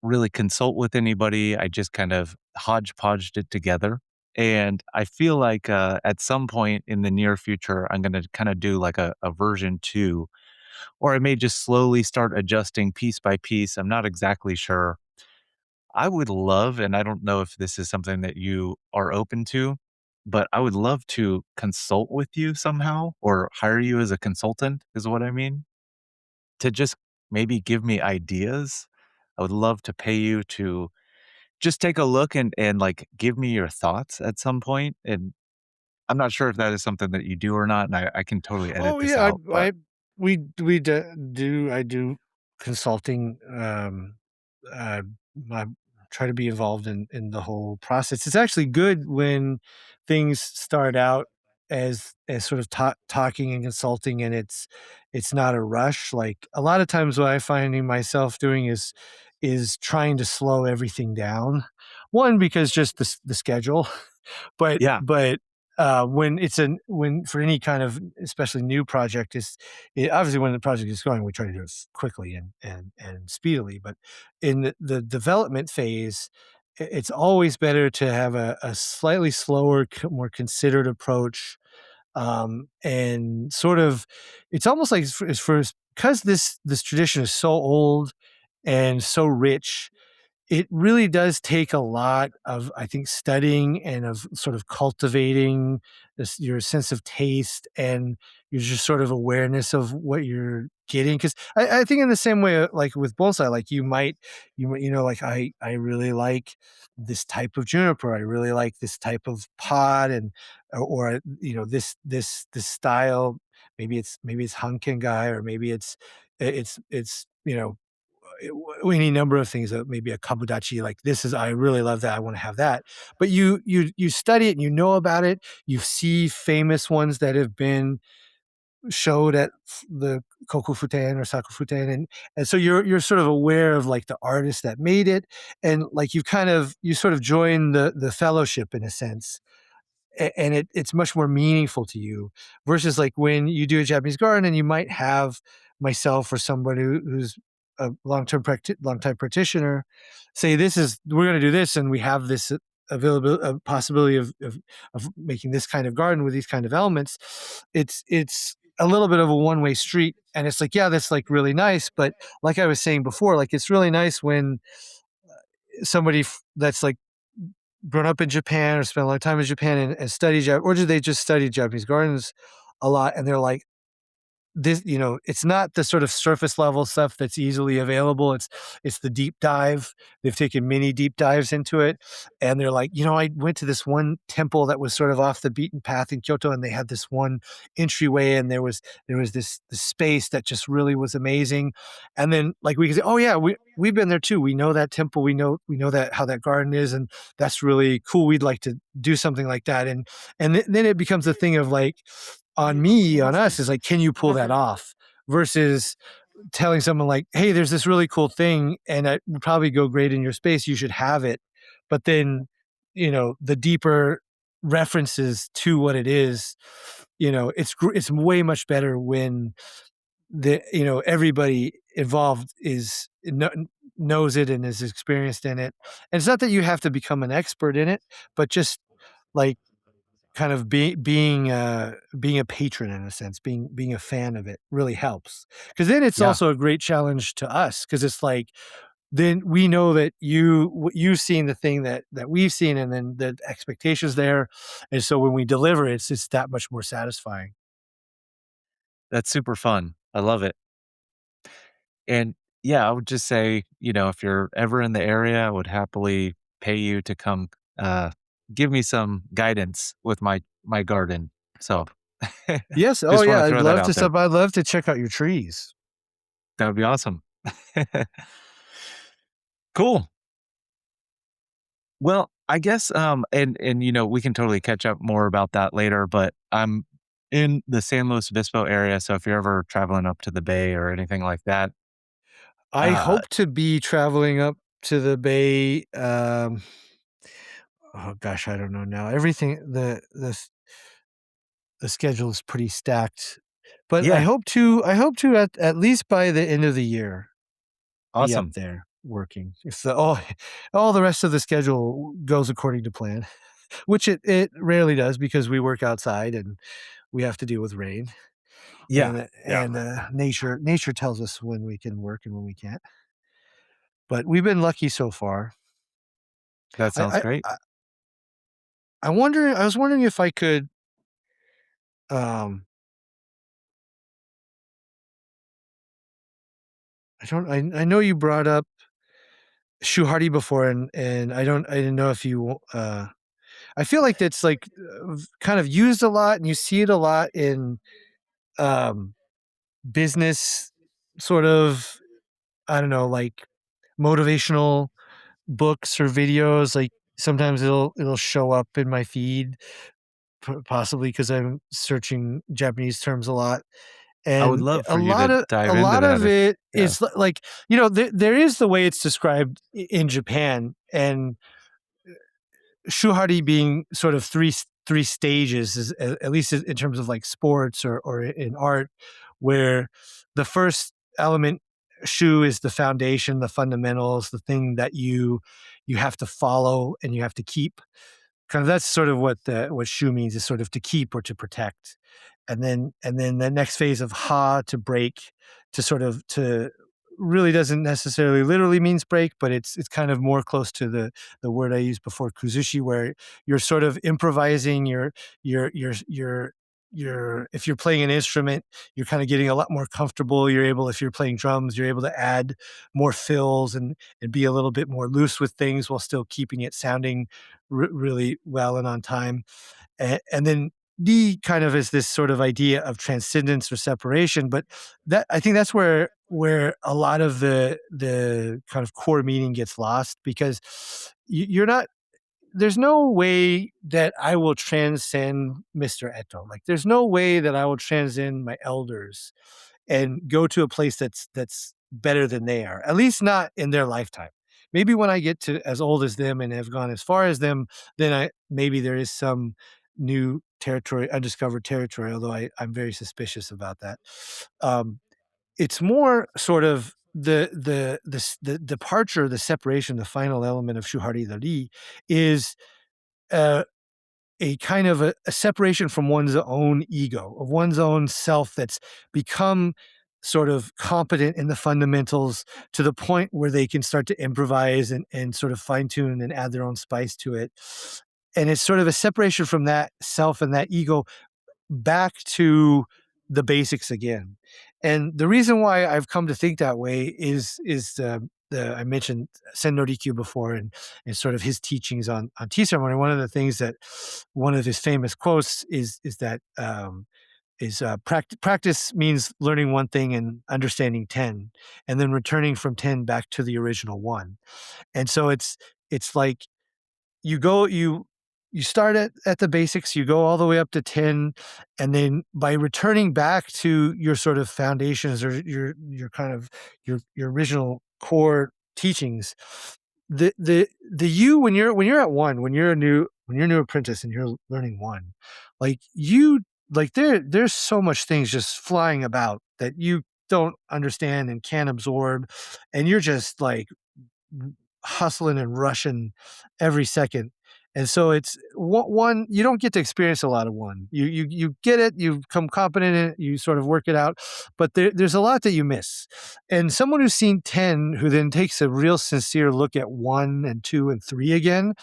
really consult with anybody. I just kind of hodgepodged it together. And I feel like at some point in the near future, I'm going to kind of do like a version two, or I may just slowly start adjusting piece by piece. I'm not exactly sure. I would love, and I don't know if this is something that you are open to, but I would love to consult with you somehow or hire you as a consultant, is what I mean, to just maybe give me ideas. I would love to pay you to just take a look and like give me your thoughts at some point. And I'm not sure if that is something that you do or not. And I can totally edit Oh this yeah, out. But do I do consulting. I I try to be involved in the whole process. It's actually good when things start out as sort of talking and consulting, and it's not a rush. Like a lot of times, what I finding myself doing is trying to slow everything down. One, because just the schedule, but yeah, when for any kind of especially new project obviously when the project is going, we try to do it quickly and speedily. But in the development phase, it's always better to have a slightly slower, more considered approach. And sort of, it's almost like it's for because this tradition is so old and so rich. It really does take a lot of, I think, studying and of sort of cultivating your sense of taste and your just sort of awareness of what you're getting. Because I think in the same way, like with bonsai, like like I really like this type of juniper. I really like this type of pot, and this style. Maybe it's Hankengai, or maybe it's any number of things, maybe a kabudachi, like this is, I really love that, I want to have that. But you study it and you know about it. You see famous ones that have been showed at the Kokufuten or Sakufuten, and so you're sort of aware of like the artist that made it, and like you sort of join the fellowship in a sense, and it's much more meaningful to you versus like when you do a Japanese garden and you might have myself or somebody who's a long-time practitioner say, we're going to do this, and we have this available possibility of making this kind of garden with these kind of elements. It's a little bit of a one-way street, and it's like, yeah, that's like really nice, but like I was saying before, like it's really nice when somebody that's like grown up in Japan or spent a long time in Japan and studied or did they just study Japanese gardens a lot, and they're like, this, it's not the sort of surface level stuff that's easily available. It's the deep dive. They've taken many deep dives into it, and they're like, I went to this one temple that was sort of off the beaten path in Kyoto, and they had this one entryway, and there was this space that just really was amazing. And then like we could say, oh yeah, we've been there too. We know that temple. We know that how that garden is, and that's really cool. We'd like to do something like that. And then it becomes a thing of like, on us is like, can you pull that off? Versus telling someone like, hey, there's this really cool thing and it would probably go great in your space. You should have it. But then, the deeper references to what it is, it's way much better when everybody involved knows it and is experienced in it. And it's not that you have to become an expert in it, but just like kind of being a patron in a sense, being a fan of it really helps. Because then it's Yeah. also a great challenge to us, because it's like, then we know that you've seen the thing that we've seen, and then the expectations there, and so when we deliver, it's that much more satisfying. That's super fun. I love it. And yeah, I would just say, if you're ever in the area, I would happily pay you to come uh, give me some guidance with my garden. So Yes. Oh just want yeah, to I'd throw that love to out there. stop. I'd love to check out your trees. That would be awesome. Cool. Well, I guess and we can totally catch up more about that later, but I'm in the San Luis Obispo area, so if you're ever traveling up to the Bay or anything like that, I uh hope to be traveling up to the Bay. Oh gosh, I don't know now. Everything the schedule is pretty stacked, but I yeah, hope to at least by the end of the year be up awesome. there working. If all the rest of the schedule goes according to plan, which it rarely does, because we work outside and we have to deal with rain, Yeah. and Yeah. nature tells us when we can work and when we can't. But we've been lucky so far. That I sounds I great. I I was wondering if I could, um I know you brought up Shuhari before, and I didn't know if you, I feel like that's like, kind of used a lot, and you see it a lot in, um, business sort of, I don't know, like motivational books or videos. Like sometimes it'll show up in my feed, possibly because I'm searching Japanese terms a lot. I would And love for you to a dive into lot that of if it yeah. is like, there is the way it's described in Japan, and shuhari being sort of three stages, is, at least in terms of like sports or in art, where the first element shu is the foundation, the fundamentals, the thing that you have to follow and you have to keep. Kind of that's sort of what shu means, is sort of to keep or to protect. And then the next phase of ha, to break, to sort of to really doesn't necessarily literally means break, but it's kind of more close to the word I used before, kuzushi, where you're sort of improvising. You're if you're playing an instrument, you're kind of getting a lot more comfortable. You're able, if you're playing drums, you're able to add more fills and be a little bit more loose with things while still keeping it sounding really well and on time. And then D kind of is this sort of idea of transcendence or separation, but that, I think that's where a lot of the kind of core meaning gets lost, because you're not, there's no way that I will transcend Mr. Eto. Like, there's no way that I will transcend my elders and go to a place that's better than they are. At least not in their lifetime. Maybe when I get to as old as them and have gone as far as them, then maybe there is some new territory, undiscovered territory. Although I'm very suspicious about that. It's more sort of the departure, the separation, the final element of Shuhari Dari is uh, a kind of a separation from one's own ego, of one's own self, that's become sort of competent in the fundamentals to the point where they can start to improvise and sort of fine tune and add their own spice to it. And it's sort of a separation from that self and that ego back to the basics again. And the reason why I've come to think that way is the I mentioned Sen no Rikyu before, and sort of his teachings on tea ceremony. One of the things that one of his famous quotes is that practice means learning one thing and understanding 10, and then returning from 10 back to the original one. And so it's like you go you start at the basics, you go all the way up to 10, and then by returning back to your sort of foundations, or your kind of your original core teachings, the you, when you're at one, when you're a new apprentice and you're learning one, like you, like there's so much things just flying about that you don't understand and can't absorb, and you're just like hustling and rushing every second. And so it's one, you don't get to experience a lot of one. You get it, you become competent in it, you sort of work it out, but there's a lot that you miss. And someone who's seen 10, who then takes a real sincere look at 1 and 2 and 3 again,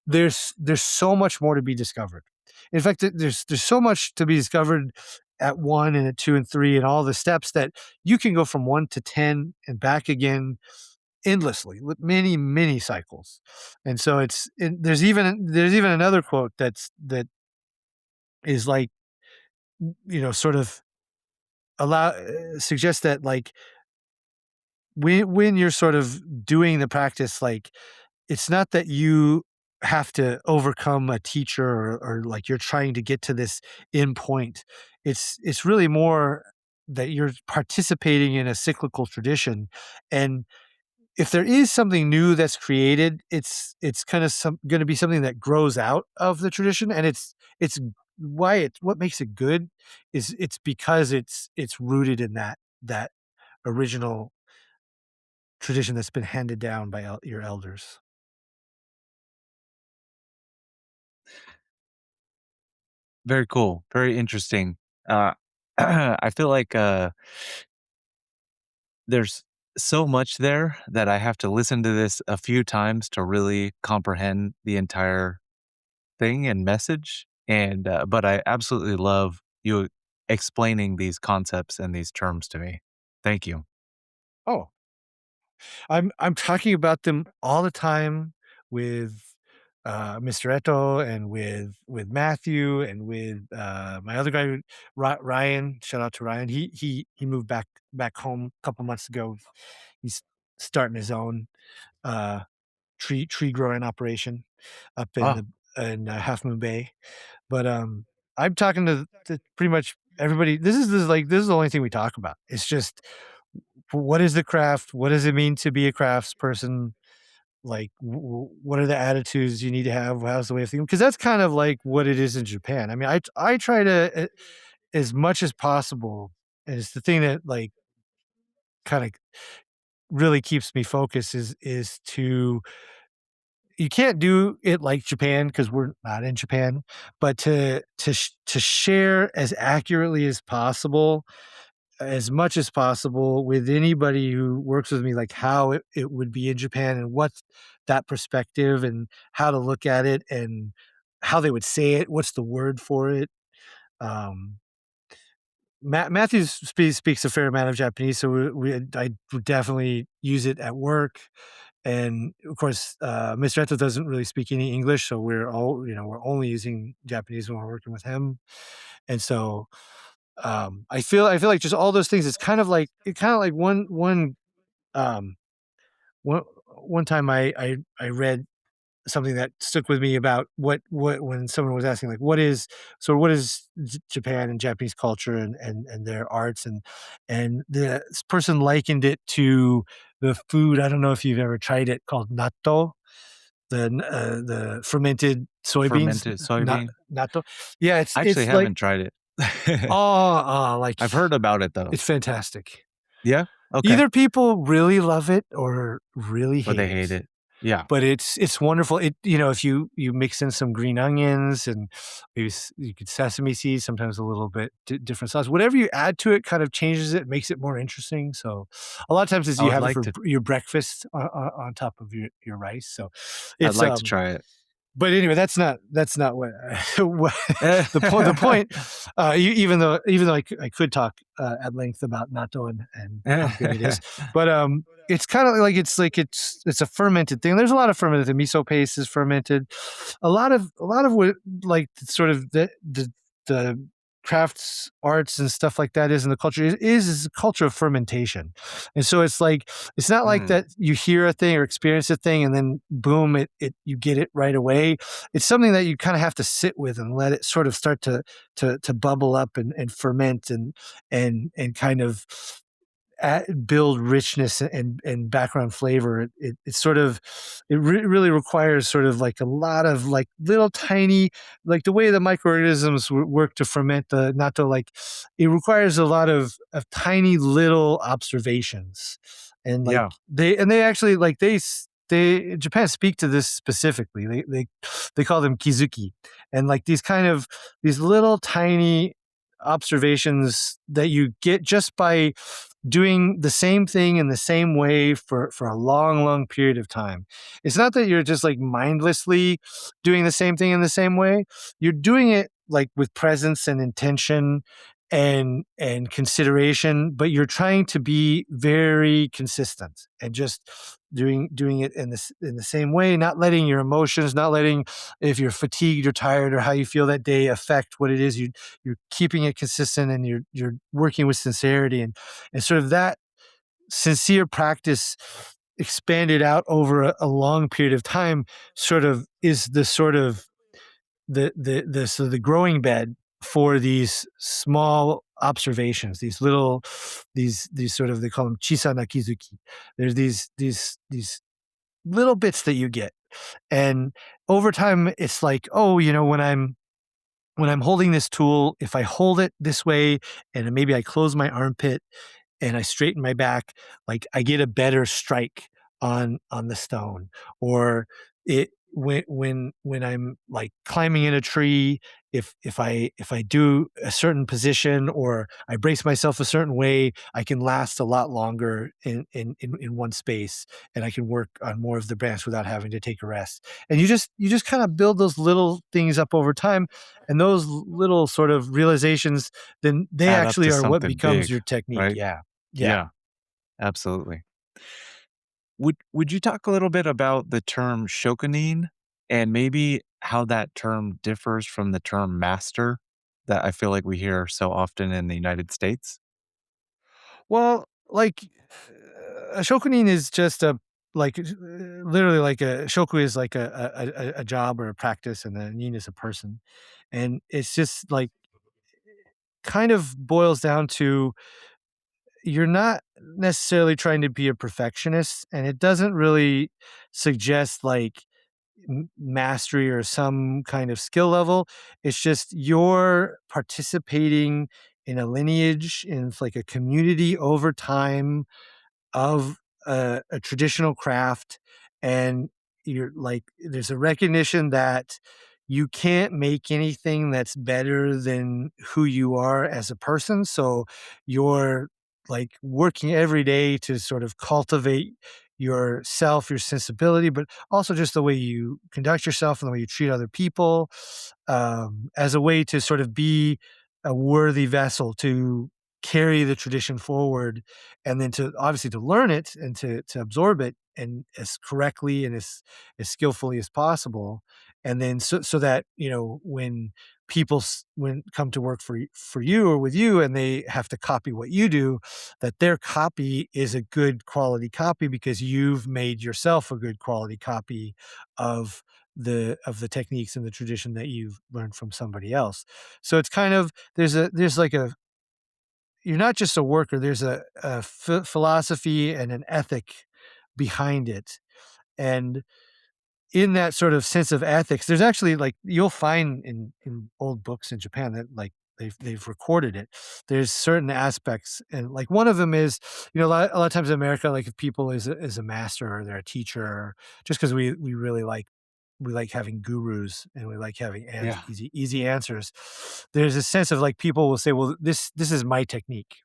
there's so much more to be discovered. In fact, there's so much to be discovered at 1 and at 2 and 3 and all the steps, that you can go from 1 to 10 and back again endlessly, with many cycles. And so there's even another quote that is like, sort of suggests that, like, when you're sort of doing the practice, like, it's not that you have to overcome a teacher, or like you're trying to get to this end point. It's really more that you're participating in a cyclical tradition. And if there is something new that's created, it's kind of going to be something that grows out of the tradition. And it's what makes it good is it's because it's rooted in that original tradition that's been handed down by your elders. Very cool. Very interesting. Uh, I feel like there's so much there that I have to listen to this a few times to really comprehend the entire thing and message. And but I absolutely love you explaining these concepts and these terms to me. Thank you. Oh, I'm talking about them all the time with Mr. Eto, and with Matthew, and with my other guy, Ryan. Shout out to Ryan. He moved back home a couple months ago. He's starting his own uh, tree growing operation up in Oh, the in Half Moon Bay. But I'm talking to pretty much everybody. This is the only thing we talk about. It's just, what is the craft? What does it mean to be a craftsperson? Like, what are the attitudes you need to have? How's the way of thinking? Because that's kind of like what it is in Japan. I mean, I try to, as much as possible, and it's the thing that, like, kind of really keeps me focused is to you can't do it like Japan because we're not in Japan, but to share as accurately as possible, as much as possible with anybody who works with me, like how it would be in Japan and what's that perspective and how to look at it and how they would say it, what's the word for it. Um, Matthew speaks a fair amount of Japanese, so I would definitely use it at work. And of course, Mr. Eto doesn't really speak any English, so we're only using Japanese when we're working with him. And so I feel like just all those things. It's kind of like um, one time I read something that stuck with me about what when someone was asking like what is Japan and Japanese culture and their arts and this person likened it to the food. I don't know if you've ever tried it, called natto, the fermented soybeans. Fermented soybean. Natto. Yeah, I actually it's like haven't tried it. like I've heard about it though. it's fantastic. Yeah. Okay. Either people really love it or really Or hate they hate it. Yeah. but it's wonderful. If you mix in some green onions and maybe you could sesame seeds, sometimes a little bit different sauce. Whatever you add to it kind of changes it, makes it more interesting. So a lot of times is I you would have it like for to. your breakfast on top of your rice. So I'd it's like to try it. but anyway, that's not what, what the point. Even though I could talk at length about natto and how good it is, but it's kind of like it's a fermented thing. There's a lot of fermented. The miso paste is fermented. A lot of what like sort of the crafts arts and stuff like that is in the culture is a culture of fermentation. And so it's not like Mm, that you hear a thing or experience a thing and then boom, it you get it right away. It's something that you kind of have to sit with and let it sort of start to bubble up and ferment and kind of build richness and background flavor. It sort of really requires sort of like a lot of like little tiny, like the way the microorganisms work to ferment the natto. Like it requires a lot of tiny little observations, and like yeah. they actually like they Japan speak to this specifically. They call them kizuki, and like these little tiny observations that you get just by doing the same thing in the same way for a long period of time. It's not that you're just like mindlessly doing the same thing in the same way. You're doing it like with presence and intention and consideration, but you're trying to be very consistent and just doing it in the same way, not letting your emotions, not letting if you're fatigued or tired or how you feel that day affect what it is you're keeping it consistent, and you're working with sincerity and sort of that sincere practice expanded out over a long period of time sort of is the sort of the growing bed for these small observations, these little these sort of, they call them chisana kizuki. There's these little bits that you get, and over time it's like, oh, when I'm holding this tool, if I hold it this way and maybe I close my armpit and I straighten my back, like I get a better strike on the stone. Or it when I'm like climbing in a tree, if I do a certain position or I brace myself a certain way, I can last a lot longer in one space, and I can work on more of the branch without having to take a rest. And you just kind of build those little things up over time, and those little sort of realizations, then they Add up actually to are what something becomes big, your technique. right? Yeah. Yeah. Yeah. Absolutely. Would you talk a little bit about the term shokunin and maybe how that term differs from the term master that I feel like we hear so often in the United States? Well, like a shokunin is just literally like a shoku is like a job or a practice, and a nin is a person, and it's just like kind of boils down to you're not necessarily trying to be a perfectionist, and it doesn't really suggest like mastery or some kind of skill level. It's just you're participating in a lineage, in like a community over time of a traditional craft, and you're like, there's a recognition that you can't make anything that's better than who you are as a person. So you're like working every day to sort of cultivate yourself, your sensibility, but also just the way you conduct yourself and the way you treat other people, as a way to sort of be a worthy vessel to carry the tradition forward, and then to obviously to learn it and to absorb it and as correctly and as skillfully as possible. And then so that, when when come to work for you or with you, and they have to copy what you do, that their copy is a good quality copy because you've made yourself a good quality copy of the techniques and the tradition that you've learned from somebody else. So it's kind of, there's like a, you're not just a worker, there's a philosophy and an ethic behind it. And in that sort of sense of ethics, there's actually, like, you'll find in old books in Japan that, like, they've recorded it. There's certain aspects, and like one of them is, a lot of times in America, like if people is a master or they're a teacher, just because we really like, we like having gurus and we like having Yeah. easy answers. There's a sense of, like, people will say, well, this is my technique,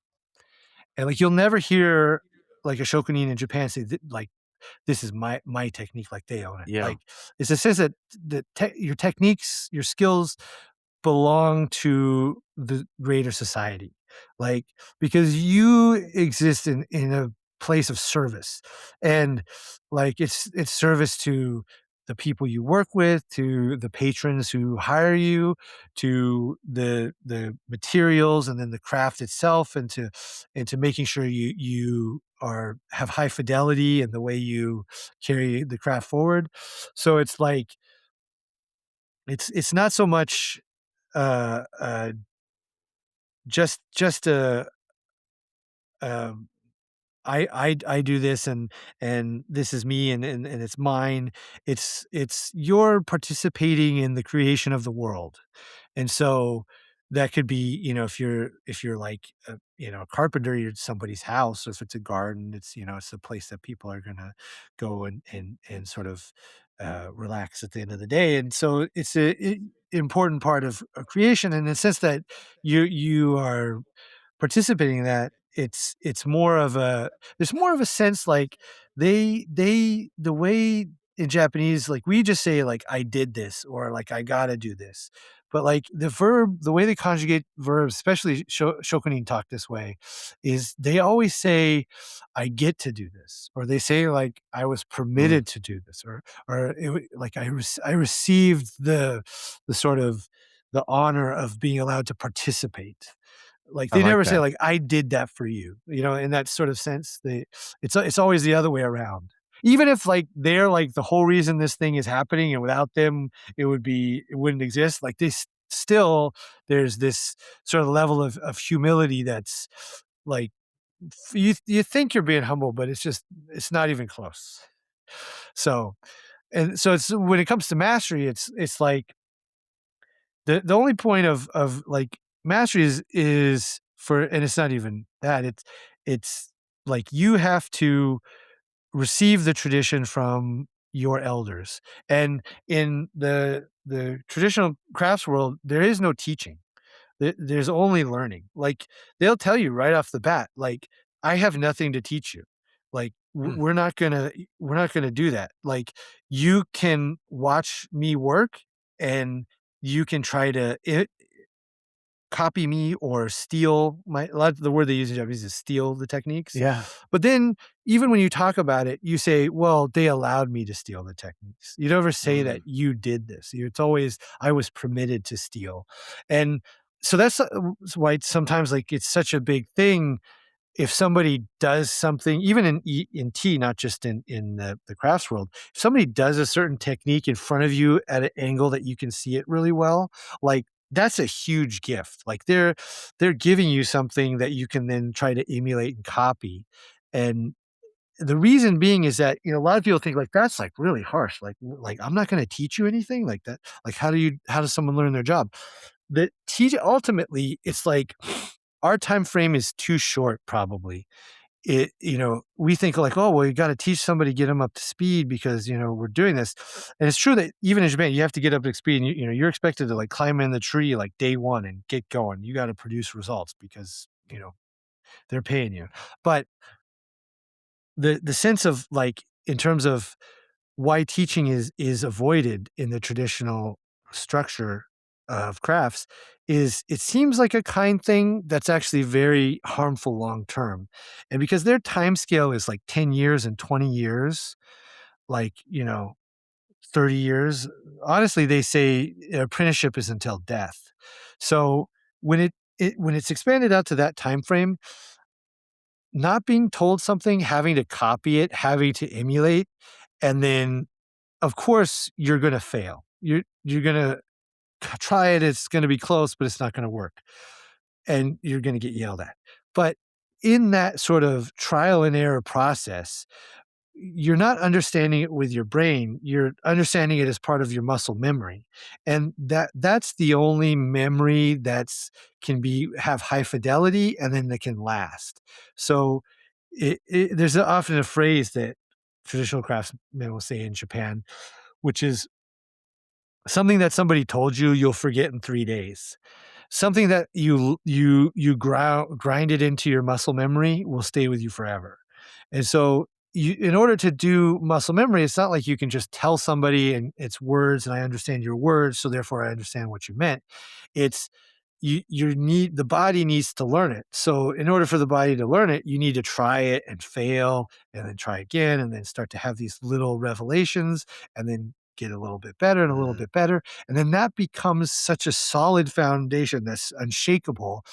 and like you'll never hear like a shokunin in Japan say like, this is my technique, like they own it. Yeah. Like, it's a sense that your techniques, your skills belong to the greater society. Like, because you exist in a place of service, and like it's service to the people you work with, to the patrons who hire you, to the materials, and then the craft itself, and to making sure you have high fidelity in the way you carry the craft forward. So it's like, it's not so much uh, uh, just a, um, I do this, and this is me, and it's mine. It's you're participating in the creation of the world. And so that could be, if you're like a carpenter, you're at somebody's house, or if it's a garden, it's a place that people are gonna go and sort of relax at the end of the day. And so it's a important part of creation, in the sense that you are participating in that. It's more of a, there's more of a sense, like, the way in Japanese, like, we just say, like, I did this, or like, I gotta do this. But like the way they conjugate verbs, especially shokunin talk this way, is they always say, I get to do this, or they say, like, I was Mm, permitted to do this, or like, I received the sort of the honor of being allowed to participate. Like, I they like never say, that. like, "I did that for you," in that sort of sense. It's always the other way around. Even if, like, they're, like, the whole reason this thing is happening, and without them, it wouldn't exist. Like, still, there's this sort of level of humility that's, like, you think you're being humble, but it's not even close. So, and so it's, when it comes to mastery, it's like, the only point of like mastery is for, and it's not even that, it's like, you have to receive the tradition from your elders. And in the traditional crafts world, there is no teaching. There's only learning. Like, they'll tell you right off the bat, like, I have nothing to teach you. Like, Mm, we're not gonna do that. Like, you can watch me work, and you can try to copy me or steal my, a lot of the word they use in Japanese is steal the techniques. yeah. But then, even when you talk about it, you say, well, they allowed me to steal the techniques. You never say that Mm, you did this. It's always, I was permitted to steal. And so that's why sometimes, like, it's such a big thing if somebody does something, even in tea, not just in the crafts world. If somebody does a certain technique in front of you at an angle that you can see it really well, like, that's a huge gift. Like, they're giving you something that you can then try to emulate and copy. And the reason being is that, a lot of people think, like, that's, like, really harsh. Like, I'm not going to teach you anything like that. Like, how does someone learn their job? The teach Ultimately, it's like, our time frame is too short, probably. we think like, oh, well, you got to teach somebody, get them up to speed because, we're doing this. And it's true that even in Japan, you have to get up to speed and you're expected to like climb in the tree like day one and get going. You got to produce results because, they're paying you. But the sense of like, in terms of why teaching is avoided in the traditional structure of crafts is it seems like a kind thing that's actually very harmful long term. And because their time scale is like 10 years and 20 years, like, 30 years, honestly, they say apprenticeship is until death. So when it's expanded out to that time frame, not being told something, having to copy it, having to emulate, and then of course you're going to fail. You're going to try it. It's going to be close, but it's not going to work. And you're going to get yelled at. But in that sort of trial and error process, you're not understanding it with your brain. You're understanding it as part of your muscle memory. And that's the only memory that's have high fidelity and then that can last. So there's often a phrase that traditional craftsmen will say in Japan, which is something that somebody told you, you'll forget in 3 days. Something that you grind it into your muscle memory will stay with you forever. And so in order to do muscle memory, it's not like you can just tell somebody and it's words and I understand your words, so therefore I understand what you meant. It's the body needs to learn it. So in order for the body to learn it, you need to try it and fail and then try again and then start to have these little revelations and then get a little bit better and a little bit better. And then that becomes such a solid foundation that's unshakable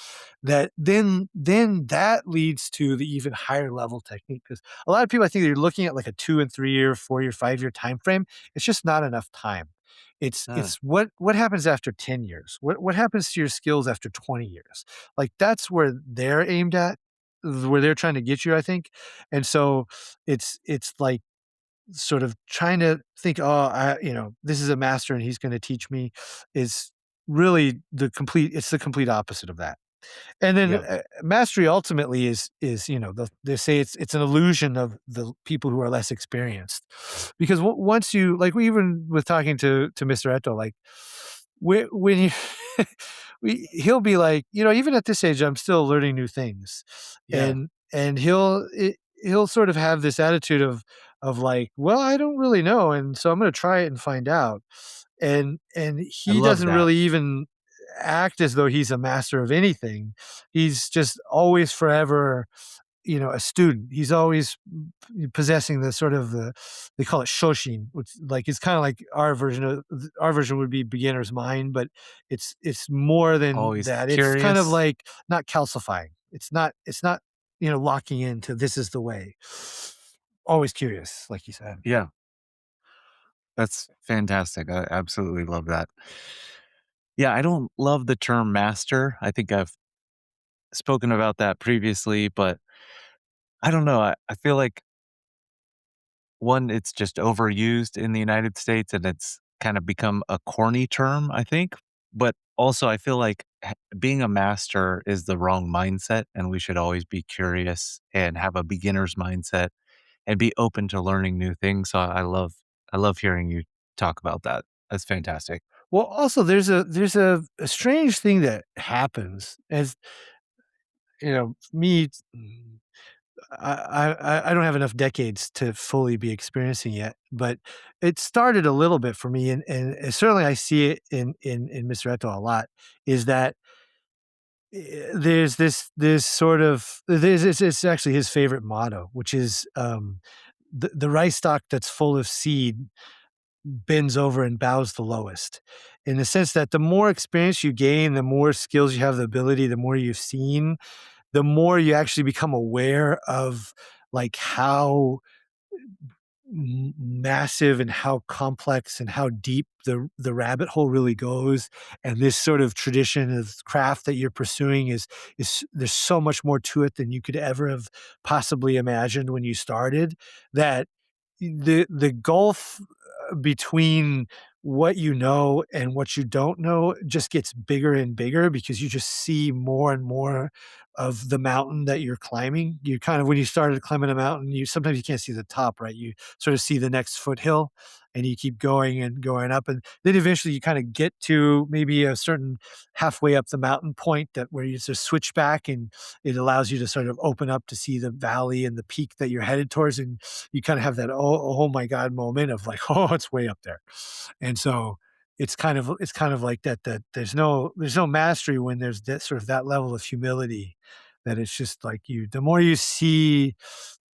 that then that leads to the even higher level technique. Because a lot of people, I think they're looking at like a 2 and 3 year, 4 year, 5 year time frame. It's just not enough time. It's what happens after 10 years? What happens to your skills after 20 years? Like that's where they're aimed at, where they're trying to get you, I think. And so it's like sort of trying to think, oh, this is a master and he's going to teach me is really it's the complete opposite of that. And then Yep. Mastery ultimately is they say it's an illusion of the people who are less experienced, because once you like even with talking to Mr. Eto, like when you he'll be like, even at this age, I'm still learning new things, Yeah. and he'll sort of have this attitude of like, well, I don't really know, and so I'm going to try it and find out, and I he love doesn't that. really even act as though he's a master of anything. He's just always forever, a student. He's always possessing the sort of they call it shoshin, which like is kind of like our version would be beginner's mind, but it's more than Always that. It's kind of curious. like not calcifying. It's not locking into this is the way. Always curious, like you said. Yeah. That's fantastic. I absolutely love that. Yeah, I don't love the term master. I think I've spoken about that previously, but I don't know. I feel like one, it's just overused in the United States and it's kind of become a corny term, I think. But also, I feel like being a master is the wrong mindset, and we should always be curious and have a beginner's mindset and be open to learning new things. So I love hearing you talk about that. That's fantastic. Well, also there's a strange thing that happens as me. I don't have enough decades to fully be experiencing yet, but it started a little bit for me, and certainly I see it in Mr. Eto a lot. Is that there's this sort of it's actually his favorite motto, which is the rice stalk that's full of seed bends over and bows the lowest, in the sense that the more experience you gain, the more skills you have, the ability, the more you've seen, the more you actually become aware of like how massive and how complex and how deep the rabbit hole really goes, and this sort of tradition of craft that you're pursuing is there's so much more to it than you could ever have possibly imagined when you started, that the gulf between what you know and what you don't know just gets bigger and bigger because you just see more and more of the mountain that you're climbing. You kind of, when you started climbing a mountain, you sometimes you can't see the top, right? You sort of see the next foothill, and you keep going and going up, and then eventually you kind of get to maybe a certain halfway up the mountain point that where you just switch back, and it allows you to sort of open up to see the valley and the peak that you're headed towards, and you kind of have that oh my god moment of like oh it's way up there, and so it's kind of like that there's no mastery when there's that sort of that level of humility, that it's just like you the more you see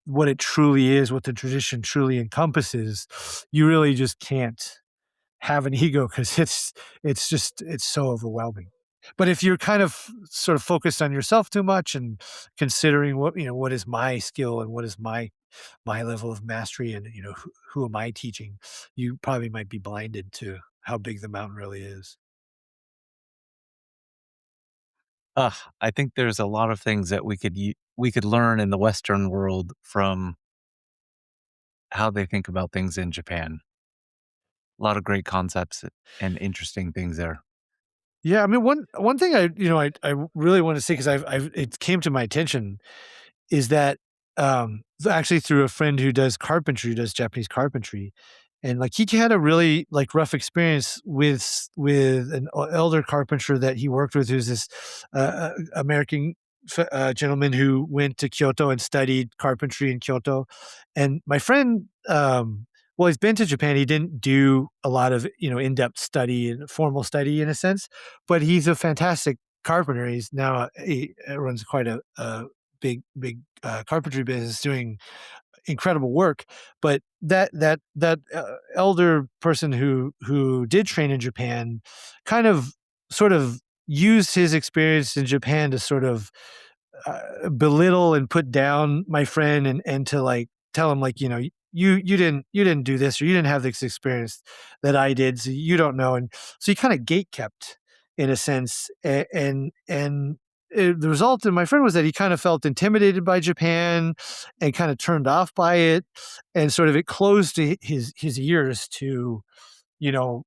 what it truly is, what the tradition truly encompasses, you really just can't have an ego because it's just it's so overwhelming. But if you're kind of sort of focused on yourself too much and considering what what is my skill and what is my level of mastery, and who am I teaching, you probably might be blinded to how big the mountain really is. I think there's a lot of things that we could learn in the Western world from how they think about things in Japan. A lot of great concepts and interesting things there. Yeah, I mean, one thing I really want to say because I've it came to my attention is that actually through a friend who does carpentry, who does Japanese carpentry, and like he had a really like rough experience with an elder carpenter that he worked with, who's this American gentleman who went to Kyoto and studied carpentry in Kyoto, and my friend. Well, he's been to Japan. He didn't do a lot of, in-depth study and formal study in a sense, but he's a fantastic carpenter. He's now he runs quite a big carpentry business, doing incredible work. But that elder person who did train in Japan, kind of sort of used his experience in Japan to sort of belittle and put down my friend, and to like tell him like you didn't do this, or you didn't have this experience that I did, so you don't know. And so he kind of gate kept in a sense, the result of my friend was that he kind of felt intimidated by Japan and kind of turned off by it, and sort of it closed his ears to you know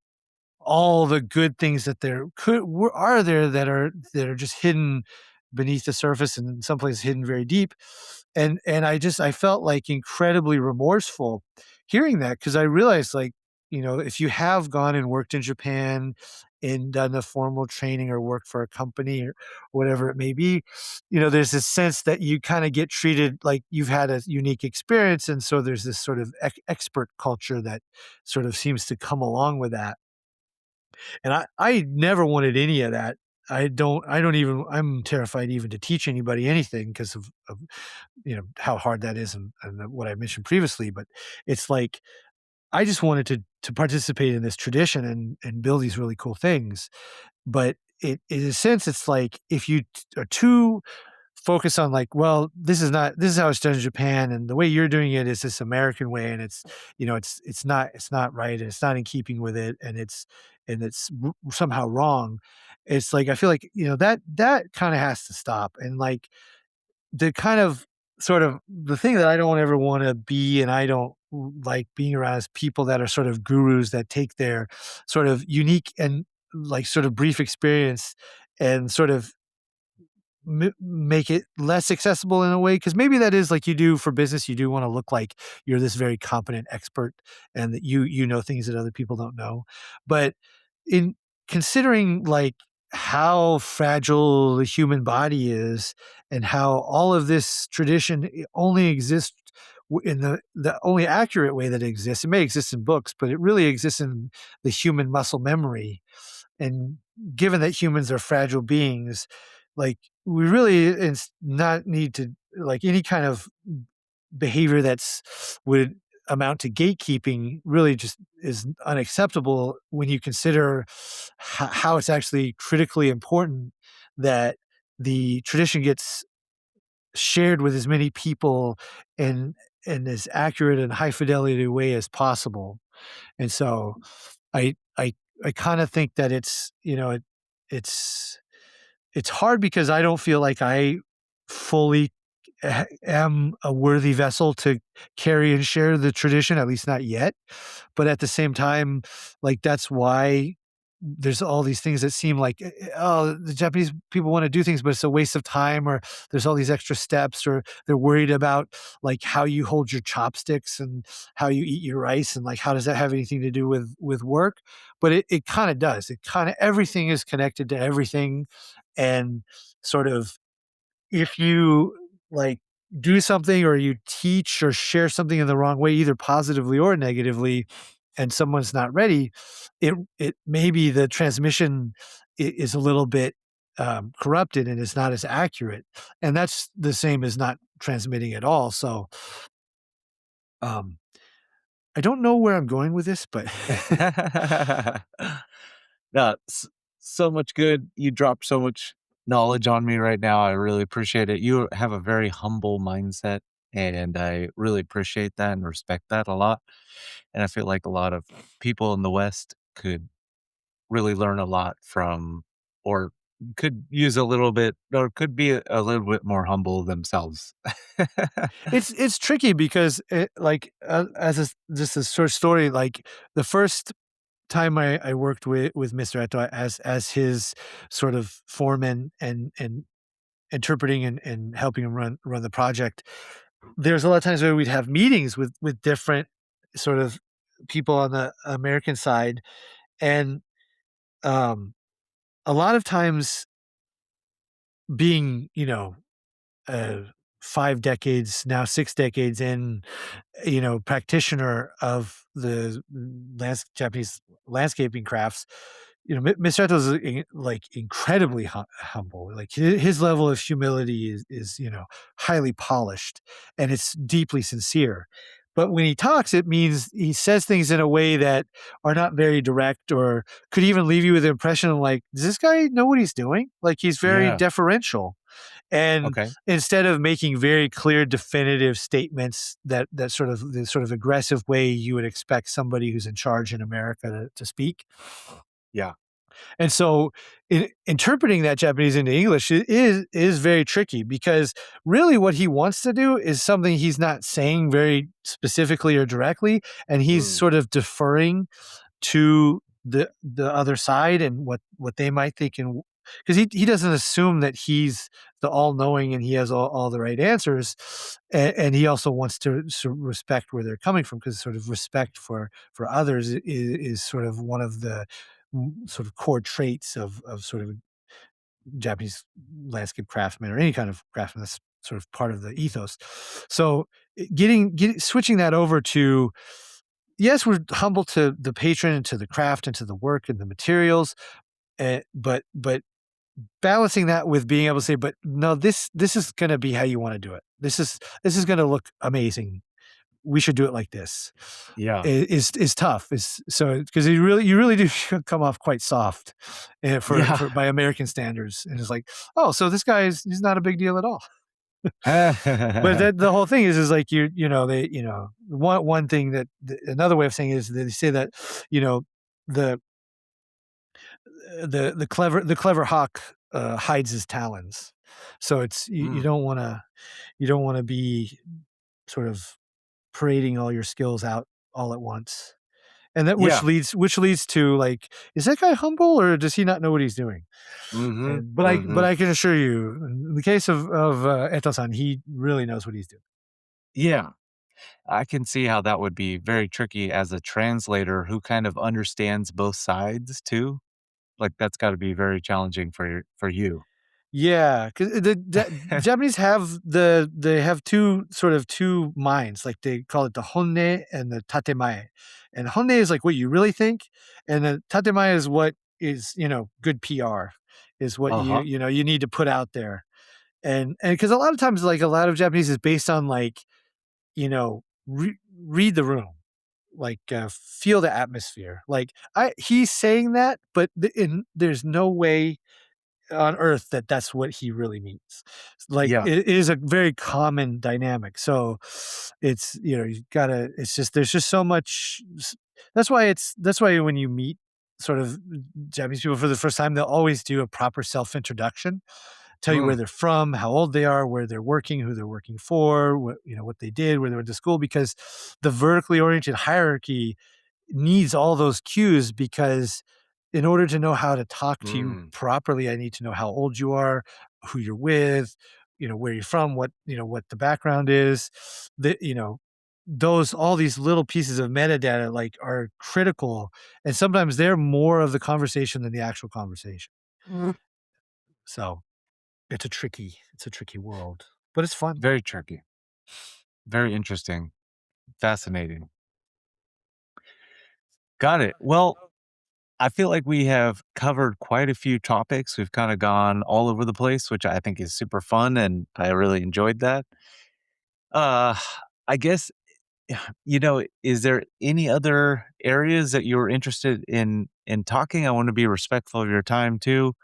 all the good things that are there, that are just hidden beneath the surface, and in some places hidden very deep. And I felt like incredibly remorseful hearing that, because I realized like, if you have gone and worked in Japan and done a formal training or worked for a company or whatever it may be, there's this sense that you kind of get treated like you've had a unique experience. And so there's this sort of expert culture that sort of seems to come along with that. And I never wanted any of that. I'm terrified even to teach anybody anything because of how hard that is, and what I mentioned previously. But it's like I just wanted to participate in this tradition and build these really cool things. But in a sense, it's like if you are too focused on like, well, this is how it's done in Japan, and the way you're doing it is this American way, and it's not right, and it's not in keeping with it, and it's somehow wrong. It's like I feel like that kind of has to stop, and like the kind of sort of the thing that I don't ever want to be, and I don't like being around, is people that are sort of gurus that take their sort of unique and like sort of brief experience and sort of make it less accessible in a way, because maybe that is like you do for business, you do want to look like you're this very competent expert, and that you know things that other people don't know. But in considering like how fragile the human body is, and how all of this tradition only exists in the only accurate way that it exists, it may exist in books, but it really exists in the human muscle memory. And given that humans are fragile beings, like we really not need to like any kind of behavior that's would amount to gatekeeping, really just is unacceptable when you consider how it's actually critically important that the tradition gets shared with as many people in as accurate and high fidelity way as possible. And so I I I kind of think that it's it's hard because I don't feel like I fully am a worthy vessel to carry and share the tradition, at least not yet. But at the same time, like that's why there's all these things that seem like, oh, the Japanese people want to do things, but it's a waste of time, or there's all these extra steps, or they're worried about like how you hold your chopsticks and how you eat your rice, and like how does that have anything to do with work? But it kind of does. It kind of everything is connected to everything, and sort of if you like do something or you teach or share something in the wrong way, either positively or negatively, and someone's not ready, it maybe the transmission is a little bit corrupted and it's not as accurate, and that's the same as not transmitting at all. So um, I don't know where I'm going with this, but No, so much good. You dropped so much knowledge on me right now. I really appreciate it. You have a very humble mindset, and I really appreciate that and respect that a lot. And I feel like a lot of people in the West could really learn a lot from, or could use a little bit, or could be a little bit more humble themselves. it's tricky because like as just a short story, like the first time I worked with Mr. Eto as his sort of foreman and interpreting and helping him run the project, there's a lot of times where we'd have meetings with different sort of people on the American side, and um, a lot of times being, uh, 5 decades, now 6 decades in, practitioner of the Japanese landscaping crafts, Mr. Eto's, like, incredibly humble. Like, his level of humility is, highly polished, and it's deeply sincere. But when he talks, it means he says things in a way that are not very direct, or could even leave you with the impression of, like, "Does this guy know what he's doing?" Like, he's very Yeah. deferential. And Okay. instead of making very clear, definitive statements that sort of the sort of aggressive way you would expect somebody who's in charge in America to speak. Yeah. And so interpreting that Japanese into English is very tricky, because really what he wants to do is something he's not saying very specifically or directly, and he's Mm. sort of deferring to the other side and what they might think, and because he doesn't assume that he's the all-knowing and he has all the right answers, and he also wants to respect where they're coming from, because sort of respect for others is sort of one of the sort of core traits of sort of Japanese landscape craftsmen, or any kind of craftsman. That's sort of part of the ethos. So getting switching that over to, yes, we're humble to the patron and to the craft and to the work and the materials, but balancing that with being able to say, but no, this is going to be how you want to do it. This is going to look amazing. We should do it like this. Yeah. Is tough. Is so because you really do come off quite soft, Yeah. for by American standards, and it's like, oh, so this guy he's not a big deal at all. But the whole thing is like they one thing that another way of saying it is that they say that the the clever hawk hides his talons. So it's you Mm. don't want to be sort of parading all your skills out all at once. And that which Yeah. leads to, like, is that guy humble, or does he not know what he's doing? Mhm. And but Mhm. I can assure you, in the case of Eto-san, he really knows what he's doing. Yeah. I can see how that would be very tricky as a translator who kind of understands both sides too. Like, that's gotta be very challenging for you. Yeah, because Japanese they have two minds, like, they call it the honne and the tatemae. And honne is, like, what you really think, and the tatemae is what is, good PR, is what Uh-huh. you need to put out there. And because a lot of times, like, a lot of Japanese is based on, like, read the room, like, feel the atmosphere. Like, he's saying that, but there's no way on earth that that's what he really means. Like, Yeah. it is a very common dynamic. So it's, you gotta, it's just, there's just so much. That's why when you meet sort of Japanese people for the first time, they'll always do a proper self introduction, tell you where Mm. they're from, how old they are, where they're working, who they're working for, what they did, where they went to school, because the vertically oriented hierarchy needs all those cues, because in order to know how to talk to you Mm. properly, I need to know how old you are, who you're with, where you're from, what the background is. Those all these little pieces of metadata like are critical, and sometimes they're more of the conversation than the actual conversation. Mm. So it's a tricky world, but it's fun. Very tricky. Very interesting. Fascinating. Got it. Well, I feel like we have covered quite a few topics. We've kind of gone all over the place, which I think is super fun, and I really enjoyed that. Uh, I guess, is there any other areas that you're interested in talking? I want to be respectful of your time too.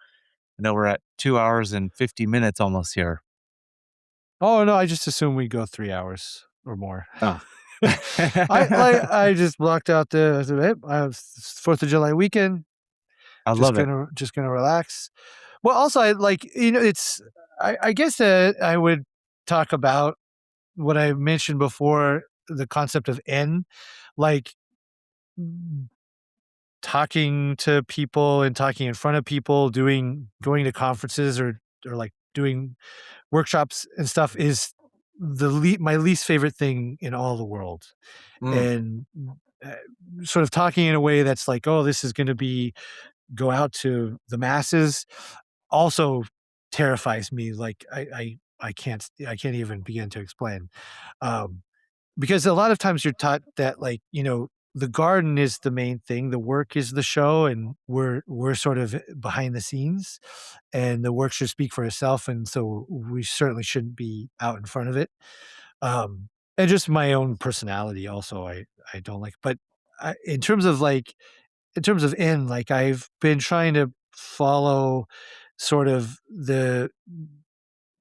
I know we're at 2 hours and 50 minutes almost here. Oh no, I just assume we go 3 hours or more. Oh. I just blocked out the I said, "Hey, it's 4th of July weekend. I Just love it. gonna relax." Well, also, I like, it's I guess that I would talk about what I mentioned before, the concept of N, like, mm, talking to people and talking in front of people, going to conferences or, like, doing workshops and stuff is my least favorite thing in all the world. Mm. And, uh, sort of talking in a way that's like, "Oh, this is gonna be go out to the masses," also terrifies me. Like I can't even begin to explain. Um, because a lot of times you're taught that, like, the garden is the main thing, the work is the show, and we're sort of behind the scenes, and the work should speak for itself, and so we certainly shouldn't be out in front of it. Um, and just my own personality also, I don't like. But in terms of like I've been trying to follow sort of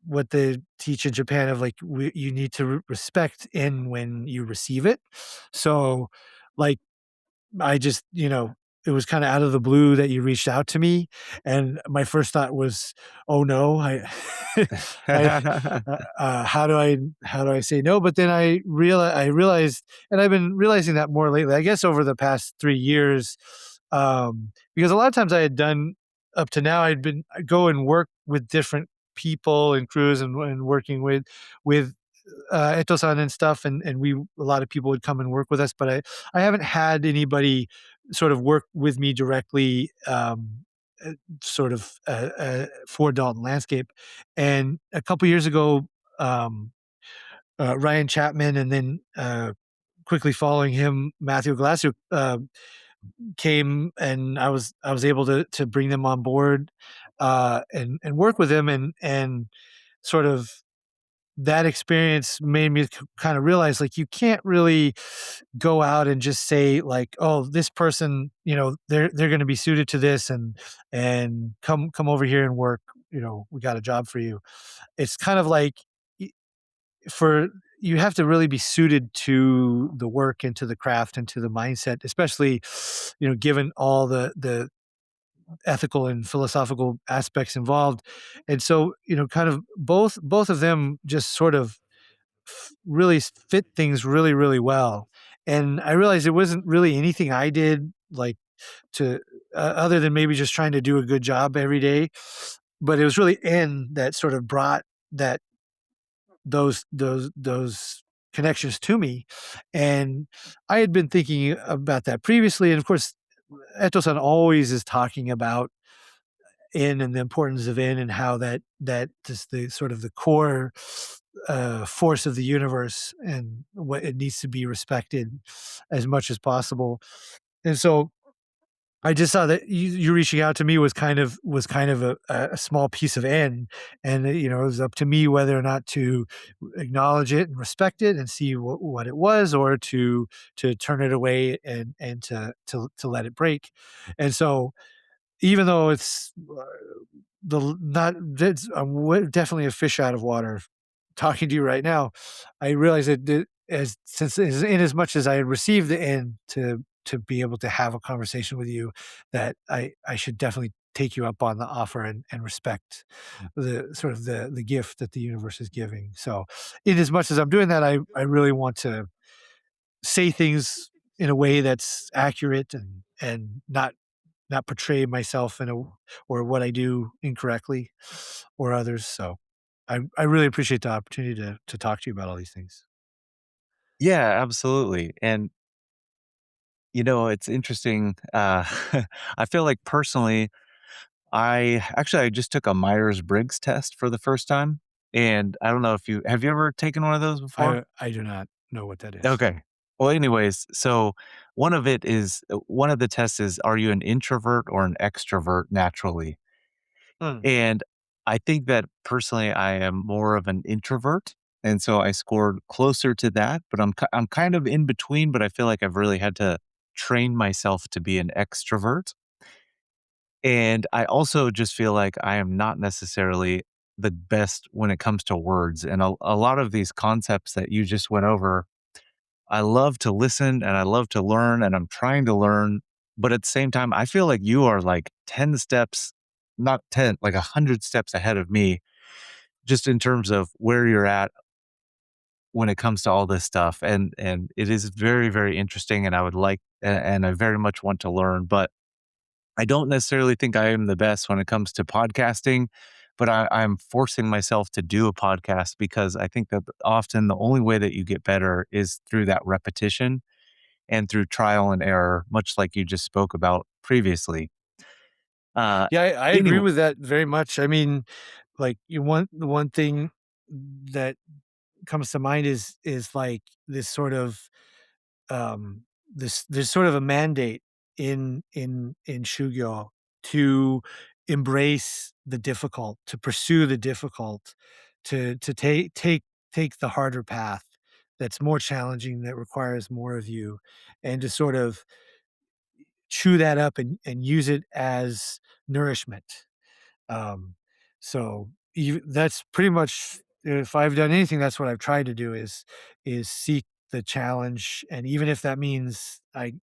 what they teach in Japan of like you need to respect in when you receive it. So, like, I just, it was kind of out of the blue that you reached out to me, and my first thought was, "Oh no, I, how do I say no?" But then I realized, and I've been realizing that more lately. I guess over the past 3 years, because a lot of times I had done up to now, I'd go and work with different people and crews and working with Eto-san and stuff, and a lot of people would come and work with us, but I haven't had anybody sort of work with me directly, uh, sort of, for Dalton Landscape. And a couple years ago, um, Ryan Chapman, and then, quickly following him, Matthew Glassiuk, came, and I was able to bring them on board, and work with them, and sort of that experience made me kind of realize, like, you can't really go out and just say like, "Oh, this person, they're going to be suited to this, and come over here and work. We got a job for you." It's kind of like, y- for you have to really be suited to the work and to the craft and to the mindset, especially, given all the ethical and philosophical aspects involved. And so, kind of both of them just sort of really fit things really, really well. And I realized it wasn't really anything I did, like, to other than maybe just trying to do a good job every day, but it was really N that sort of brought that those connections to me. And I had been thinking about that previously, and of course, Eto-san always is talking about in and the importance of in, and how that is the sort of the core force of the universe, and what it needs to be respected as much as possible. And so I just saw that you reaching out to me was kind of a small piece of N, and it was up to me whether or not to acknowledge it and respect it and see what it was, or to turn it away and to let it break. And so, even though it's, the not it's definitely a fish out of water talking to you right now, I realize that in as much as I had received the in to be able to have a conversation with you, that I should definitely take you up on the offer, and respect the sort of the gift that the universe is giving. So, in as much as I'm doing that, I really want to say things in a way that's accurate, and not not portray myself or what I do incorrectly or others. So I really appreciate the opportunity to talk to you about all these things. Yeah, absolutely. And it's interesting. I feel like personally, I just took a Myers Briggs test for the first time, and I don't know if you ever taken one of those before? I do not know what that is. Okay. Well, anyways, so one of the tests is, are you an introvert or an extrovert naturally? Hmm. And I think that personally I am more of an introvert, and so I scored closer to that, but I'm kind of in between, but I feel like I've really had to train myself to be an extrovert. And I also just feel like I am not necessarily the best when it comes to words, and a lot of these concepts that you just went over, I love to listen and I love to learn, and I'm trying to learn, but at the same time, I feel like you are like 10 steps, not 10, like 100 steps ahead of me, just in terms of where you're at when it comes to all this stuff. And it is very, very interesting, and I would like and I very much want to learn, but I don't necessarily think I am the best when it comes to podcasting, but I'm forcing myself to do a podcast because I think that often the only way that you get better is through that repetition and through trial and error, much like you just spoke about previously. Uh, Yeah, I agree anyway, with that very much. I mean, like the one thing that comes to mind is like this sort of um this there's sort of a mandate in Shugyo to embrace the difficult, to pursue the difficult, to take the harder path that's more challenging, that requires more of you, and to sort of chew that up and use it as nourishment. Um, so that's pretty much, if I've done anything, that's what I've tried to do is seek the challenge, and even if that means I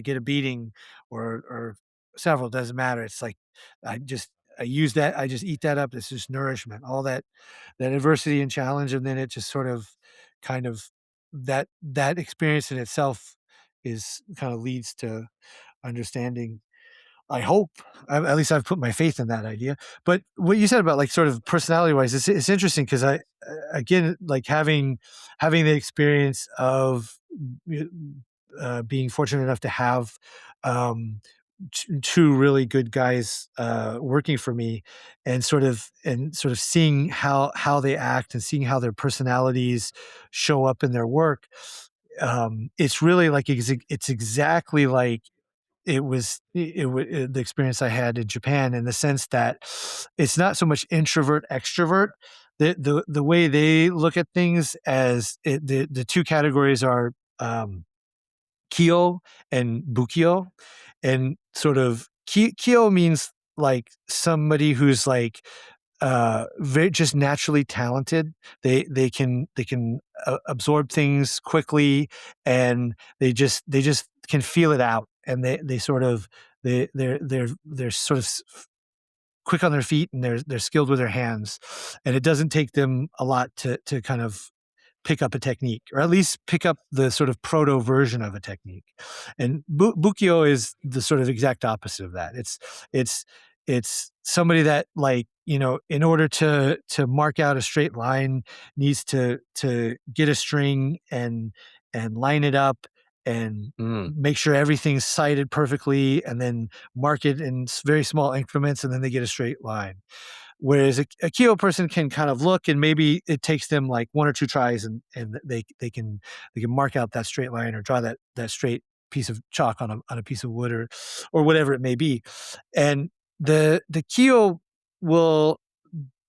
get a beating or several, doesn't matter. It's like I use that, I just eat that up. This is nourishment, all that adversity and challenge, and then it just sort of kind of that experience in itself is kind of leads to understanding. I hope. At least I've put my faith in that idea. But what you said about like sort of personality wise, it's interesting because again, like having the experience of being fortunate enough to have um, two really good guys working for me, and sort of seeing how they act and seeing how their personalities show up in their work. It's really like it's exactly like the experience I had in Japan, in the sense that it's not so much introvert extrovert. The way they look at things, as the two categories are um, kyo and bukyo, and sort of kyo means like somebody who's like very just naturally talented. They can absorb things quickly, and they just can feel it out, and they sort of they're sort of quick on their feet, and they're skilled with their hands, and it doesn't take them a lot to kind of pick up a technique, or at least pick up the sort of proto version of a technique. And Bukyo is the sort of exact opposite of that. It's it's somebody that, like, in order to mark out a straight line, needs to get a string and line it up and mm, make sure everything's sighted perfectly, and then mark it in very small increments, and then they get a straight line. Whereas a Kyo person can kind of look, and maybe it takes them like one or two tries, and they can mark out that straight line, or draw that straight piece of chalk on a piece of wood, or whatever it may be. And the Kyo will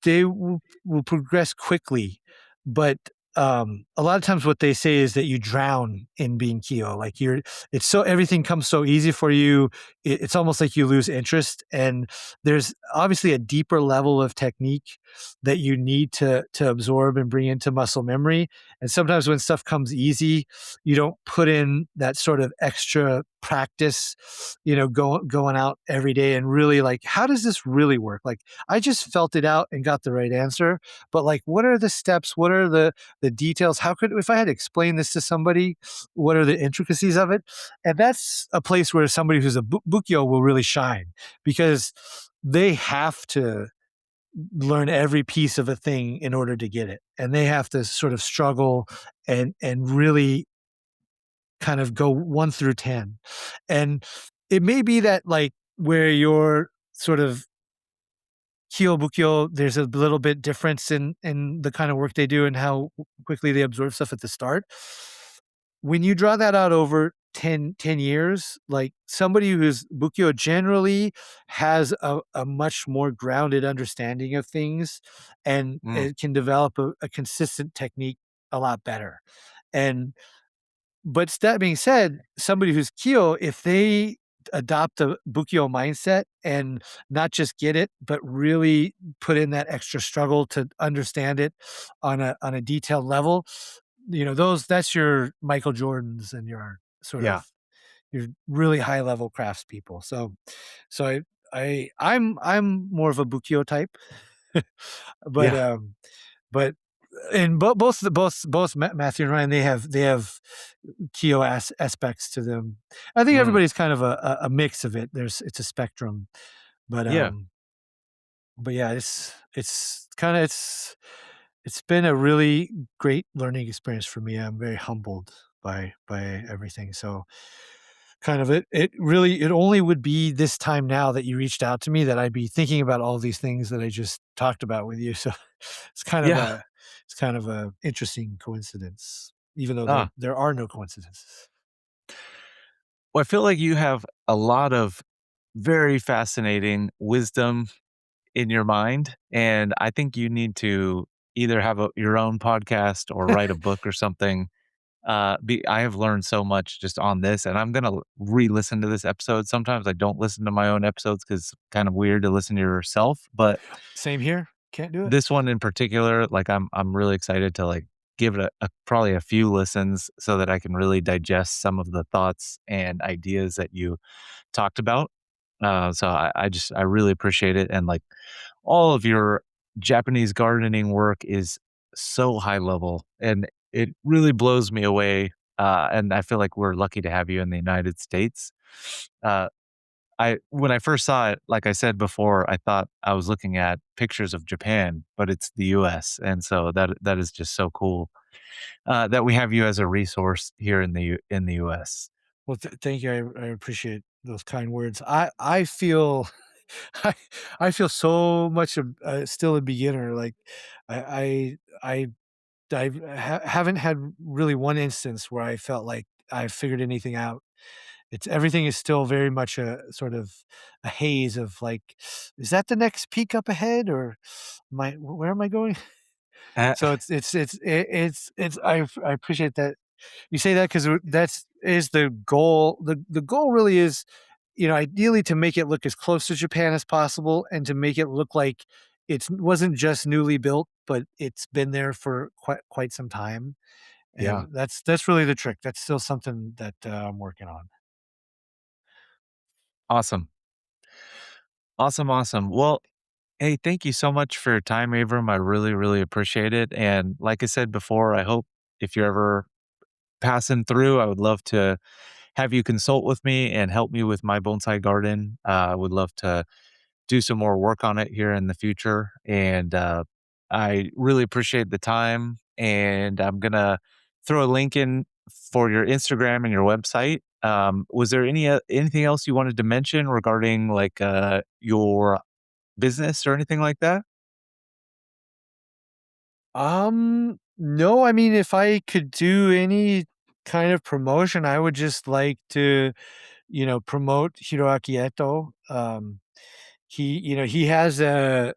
will progress quickly, but a lot of times what they say is that you drown in being kyo. Like, it's so everything comes so easy for you. It's almost like you lose interest, and there's obviously a deeper level of technique that you need to absorb and bring into muscle memory. And sometimes when stuff comes easy, you don't put in that sort of extra practice, going out every day and really like, how does this really work? Like, I just felt it out and got the right answer, but like, what are the steps? What are the details? How could, if I had to explain this to somebody, what are the intricacies of it? And that's a place where somebody who's a bukyo will really shine, because they have to learn every piece of a thing in order to get it, and they have to sort of struggle and really kind of go 1 through 10. And it may be that, like, where you're sort of Kyobukyo, there's a little bit difference in the kind of work they do and how quickly they absorb stuff at the start. When you draw that out over 10 years, like, somebody who's Bukyo generally has a much more grounded understanding of things, and Mm, it can develop a consistent technique a lot better. And but that being said, somebody who's Kyo, if they adopt a Bukyo mindset and not just get it, but really put in that extra struggle to understand it on a detailed level, that's your Michael Jordans and your sort yeah. of your really high level craftspeople. So I'm more of a Bukyo type, but Yeah. but and both Matthew and Ryan, they have Kyo aspects to them. I think Mm, everybody's kind of a mix of it. It's a spectrum, but yeah. yeah, it's been a really great learning experience for me. I'm very humbled by everything. So kind of it only would be this time now that you reached out to me that I'd be thinking about all these things that I just talked about with you. So it's kind of Yeah. a it's kind of a interesting coincidence, even though there Ah, there are no coincidences. well, I feel like you have a lot of very fascinating wisdom in your mind, and I think you need to either have your own podcast or write a book or something. I have learned so much just on this, and I'm gonna re-listen to this episode. Sometimes I don't listen to my own episodes because it's kind of weird to listen to yourself, but Same here. Can't do it. this one in particular, like, I'm really excited to, like, give it probably a few listens so that I can really digest some of the thoughts and ideas that you talked about. So I really appreciate it, and, like, all of your Japanese gardening work is so high level, and it really blows me away, and I feel like we're lucky to have you in the United States. Uh, I when I first saw it, like I said before, I thought I was looking at pictures of Japan, but it's the US, and so that is just so cool, that we have you as a resource here in the US. Well, thank you. I appreciate those kind words. I feel I I feel so much still a beginner. Like, I haven't had really one instance where I felt like I figured anything out. It's everything is still very much a sort of a haze of like, is that the next peak up ahead, or where am I going? Uh, So I appreciate that you say that, because that's is the goal. The goal really is, ideally to make it look as close to Japan as possible, and to make it look like wasn't just newly built, but it's been there for quite some time. yeah, And that's really the trick. That's still something that I'm working on. awesome. Awesome, awesome. Well, hey, thank you so much for your time, Abram. I really, really appreciate it. And like I said before, I hope if you're ever passing through, I would love to have you consult with me and help me with my bonsai garden. I would love to do some more work on it here in the future. And I really appreciate the time. And I'm gonna throw a link in for your Instagram and your website. Was there anything else you wanted to mention regarding like your business or anything like that? No, I mean, if I could do any kind of promotion, I would just like to, promote Hiroaki Eto. He has a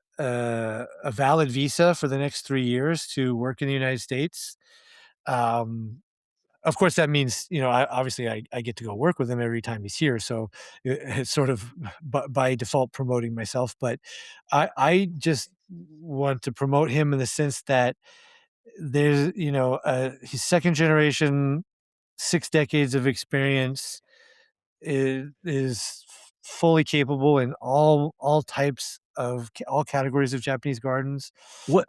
valid visa for the next 3 years to work in the United States. Um, of course, that means, I get to go work with him every time he's here. So it's sort of by default promoting myself. But I just want to promote him in the sense that there's, he's second generation, 6 decades of experience, is fully capable in all types of all categories of Japanese gardens.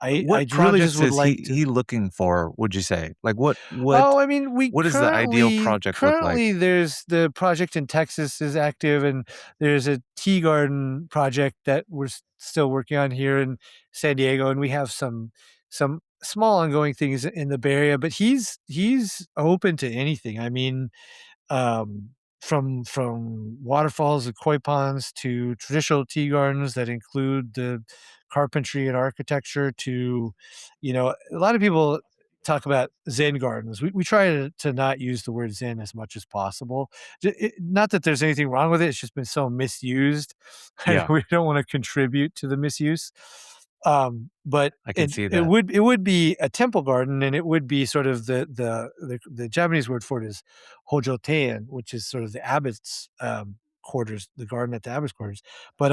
I What really just projects would is like to. he looking for, would you say? Like Oh, I mean, we what does the ideal project look like? currently there's the project in Texas is active, and there's a tea garden project that we're still working on here in San Diego, and we have some small ongoing things in the Bay Area. But he's open to anything. I mean, um, from waterfalls and koi ponds to traditional tea gardens that include the carpentry and architecture to, a lot of people talk about Zen gardens. We try to not use the word Zen as much as possible. Not that there's anything wrong with it. It's just been so misused. And Yeah, we don't want to contribute to the misuse. But I can see it that. would be a temple garden, and it would be sort of the Japanese word for it is hojoten, which is sort of the abbot's quarters, the garden at the abbot's quarters. But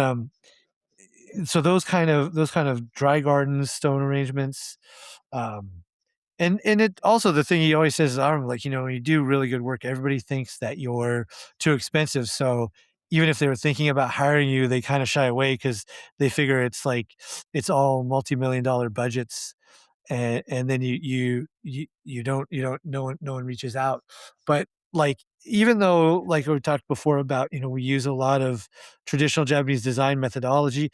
so those kind of dry gardens, stone arrangements, um, and it also the thing he always says is, like, when you do really good work, everybody thinks that you're too expensive. So even if they were thinking about hiring you, they kind of shy away because they figure it's like it's all multi-million-dollar budgets, and then you don't no one reaches out. But like even though like we talked before about we use a lot of traditional Japanese design methodology,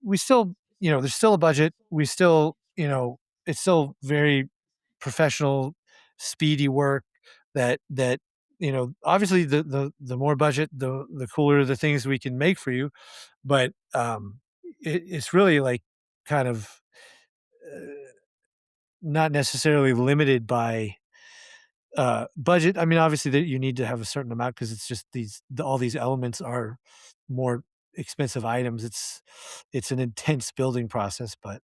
we still there's still a budget. We still it's still very professional, speedy work that obviously the more budget, the cooler the things we can make for you. But it's really like kind of uh, not necessarily limited by budget. I mean, obviously that you need to have a certain amount because it's just all these elements are more expensive items. It's an intense building process, but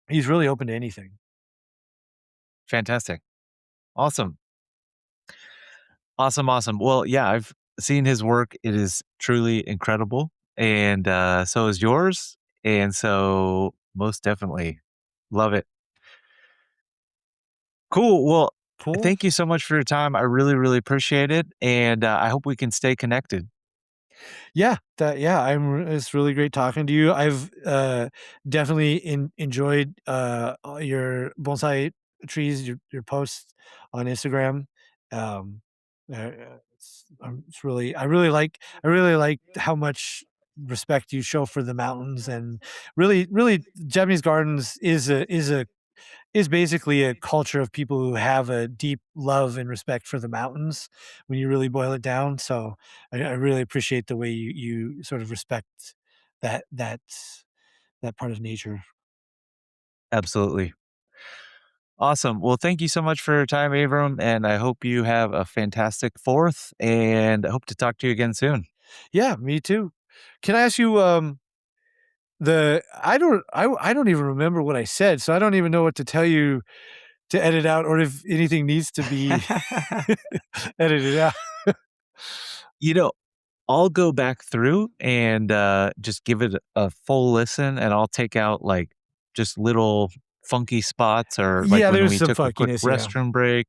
he's really open to anything. Fantastic. Awesome. Awesome, awesome. Well, yeah, I've seen his work. It is truly incredible, and, so is yours, and so most definitely love it. Cool. Well, Cool. thank you so much for your time. I really, really appreciate it, and, I hope we can stay connected. Yeah, it's really great talking to you. I've definitely enjoyed all your bonsai trees, your posts on Instagram. Um, it's really I really like how much respect you show for the mountains, and really Japanese gardens is basically a culture of people who have a deep love and respect for the mountains when you really boil it down. So I really appreciate the way you sort of respect that that that part of nature. Absolutely. Awesome. Well, thank you so much for your time, Avram, and I hope you have a fantastic 4th, and I hope to talk to you again soon. Yeah, me too. Can I ask you the I don't even remember what I said, so I don't even know what to tell you to edit out or if anything needs to be edited out. You know, I'll go back through and, just give it a full listen, and I'll take out, like, just little funky spots or, like, Yeah, when there's we some took a quick funkiness, yeah. restroom break.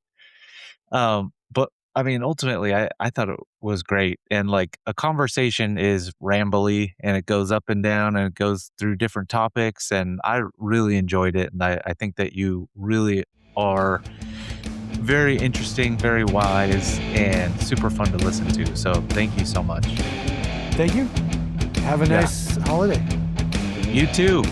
But, I mean, ultimately, I thought it was great, and, like, a conversation is rambly, and it goes up and down, and it goes through different topics, and I really enjoyed it, and I think that you really are very interesting, very wise, and super fun to listen to, so thank you so much. Thank you. Have a Yeah. nice holiday. You too.